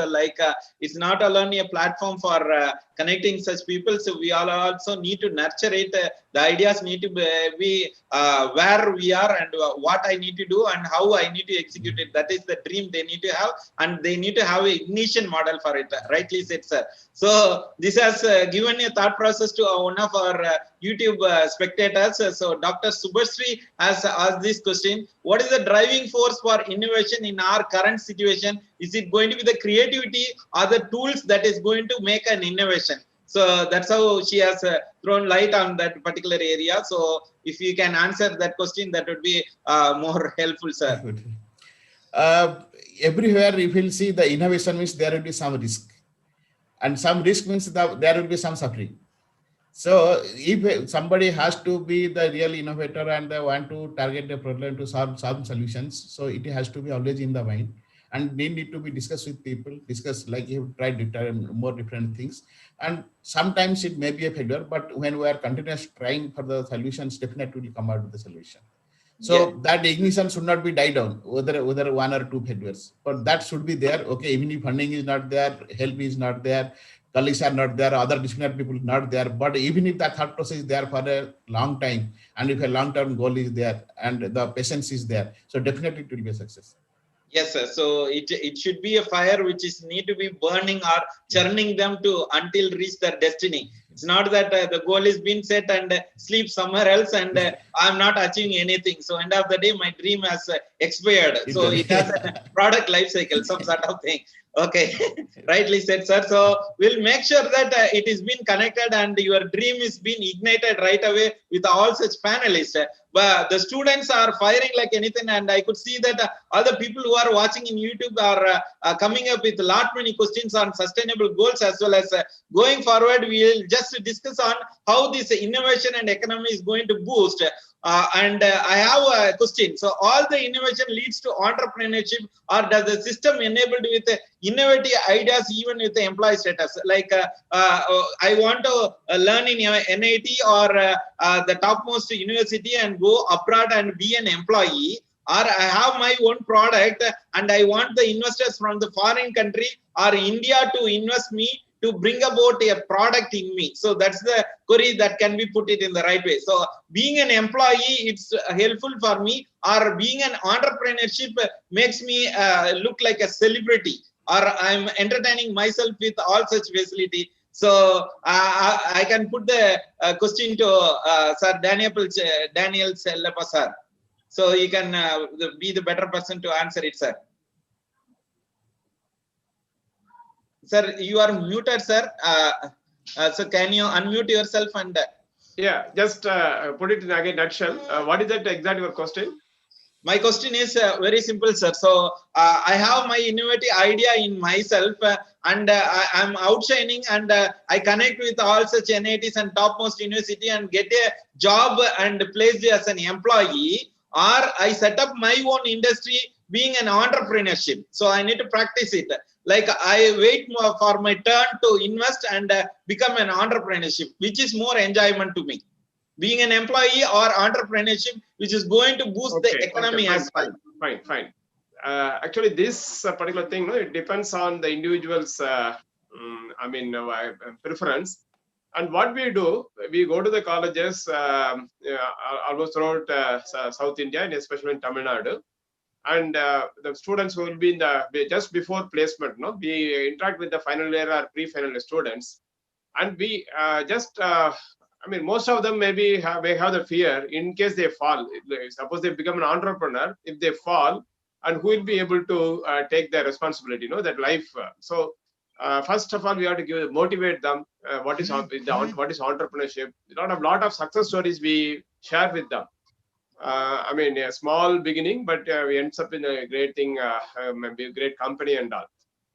it's not only a platform for connecting such people. So we all also need to nurture it. The ideas need to be where we are and what I need to do and how I need to execute it. That is the dream they need to have, and they need to have an ignition model for it. Rightly said, sir. So this has given a thought process to one of our YouTube spectators. So Dr. Subhashri has asked this question: what is the driving force for innovation in our current situation? Is it going to be the creativity or the tools that is going to make an innovation? So that's how she has thrown light on that particular area. So if you can answer that question, that would be more helpful, sir. Everywhere, if you'll see the innovation means there will be some risk. And some risk means that there will be some suffering. So if somebody has to be the real innovator and they want to target the problem to solve solutions, so it has to be always in the mind, and they need to be discussed with people, discuss like you try more different things. And sometimes it may be a failure, but when we are continuous trying for the solutions, definitely will come out with the solution. So that ignition should not be died down, whether one or two failures, but that should be there. Okay, even if funding is not there, help is not there, colleagues are not there, other disciplinary people not there, but even if that thought process is there for a long time, and if a long-term goal is there and the patience is there, so definitely it will be a success. Yes, sir. So it should be a fire which is need to be burning or churning them to until reach their destiny. It's not that the goal is being set and sleep somewhere else and I'm not achieving anything. So end of the day, my dream has expired. So it has a product life cycle, some sort of thing. Okay, rightly said, sir. So we'll make sure that it is being connected and your dream is being ignited right away with all such panelists. But the students are firing like anything, and I could see that all the people who are watching in YouTube are coming up with a lot many questions on sustainable goals, as well as going forward, we'll just discuss on how this innovation and economy is going to boost. I have a question. So all the innovation leads to entrepreneurship, or does the system enabled with innovative ideas even with the employee status? Like I want to learn in NIT or the topmost university and go abroad and be an employee, or I have my own product and I want the investors from the foreign country or India to invest me to bring about a product in me. So that's the query that can be put it in the right way. So being an employee, it's helpful for me, or being an entrepreneurship makes me look like a celebrity, or I'm entertaining myself with all such facility. So I can put the question to Sir Daniel Sellappa, sir. So you can be the better person to answer it, sir. Sir, you are muted, sir. So can you unmute yourself and? Yeah, just put it in again nutshell. What is that exactly your question? My question is very simple, sir. So I have my innovative idea in myself, and I'm outshining, and I connect with all such NITs and topmost university and get a job and placed as an employee, or I set up my own industry being an entrepreneurship. So I need to practice it. Like I wait for my turn to invest and become an entrepreneurship, which is more enjoyment to me. Being an employee or entrepreneurship, which is going to boost the economy as well. Fine. Actually, this particular thing, it depends on the individual's, preference. And what we do, we go to the colleges almost throughout South India, and especially in Tamil Nadu. And the students who will be in the just before placement, we interact with the final year or pre-final students, and we most of them may have the fear in case they fall. Suppose they become an entrepreneur, if they fall, and who will be able to take the responsibility, that life. So first of all, we have to motivate them. What is entrepreneurship? A lot of success stories we share with them. A small beginning, but we ends up in a great thing, maybe a great company and all.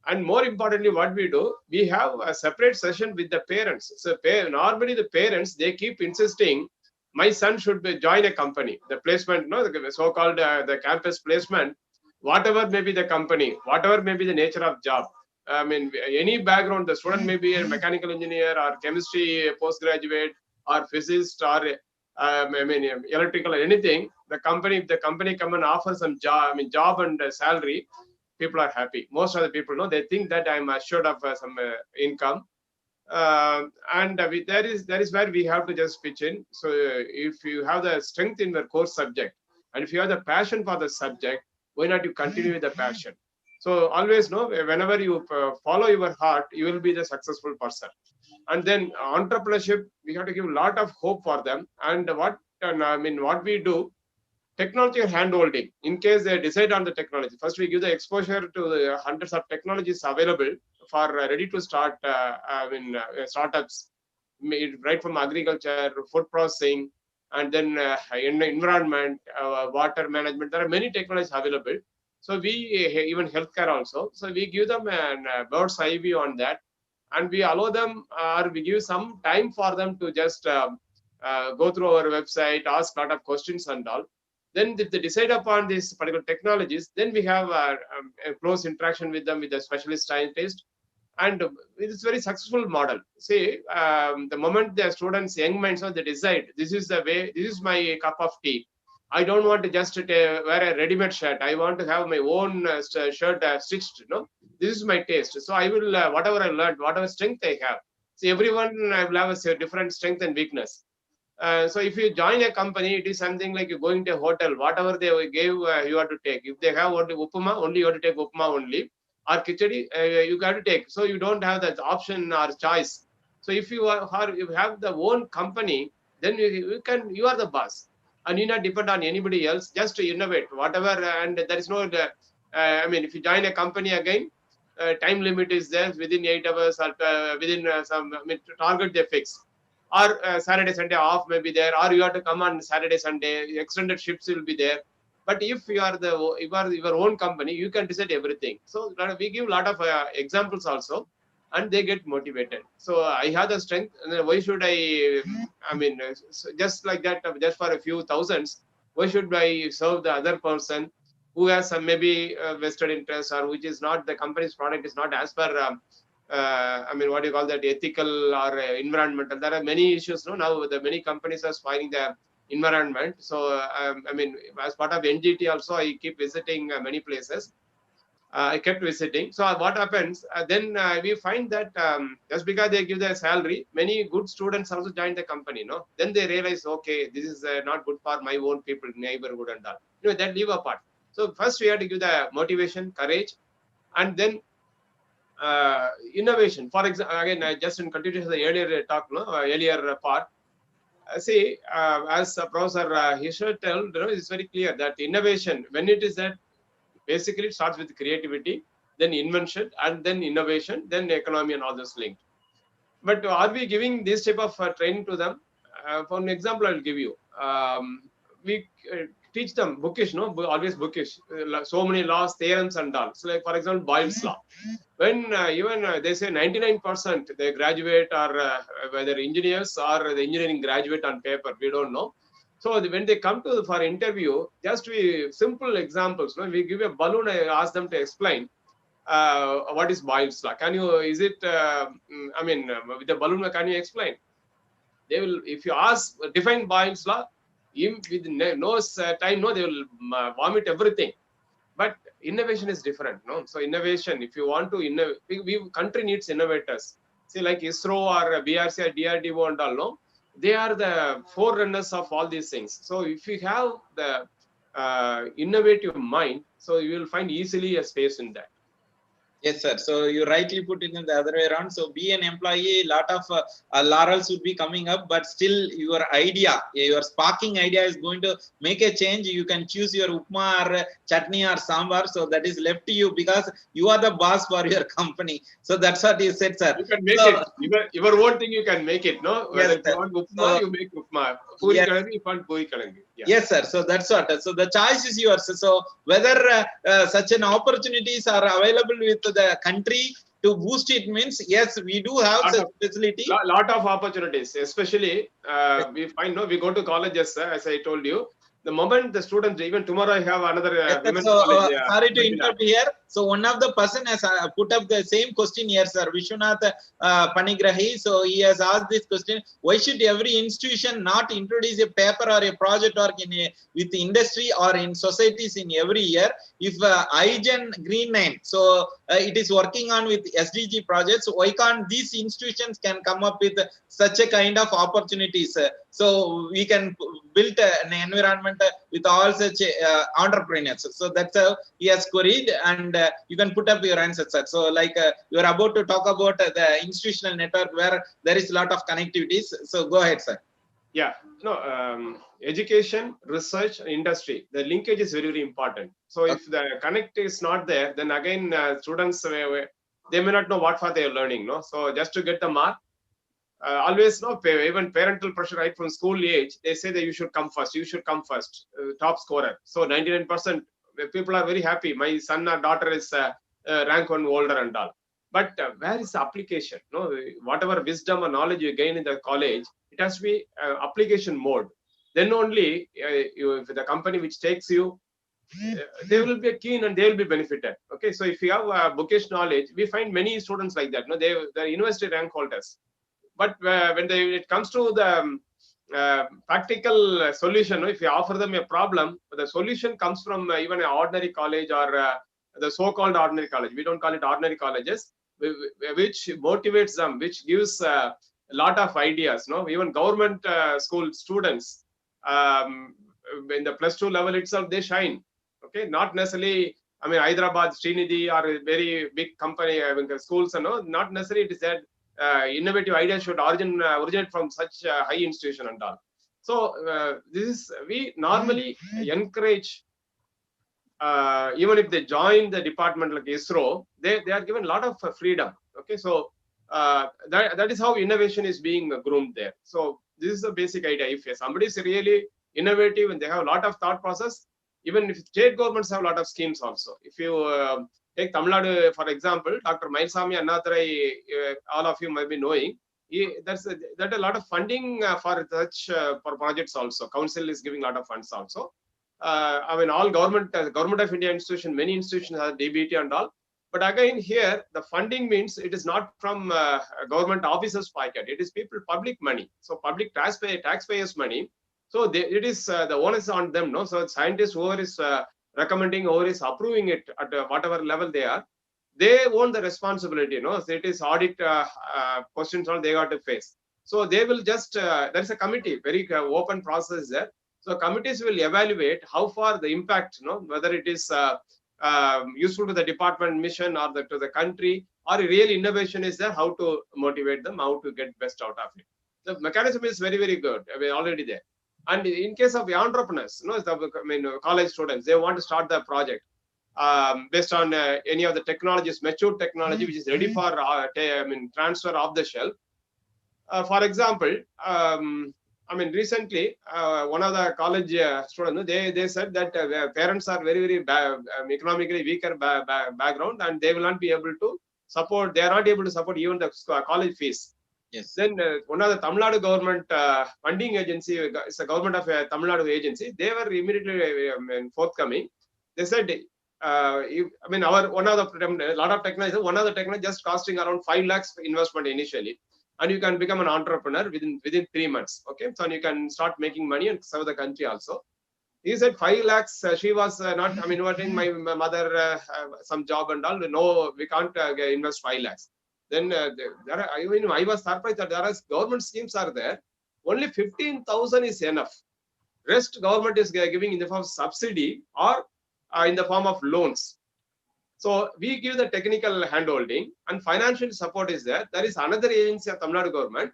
And more importantly, what we do, we have a separate session with the parents. So normally the parents, they keep insisting, my son should join a company. The placement, the so-called the campus placement, whatever may be the company, whatever may be the nature of job. Any background, the student may be a mechanical engineer or chemistry postgraduate or physicist or electrical or anything. If the company come and offer some job and salary, people are happy. Most of the people they think that I'm assured of some income, and that is where we have to just pitch in. So if you have the strength in your core subject, and if you have the passion for the subject, why not you continue with the passion? So always whenever you follow your heart, you will be the successful person. And then entrepreneurship, we have to give a lot of hope for them. And what we do, technology hand-holding. In case they decide on the technology, first we give the exposure to the hundreds of technologies available for ready to start startups, right from agriculture, food processing, and then in the environment, water management. There are many technologies available. So we even healthcare also. So we give them a bird's eye view on that. and we allow them or we give some time for them to just go through our website, ask a lot of questions and all. Then if they decide upon these particular technologies, then we have a close interaction with them with a specialist scientist, and it's a very successful model. See, the moment the students, young minds, they decide this is the way, this is my cup of tea. I don't want to just wear a ready-made shirt. I want to have my own shirt stitched. This is my taste. So I will whatever I learned, whatever strength I have. See, everyone will have a different strength and weakness. So if you join a company, it is something like you're going to a hotel. Whatever they gave, you have to take. If they have only upma, only you have to take upma only. Or khichdi, you got to take. So you don't have that option or choice. So if you have the own company, then you are the boss, and you not depend on anybody else. Just to innovate whatever, and there is no. I mean, if you join a company again, time limit is there within 8 hours or within some target they fix. Or Saturday, Sunday off may be there, or you have to come on Saturday, Sunday. Extended shifts will be there. But if you are your own company, you can decide everything. So we give a lot of examples also, and they get motivated. So I have the strength. And then why should I mean, just like that, just for a few thousands, why should I serve the other person who has some maybe vested interest, or which is not the company's product is not as per I mean, what do you call that, ethical or environmental? There are many issues. Now the many companies are spoiling the environment. So I mean, as part of NGT also, I keep visiting many places. I kept visiting. So what happens then? We find that just because they give their salary, many good students also join the company. Then they realize, okay, this is not good for my own people, neighborhood and all. That leave apart. So first we have to give the motivation, courage, and then innovation. For example, again, just in continuation of the earlier talk, earlier part. See, as Professor Hisher told, it's very clear that innovation, when it is that, basically it starts with creativity, then invention, and then innovation, then economy and all those linked. But are we giving this type of training to them? For an example, I'll give you. We teach them bookish, always bookish. So many laws, theorems, and all. So, like for example, Boyle's law. When even they say 99% they graduate, or whether engineers or the engineering graduate on paper, we don't know. So when they come to for interview, just simple examples. We give a balloon. I ask them to explain what is Boyle's law. Can you? Is it? I mean, with the balloon, can you explain? They will. If you ask define Boyle's law, with no time, they will vomit everything. But innovation is different, So innovation, if you want to innovate, country needs innovators. See, like ISRO or BRC or DRDO and all, they are the forerunners of all these things. So if you have the innovative mind, so you will find easily a space in that. Yes, sir. So you rightly put it in the other way around. So be an employee, lot of laurels would be coming up, but still your idea, your sparking idea is going to make a change. You can choose your upma or chutney or sambar. So that is left to you, because you are the boss for your company. So that's what you said, sir. You can make it. Your own thing, you can make it, Whether yes, you want upma, you make upma. Puri kalangi, you want puri kalangi. Yeah. Yes, sir. So that's what. So the choice is yours. So whether such an opportunities are available with the country to boost it, means yes, we do have such facility. Lot of opportunities, especially we find we go to colleges, as I told you. The moment the students, even tomorrow I have another women's college. Sorry to interrupt here. So one of the person has put up the same question here, sir. Vishwanath Panigrahi. So he has asked this question: why should every institution not introduce a paper or a project work with industry or in societies in every year? If IGEN Green 9, so it is working on with SDG projects, why can't these institutions can come up with such a kind of opportunities? So we can build an environment with all such entrepreneurs. So that's how he has queried, and you can put up your answer, sir. So like you are about to talk about the institutional network where there is a lot of connectivities. So go ahead, sir. Yeah, education, research, industry, the linkage is very, very important. So if the connect is not there, then again students, they may not know what for they are learning. So just to get the mark, always even parental pressure right from school age, they say that you should come first, top scorer. So 99% people are very happy. My son or daughter is rank 1 older and all. But where is the application? No, whatever wisdom or knowledge you gain in the college, it has to be application mode. Then only if the company which takes you, they will be keen and they will be benefited. Okay, so if you have bookish knowledge, we find many students like that. No, they're university rank holders, but when it comes to the practical solution, if you offer them a problem, the solution comes from even an ordinary college or the so-called ordinary college. We don't call it ordinary colleges, which motivates them, which gives a lot of ideas. No, even government school students in the +2 level itself, they shine. Okay, not necessarily. I mean, Hyderabad, Srinidhi, or a very big company, schools, not necessarily it is that innovative ideas should originate from such high institution and all. So this is, we normally encourage, even if they join the department like ISRO, they are given a lot of freedom. Okay, so that is how innovation is being groomed there. So this is the basic idea. If somebody is really innovative and they have a lot of thought process, even if state governments have a lot of schemes also. If you take Tamil Nadu, for example, Dr. Mailsamy Annadurai, all of you might be knowing, there's a lot of funding for such for projects also. Council is giving a lot of funds also. I mean, all government of India institution, many institutions have DBT and all. But again, here the funding means it is not from government officers' pocket. It is people, public money. So public taxpayers' money. So it is the onus on them. No, so scientists, whoever is recommending, whoever is approving it at whatever level they are, they own the responsibility. No, so it is audit questions all they got to face. So they will just there is a committee, very open process there. So committees will evaluate how far the impact, whether it is useful to the department mission or to the country, or a real innovation is there, how to motivate them, how to get best out of it. The mechanism is very, very good. I mean, already there. And in case of the entrepreneurs, college students, they want to start their project based on any of the technologies, mature technology, which is ready for transfer off the shelf. For example, recently, one of the college students, they said that parents are very, very economically weaker background, and they will not be able to support. They are not able to support even the college fees. Yes. Then one of the Tamil Nadu government funding agency, it's a government of Tamil Nadu agency. They were immediately forthcoming. They said, one of the lot of technology, one of the technology just costing around 5 lakhs investment initially, and you can become an entrepreneur within 3 months. Okay, so you can start making money and serve the country also. He said 5 lakhs. She was not. Inviting my mother some job and all. No, we can't invest 5 lakhs. Then I was surprised that there are government schemes are there. Only 15,000 is enough. Rest government is giving in the form of subsidy or in the form of loans. So we give the technical handholding and financial support is there. There is another agency of Tamil Nadu government,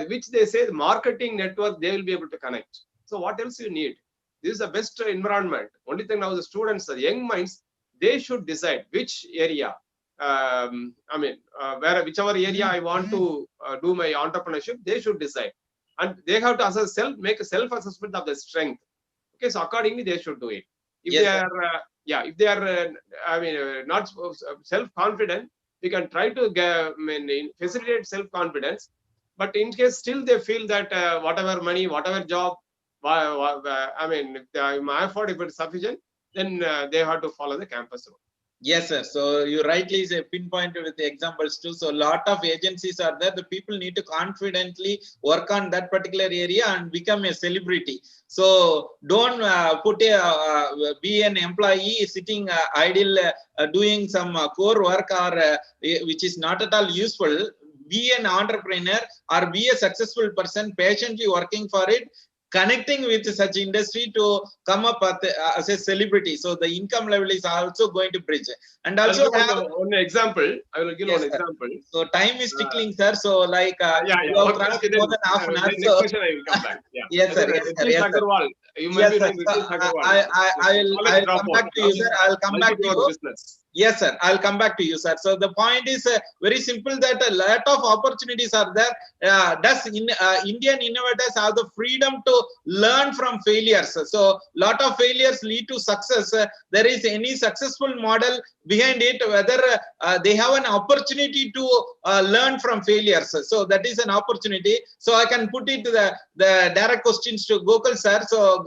which they say the marketing network, they will be able to connect. So what else you need? This is the best environment. Only thing now the students, the young minds, they should decide which area. Whichever area I want to do my entrepreneurship, they should decide, and they have to make a self-assessment of the strength. Okay, so accordingly they should do it. If they are, not self-confident, we can try to facilitate self-confidence. But in case still they feel that whatever money, whatever job, my effort, if it's sufficient, then they have to follow the campus route. Yes, sir. So you rightly pinpointed with the examples too. So a lot of agencies are there. The people need to confidently work on that particular area and become a celebrity. So don't be an employee sitting idle, doing some core work or which is not at all useful. Be an entrepreneur or be a successful person, patiently working for it, connecting with such industry to come up as a celebrity. So the income level is also going to bridge. And also one example. I will give one example. So time is tickling, sir. So like more than half an hour. Next question I will come back. Yes, sir. Yes, Agarwal. You might be Agarwal. I will come back to you, sir. I will come back to you. Yes, sir. I'll come back to you, sir. So the point is very simple that a lot of opportunities are there. Does Indian innovators have the freedom to learn from failures? So lot of failures lead to success. There is any successful model behind it, whether they have an opportunity to learn from failures. So that is an opportunity. So I can put it to the direct questions to Gokul, sir. So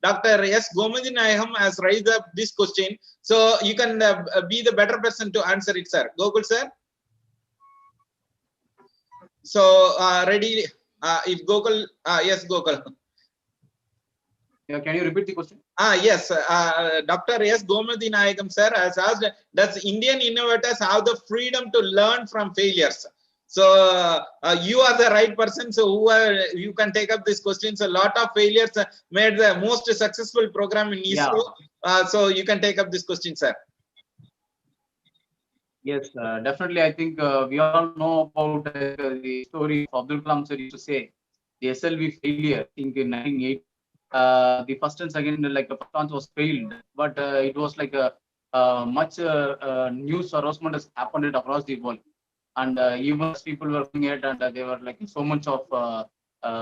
Dr. S. Gomadhi Nayam has raised up this question. So you can be the better person to answer it, sir. Gokul, sir. So ready? If Gokul, yes, Gokul. Yeah, can you repeat the question? Yes, Dr. S. Gomadhi Nayagam, sir, has asked, does Indian innovators have the freedom to learn from failures? So you are the right person. So you can take up this question. So a lot of failures made the most successful program in ISRO. Yeah. So you can take up this question, sir. Yes, definitely. I think we all know about the story of Abdul Kalam sir used to say the SLV failure. I think in 1980, the first and second like the first launch was failed, but it was like a much news harassment has happened across the world, and even as people were going ahead and they were like so much of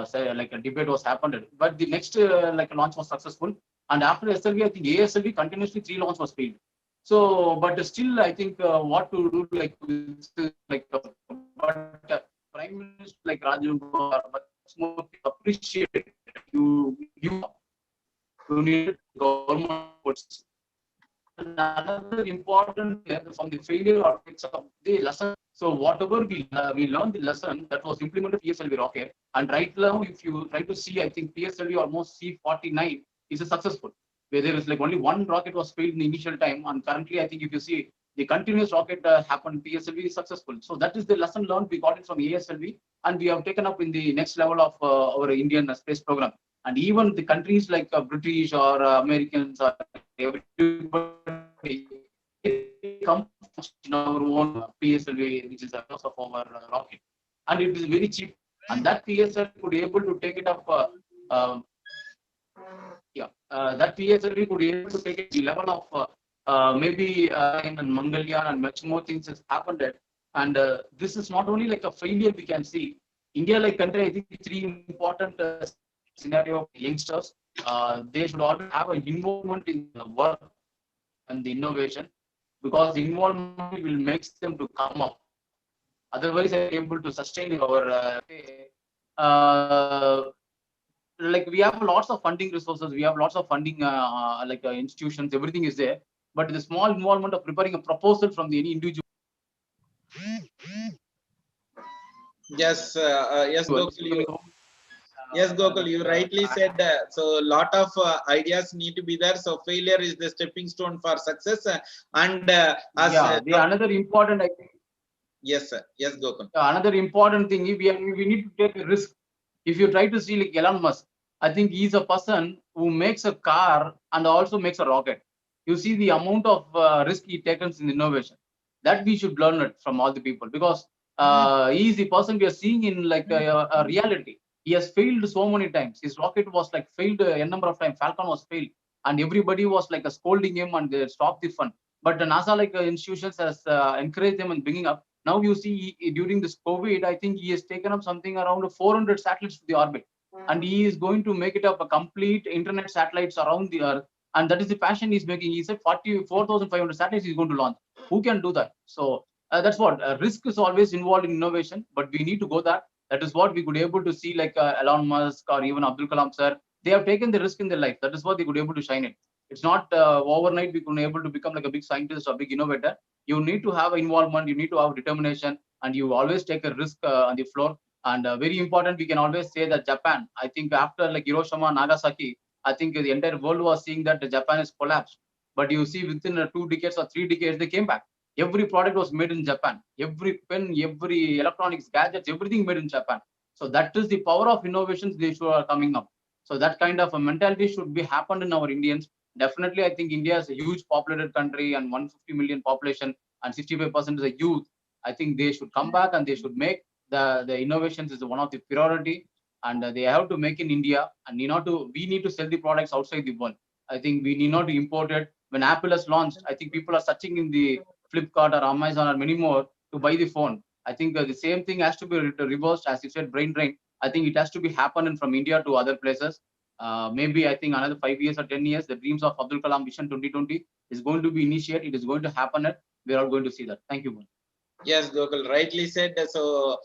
say, like a debate was happened. But the next like launch was successful, and after SLV, I think ASLV continuously 3 launch was failed. So, but still, I think what to do like Prime Minister like Rajiv Gupta much more appreciate you need government puts. Another important from the failure or the lesson. So whatever we learned the lesson that was implemented PSLV rocket, and right now if you try to see, I think PSLV almost C49 is a successful. Where there is like only one rocket was failed in the initial time, and currently I think if you see the continuous rocket happened, PSLV is successful. So that is the lesson learned. We got it from ASLV, and we have taken up in the next level of our Indian space program. And even the countries like British or Americans or everybody come in our own PSLV, which is a cost of our rocket, and it is very cheap. And that PSLV could be able to take it up. That PSLV could be able to take it to the level of maybe in Mangalyaan, and much more things has happened. And this is not only like a failure we can see. India, like country, I think 3 important scenario of youngsters. They should always have an involvement in the work and the innovation, because involvement will make them to come up. Otherwise, they are able to sustain our like we have lots of funding resources, we have lots of funding institutions, everything is there, but the small involvement of preparing a proposal from the any individual. Yes, yes, Gokul. Yes, Gokul, you rightly said. So a lot of ideas need to be there. So failure is the stepping stone for success. And as the another important, I think. Yes, sir. Yes, Gokul. Another important thing, we need to take a risk. If you try to see like Elon Musk, I think he's a person who makes a car and also makes a rocket. You see the amount of risk he takes in innovation. That we should learn it from all the people, because he is the person we are seeing in like a reality. He has failed so many times. His rocket was like failed a number of times. Falcon was failed, and everybody was like scolding him and they stopped the fun. But the NASA like institutions has encouraged them and bringing up. Now you see during this COVID, I think he has taken up something around 400 satellites to the orbit, and he is going to make it up a complete internet satellites around the Earth. And that is the passion he's making. He said 44,500 satellites he's going to launch. Who can do that? So that's what risk is always involved in innovation, but we need to go that. That is what we could able to see like Elon Musk or even Abdul Kalam sir. They have taken the risk in their life. That is what they could able to shine it. It's not overnight we could able to become like a big scientist or big innovator. You need to have involvement, you need to have determination, and you always take a risk on the floor. And very important, we can always say that Japan, I think after like Hiroshima, Nagasaki, I think the entire world was seeing that Japan is collapsed. But you see within 2 decades or 3 decades, they came back. Every product was made in Japan. Every pen, every electronics, gadgets, everything made in Japan. So that is the power of innovations they should are coming up. So that kind of a mentality should be happened in our Indians. Definitely, I think India is a huge populated country and 150 million population and 65% is a youth. I think they should come back and they should make the innovations is one of the priority, and they have to make in India, and we need to sell the products outside the world. I think we need not to import it. when Apple has launched, I think people are searching in the Flipkart or Amazon or many more to buy the phone. I think the same thing has to be reversed, as you said, brain drain. I think it has to be happening from India to other places. Maybe I think another 5 years or 10 years, the dreams of Abdul Kalam Vision 2020 is going to be initiated. It is going to happen. We are all going to see that. Thank you. Yes, Gokul rightly said. So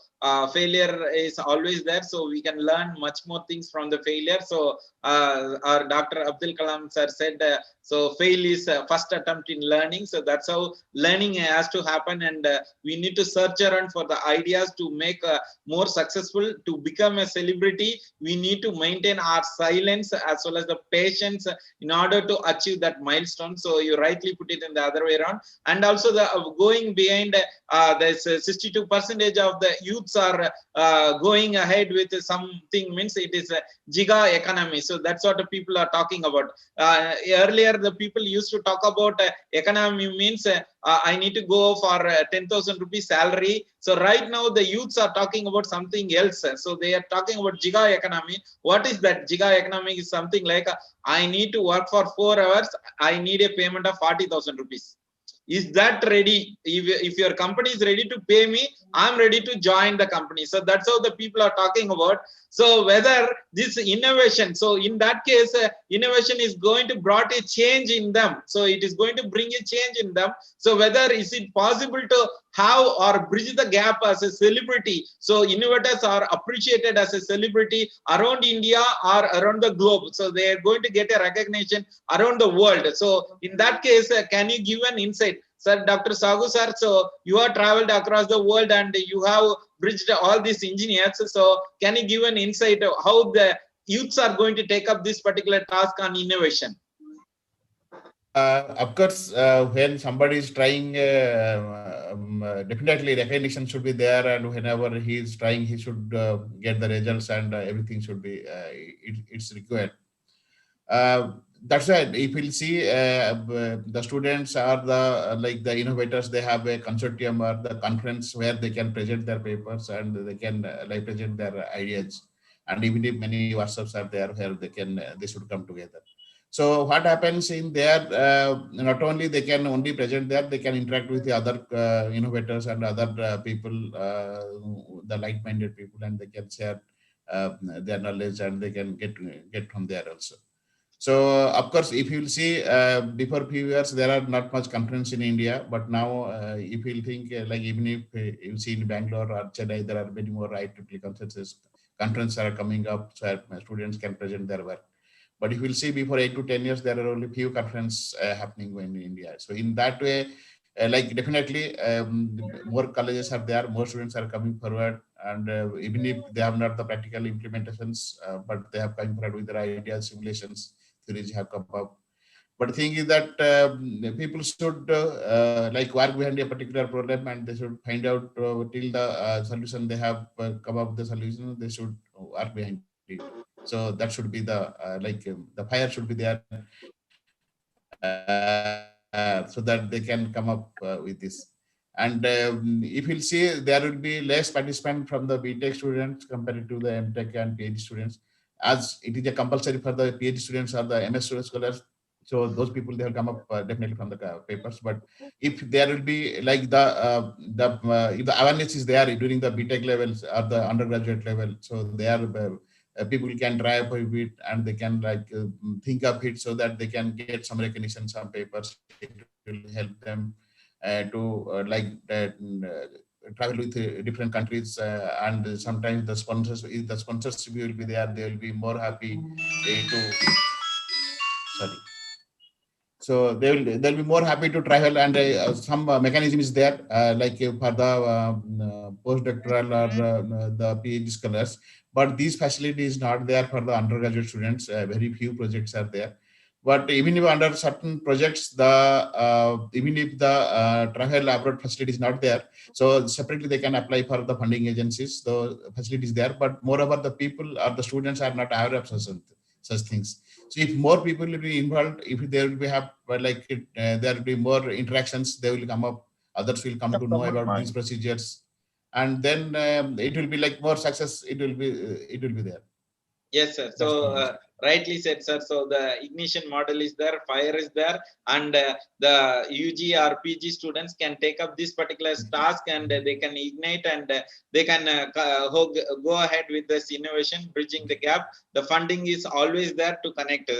failure is always there. So we can learn much more things from the failure. So our Dr. Abdul Kalam sir said, so fail is first attempt in learning. So that's how learning has to happen. And we need to search around for the ideas to make more successful. To become a celebrity, we need to maintain our silence as well as the patience in order to achieve that milestone. So you rightly put it in the other way around. And also the going behind there's 62% of the youths are going ahead with something, means it is a giga economy. So that's what the people are talking about. Earlier the people used to talk about economy means I need to go for 10,000 rupees salary. So right now the youths are talking about something else. So they are talking about giga economy. What is that? Giga economy is something like I need to work for 4 hours. I need a payment of 40,000 rupees. Is that ready? If your company is ready to pay me, I'm ready to join the company. So that's how the people are talking about. So whether this innovation, so in that case, innovation is going to brought a change in them. So it is going to bring a change in them. So whether is it possible to have or bridge the gap as a celebrity? So innovators are appreciated as a celebrity around India or around the globe. So they are going to get a recognition around the world. So in that case, can you give an insight? Sir, Dr. Sagu sir, so you have traveled across the world and you have bridged all these engineers. So can you give an insight of how the youths are going to take up this particular task on innovation? Of course, when somebody is trying, definitely recognition should be there, and whenever he is trying, he should get the results, and everything should be it's required. That's why if we'll see the students are the like the innovators, they have a consortium or the conference where they can present their papers and they can like present their ideas. And even if many workshops are there where they can they should come together. So what happens in there, not only they can only present there, they can interact with the other innovators and other people, the like-minded people, and they can share their knowledge and they can get from there also. So of course, if you'll see before few years, there are not much conference in India, but now if you'll think like even if you see in Bangalore or Chennai, there are many more IEEE conferences are coming up, so students can present their work. But if you'll see before 8 to 10 years, there are only few conferences happening in India. So in that way, like definitely more colleges are there, more students are coming forward, and even if they have not the practical implementations, but they have come forward with their ideas, simulations, theories have come up. But the thing is that people should like work behind a particular problem, and they should find out till the solution they have come up with the solution, they should work behind it. So that should be the the fire should be there so that they can come up with this. And if you'll see, there will be less participant from the BTech students compared to the MTech and PhD students, as it is a compulsory for the PhD students or the MS scholars. So those people, they will come up definitely from the papers. But if there will be like if the awareness is there during the BTech levels or the undergraduate level, so they are people can try up a bit and they can like think of it so that they can get some recognition, some papers. It will help them to travel with different countries, and sometimes the sponsors, if the sponsorship will be there, they will be more happy to. Sorry. So they'll be more happy to travel, and some mechanism is there, like for the postdoctoral or the PhD scholars. But these facilities not there for the undergraduate students. Very few projects are there. But even if under certain projects, the even if the travel abroad facility is not there, so separately they can apply for the funding agencies. The facility is there, but moreover, the people or the students are not aware of such things. So if more people will be involved, if there will be there will be more interactions, they will come up. Others will come to know about these procedures, and then it will be like more success. It will be there. Yes, sir. So rightly said, sir. So the ignition model is there, fire is there, and the UG or PG students can take up this particular task, and they can ignite, and they can go ahead with this innovation, bridging the gap. The funding is always there to connect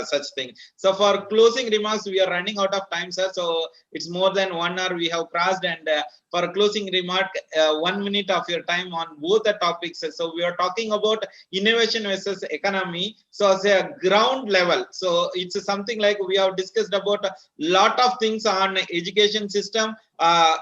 such thing. So for closing remarks, we are running out of time, sir. So it's more than 1 hour we have crossed, and for a closing remark, 1 minute of your time on both the topics. So we are talking about innovation versus economy. So as a ground level, so it's something like we have discussed about a lot of things on education system,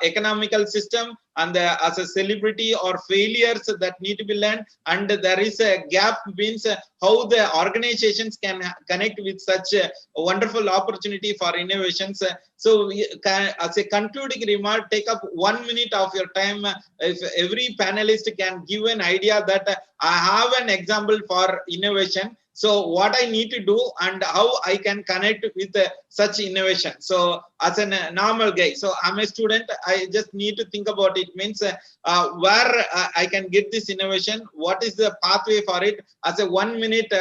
economical system, and as a celebrity or failures that need to be learned, and there is a gap means how the organizations can connect with such a wonderful opportunity for innovations. So we can, as a concluding remark, take up 1 minute of your time. If every panelist can give an idea that I have an example for innovation, so what I need to do and how I can connect with such innovation. So as a normal guy, so I'm a student, I just need to think about it, means where I can get this innovation, what is the pathway for it. As a 1 minute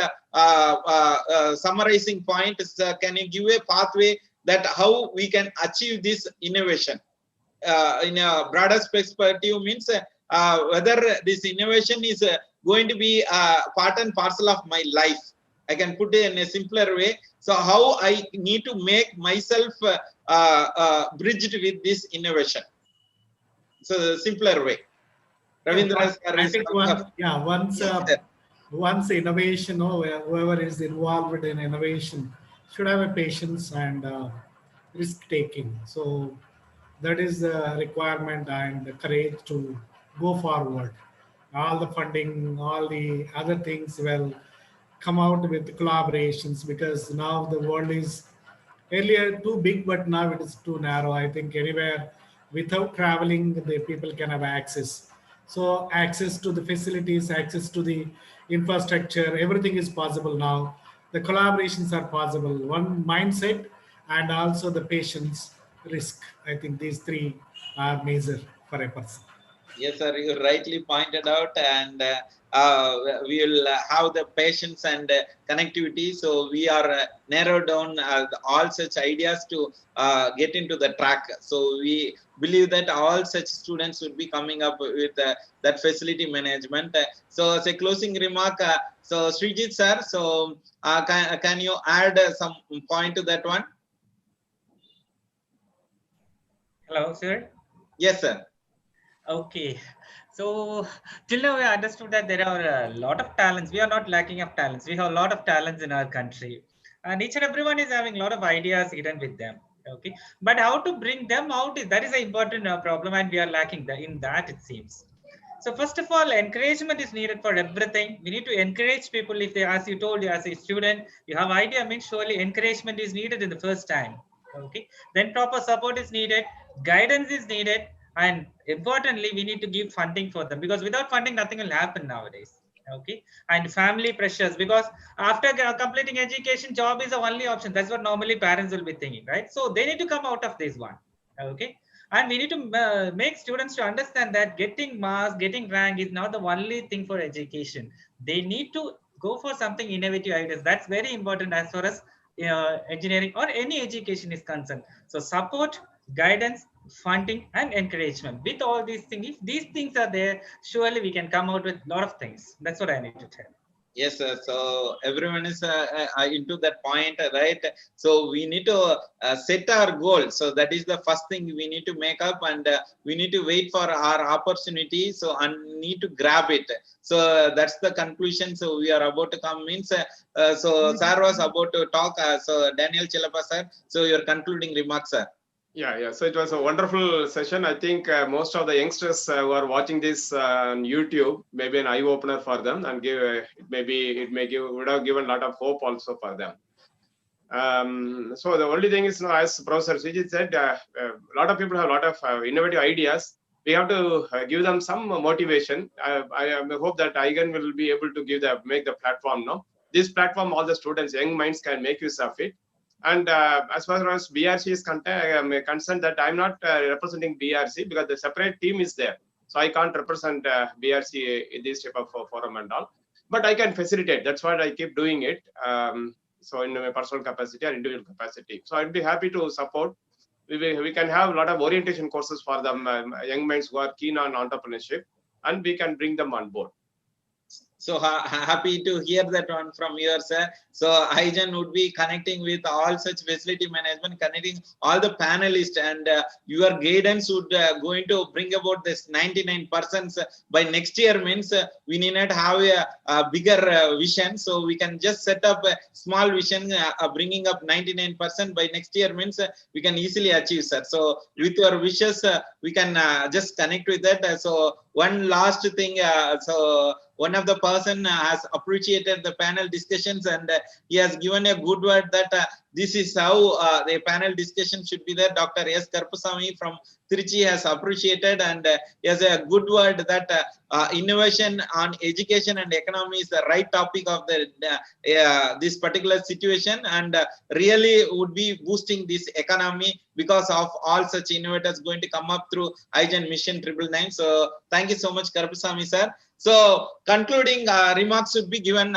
summarizing point, can you give a pathway that how we can achieve this innovation in a broader perspective, means whether this innovation is going to be part and parcel of my life. I can put it in a simpler way. So how I need to make myself bridged with this innovation. So the simpler way. Ravindra sir I is think coming up. once innovation, or whoever is involved in innovation should have a patience and risk taking. So that is the requirement and the courage to go forward. All the funding, all the other things will come out with collaborations, because now the world is earlier too big, but now it is too narrow. I think anywhere without traveling, the people can have access. So access to the facilities, access to the infrastructure, everything is possible now. The collaborations are possible. One mindset and also the patience, risk. I think these three are major for a person. Yes, sir, you rightly pointed out, and we will have the patience and connectivity. So we are narrow down all such ideas to get into the track. So we believe that all such students would be coming up with that facility management. So as a closing remark, so Srijit sir, so can you add some point to that one? Hello, sir. Yes, sir. Okay. So till now, I understood that there are a lot of talents. We are not lacking of talents. We have a lot of talents in our country, and each and everyone is having a lot of ideas hidden with them. Okay, but how to bring them out, that is an important problem, and we are lacking in that, it seems. So first of all, encouragement is needed for everything. We need to encourage people. If they, as you told, you as a student, you have idea, I mean, surely encouragement is needed in the first time. Okay, then proper support is needed, guidance is needed, and importantly, we need to give funding for them, because without funding, nothing will happen nowadays. Okay, and family pressures, because after completing education, job is the only option. That's what normally parents will be thinking, right? So they need to come out of this one. Okay, and we need to make students to understand that getting marks, getting rank is not the only thing for education. They need to go for something innovative ideas. That's very important as far as engineering or any education is concerned. So support, guidance, funding, and encouragement. With all these things, if these things are there, surely we can come out with a lot of things. That's what I need to tell. Yes, sir. So everyone is into that point, right? So we need to set our goal. So that is the first thing we need to make up, and we need to wait for our opportunity. So and need to grab it. So that's the conclusion. So we are about to come means. So sir was about to talk. So Daniel Chalupa sir. So your concluding remarks, sir. Yeah. So it was a wonderful session. I think most of the youngsters who are watching this on YouTube, maybe an eye opener for them, and would have given a lot of hope also for them. So the only thing is, as Professor Srijit said, a lot of people have a lot of innovative ideas. We have to give them some motivation. I hope that IGEN will be able to make the platform. This platform, all the students, young minds can make use of it. And as far as BRC is concerned, that I'm not representing BRC because the separate team is there. So I can't represent BRC in this type of forum and all. but I can facilitate. That's why I keep doing it. So in my personal capacity or individual capacity. So I'd be happy to support. We can have a lot of orientation courses for the young minds who are keen on entrepreneurship, and we can bring them on board. So happy to hear that one from you, sir. So IGEN would be connecting with all such facility management, connecting all the panelists, and your guidance would going to bring about this 99% by next year. Means we need not have a bigger vision, so we can just set up a small vision, bringing up 99% by next year. Means we can easily achieve, sir. So with your wishes, we can just connect with that. So one last thing, so one of the person has appreciated the panel discussions, and he has given a good word that this is how the panel discussion should be there. Dr. S. Karpasamy from Trichy has appreciated, and he has a good word that innovation on education and economy is the right topic of the this particular situation, and really would be boosting this economy because of all such innovators going to come up through IGEN Mission 999. So thank you so much, Karpasamy sir. So concluding remarks should be given,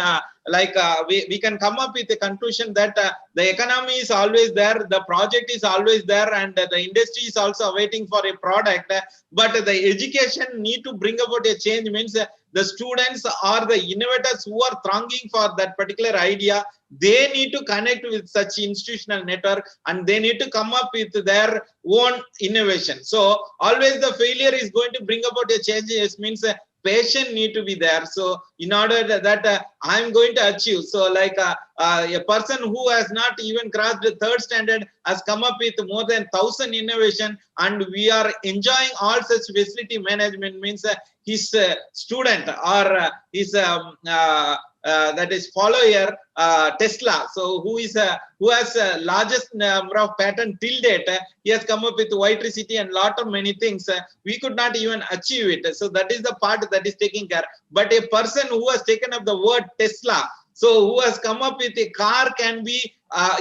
we can come up with a conclusion that the economy is always there, the project is always there, and the industry is also waiting for a product, but the education need to bring about a change. Means the students or the innovators who are thronging for that particular idea, they need to connect with such institutional network, and they need to come up with their own innovation. So always the failure is going to bring about a change. It means patient need to be there. So in order that I'm going to achieve, so like a person who has not even crossed the 3rd standard has come up with more than 1,000 innovation, and we are enjoying all such facility management. Means his student or his that is follower Tesla, so who has largest number of patents till date, he has come up with electricity and lot of many things. We could not even achieve it. So that is the part that is taking care. But a person who has taken up the word Tesla, so who has come up with a car can be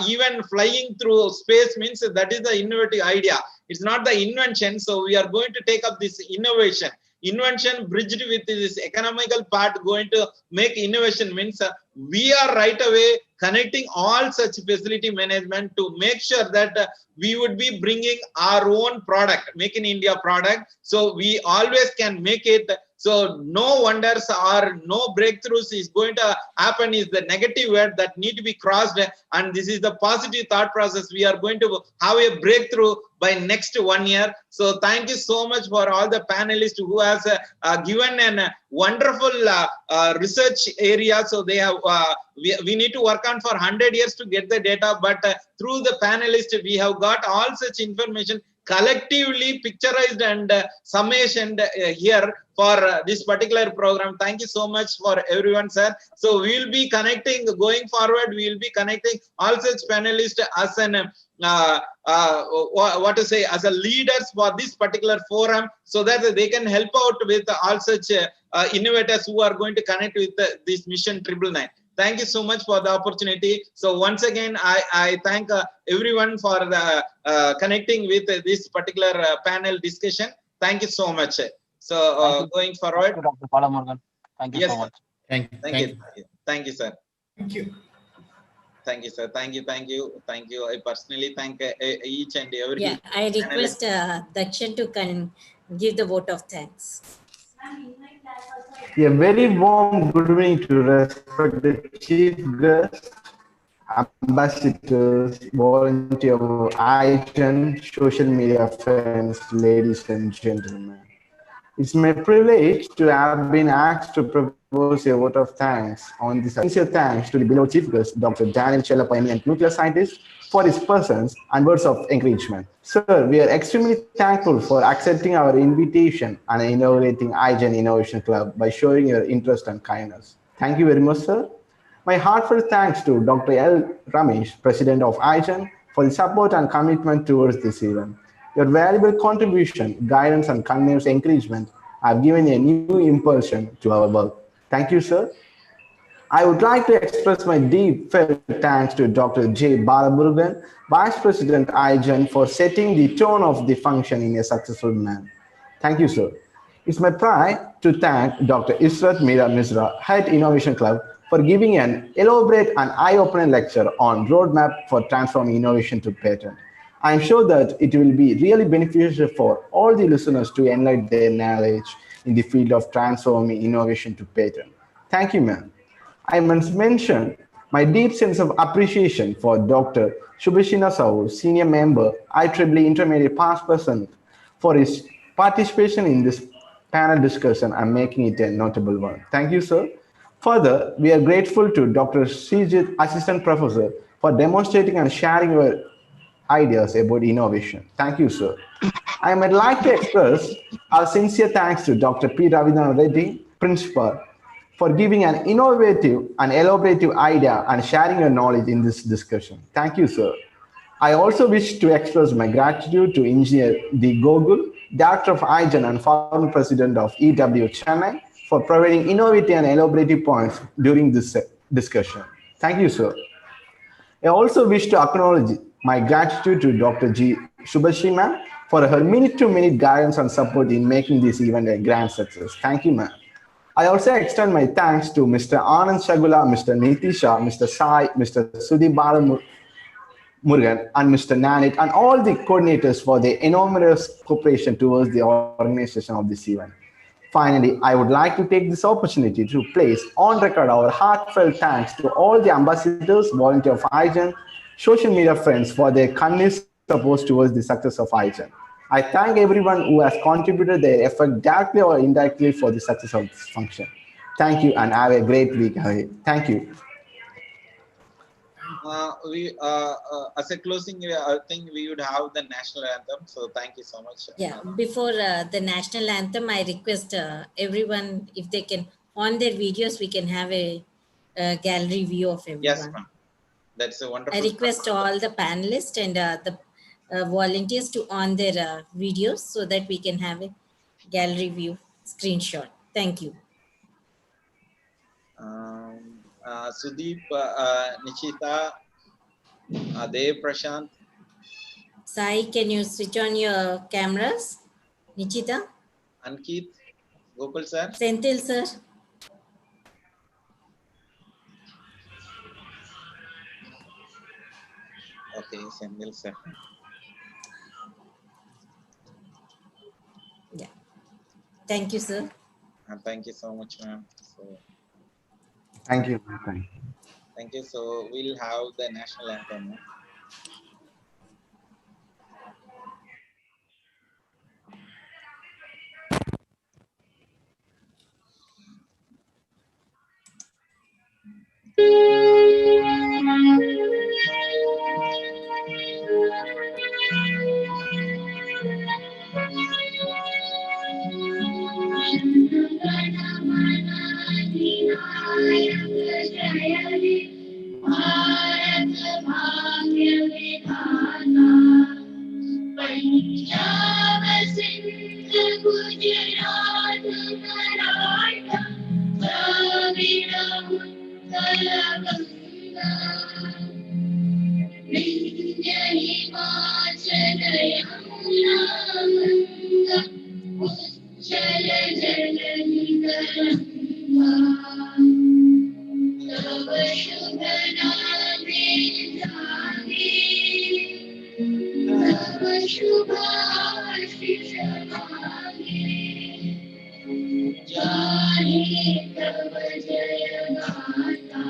even flying through space, means that is the innovative idea. It's not the invention. So we are going to take up this innovation. Invention bridged with this economical part going to make innovation. Means we are right away connecting all such facility management to make sure that we would be bringing our own product, make in India product. So we always can make it. So no wonders or no breakthroughs is going to happen is the negative word that need to be crossed, and this is the positive thought process. We are going to have a breakthrough by next 1 year. So thank you so much for all the panelists who has given an wonderful research area. So they have we need to work on for 100 years to get the data, but through the panelists we have got all such information collectively picturized and summation here for this particular program. Thank you so much for everyone, sir. So we will be connecting going forward. We will be connecting all such panelists as an what to say, as a leaders for this particular forum, so that they can help out with all such innovators who are going to connect with this Mission 999. Thank you so much for the opportunity. So once again, I thank everyone for the connecting with this particular panel discussion. Thank you so much. So going forward, Dr. Balamurgan. Thank you so much. Thank you, sir. Thank you. Thank you, sir. Thank you. I personally thank each and every. Yeah, I request Dakshan to give the vote of thanks. A very warm good evening to respected chief guests, ambassadors, volunteers, IGEN, social media friends, ladies and gentlemen. It's my privilege to have been asked to propose a vote of thanks on this. Sincere thanks to the below chief guest, Dr. Daniel Chalupa, eminent nuclear scientist, for his presence and words of encouragement. Sir, we are extremely thankful for accepting our invitation and inaugurating IGEN Innovation Club by showing your interest and kindness. Thank you very much, sir. My heartfelt thanks to Dr. L. Ramesh, President of IGEN, for the support and commitment towards this event. Your valuable contribution, guidance, and continuous encouragement have given a new impulsion to our work. Thank you, sir. I would like to express my deep felt thanks to Dr. J. Balamurgan, Vice President IGEN, for setting the tone of the function in a successful manner. Thank you, sir. It's my pride to thank Dr. Israt Mira Misra, Head Innovation Club, for giving an elaborate and eye-opening lecture on roadmap for transforming innovation to patent. I'm sure that it will be really beneficial for all the listeners to enlighten their knowledge in the field of transforming innovation to patent. Thank you, ma'am. I must mention my deep sense of appreciation for Dr. Shubhashina Sahu, senior member, IEEE Intermediate Past Person, for his participation in this panel discussion and making it a notable one. Thank you, sir. Further, we are grateful to Dr. Srijit, Assistant Professor, for demonstrating and sharing your ideas about innovation. Thank you, sir. I would like to express our sincere thanks to Dr. P. Ravindran Reddy, Principal, for giving an innovative and elaborative idea and sharing your knowledge in this discussion. Thank you, sir. I also wish to express my gratitude to Engineer D. Gogul, Director of IGEN and former President of EW Chennai, for providing innovative and elaborative points during this discussion. Thank you, sir. I also wish to acknowledge my gratitude to Dr. G. Shubhashri ma'am for her minute-to-minute guidance and support in making this event a grand success. Thank you, ma'am. I also extend my thanks to Mr. Anand Shagula, Mr. Nitisha, Mr. Sai, Mr. Sudhi Balamurgan, and Mr. Nanit, and all the coordinators for their enormous cooperation towards the organization of this event. Finally, I would like to take this opportunity to place on record our heartfelt thanks to all the ambassadors, volunteers of IGEN, social media friends for their continuous support towards the success of IGEN. I thank everyone who has contributed their effort directly or indirectly for the success of this function. Thank you and have a great week ahead. Thank you. As a closing, I think we would have the national anthem. So thank you so much. Yeah, before the national anthem, I request everyone, if they can, on their videos, we can have a gallery view of everyone. Yes, ma'am. That's a wonderful. I request all the panelists and the volunteers to on their videos so that we can have a gallery view screenshot. Thank you. Sudeep, Nishita, Dev, Prashant. Sai, can you switch on your cameras? Nichita? Ankit, Gokul sir. Senthil sir. Okay, Senthil sir. Yeah. Thank you, sir. Thank you so much, ma'am. So, thank you. Thank you. So we'll have the national anthem. Punjab Sindh Gujarat Maratha Dravid Utkal Ganga Vindhya Himachal Yamuna Ganga उच्चल जलनिधरंगा तव शुभ नामे जागे तव शुभाशिष मागे जाने तव जय गाथा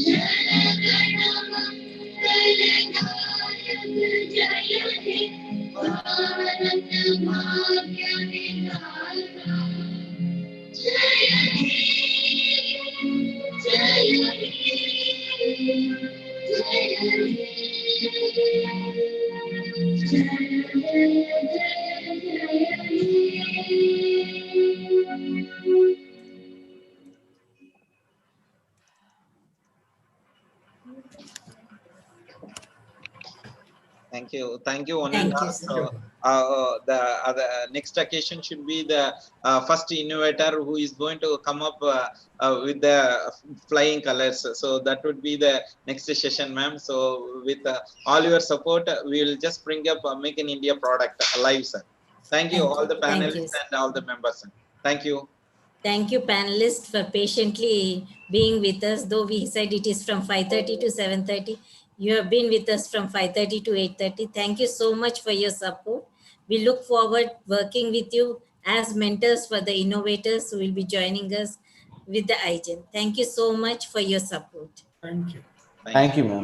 जनगण मंगलदायक जय हे भारत भाग्य विधाता जय हे जय हे जय हे Thank you. Thank you, one Thank and you, all. sir. So, the next occasion should be the first innovator who is going to come up with the flying colors. So that would be the next session, ma'am. So with all your support, we will just bring up Make in India product alive, sir. Thank you, all the Thank you. panelists and all the members. Thank you. Thank you, panelists, for patiently being with us. Though we said it is from 5:30 to 7:30, you have been with us from 5:30 to 8:30. Thank you so much for your support. We look forward working with you as mentors for the innovators who will be joining us with the IGEN. Thank you so much for your support. Thank you. Thank you, ma'am.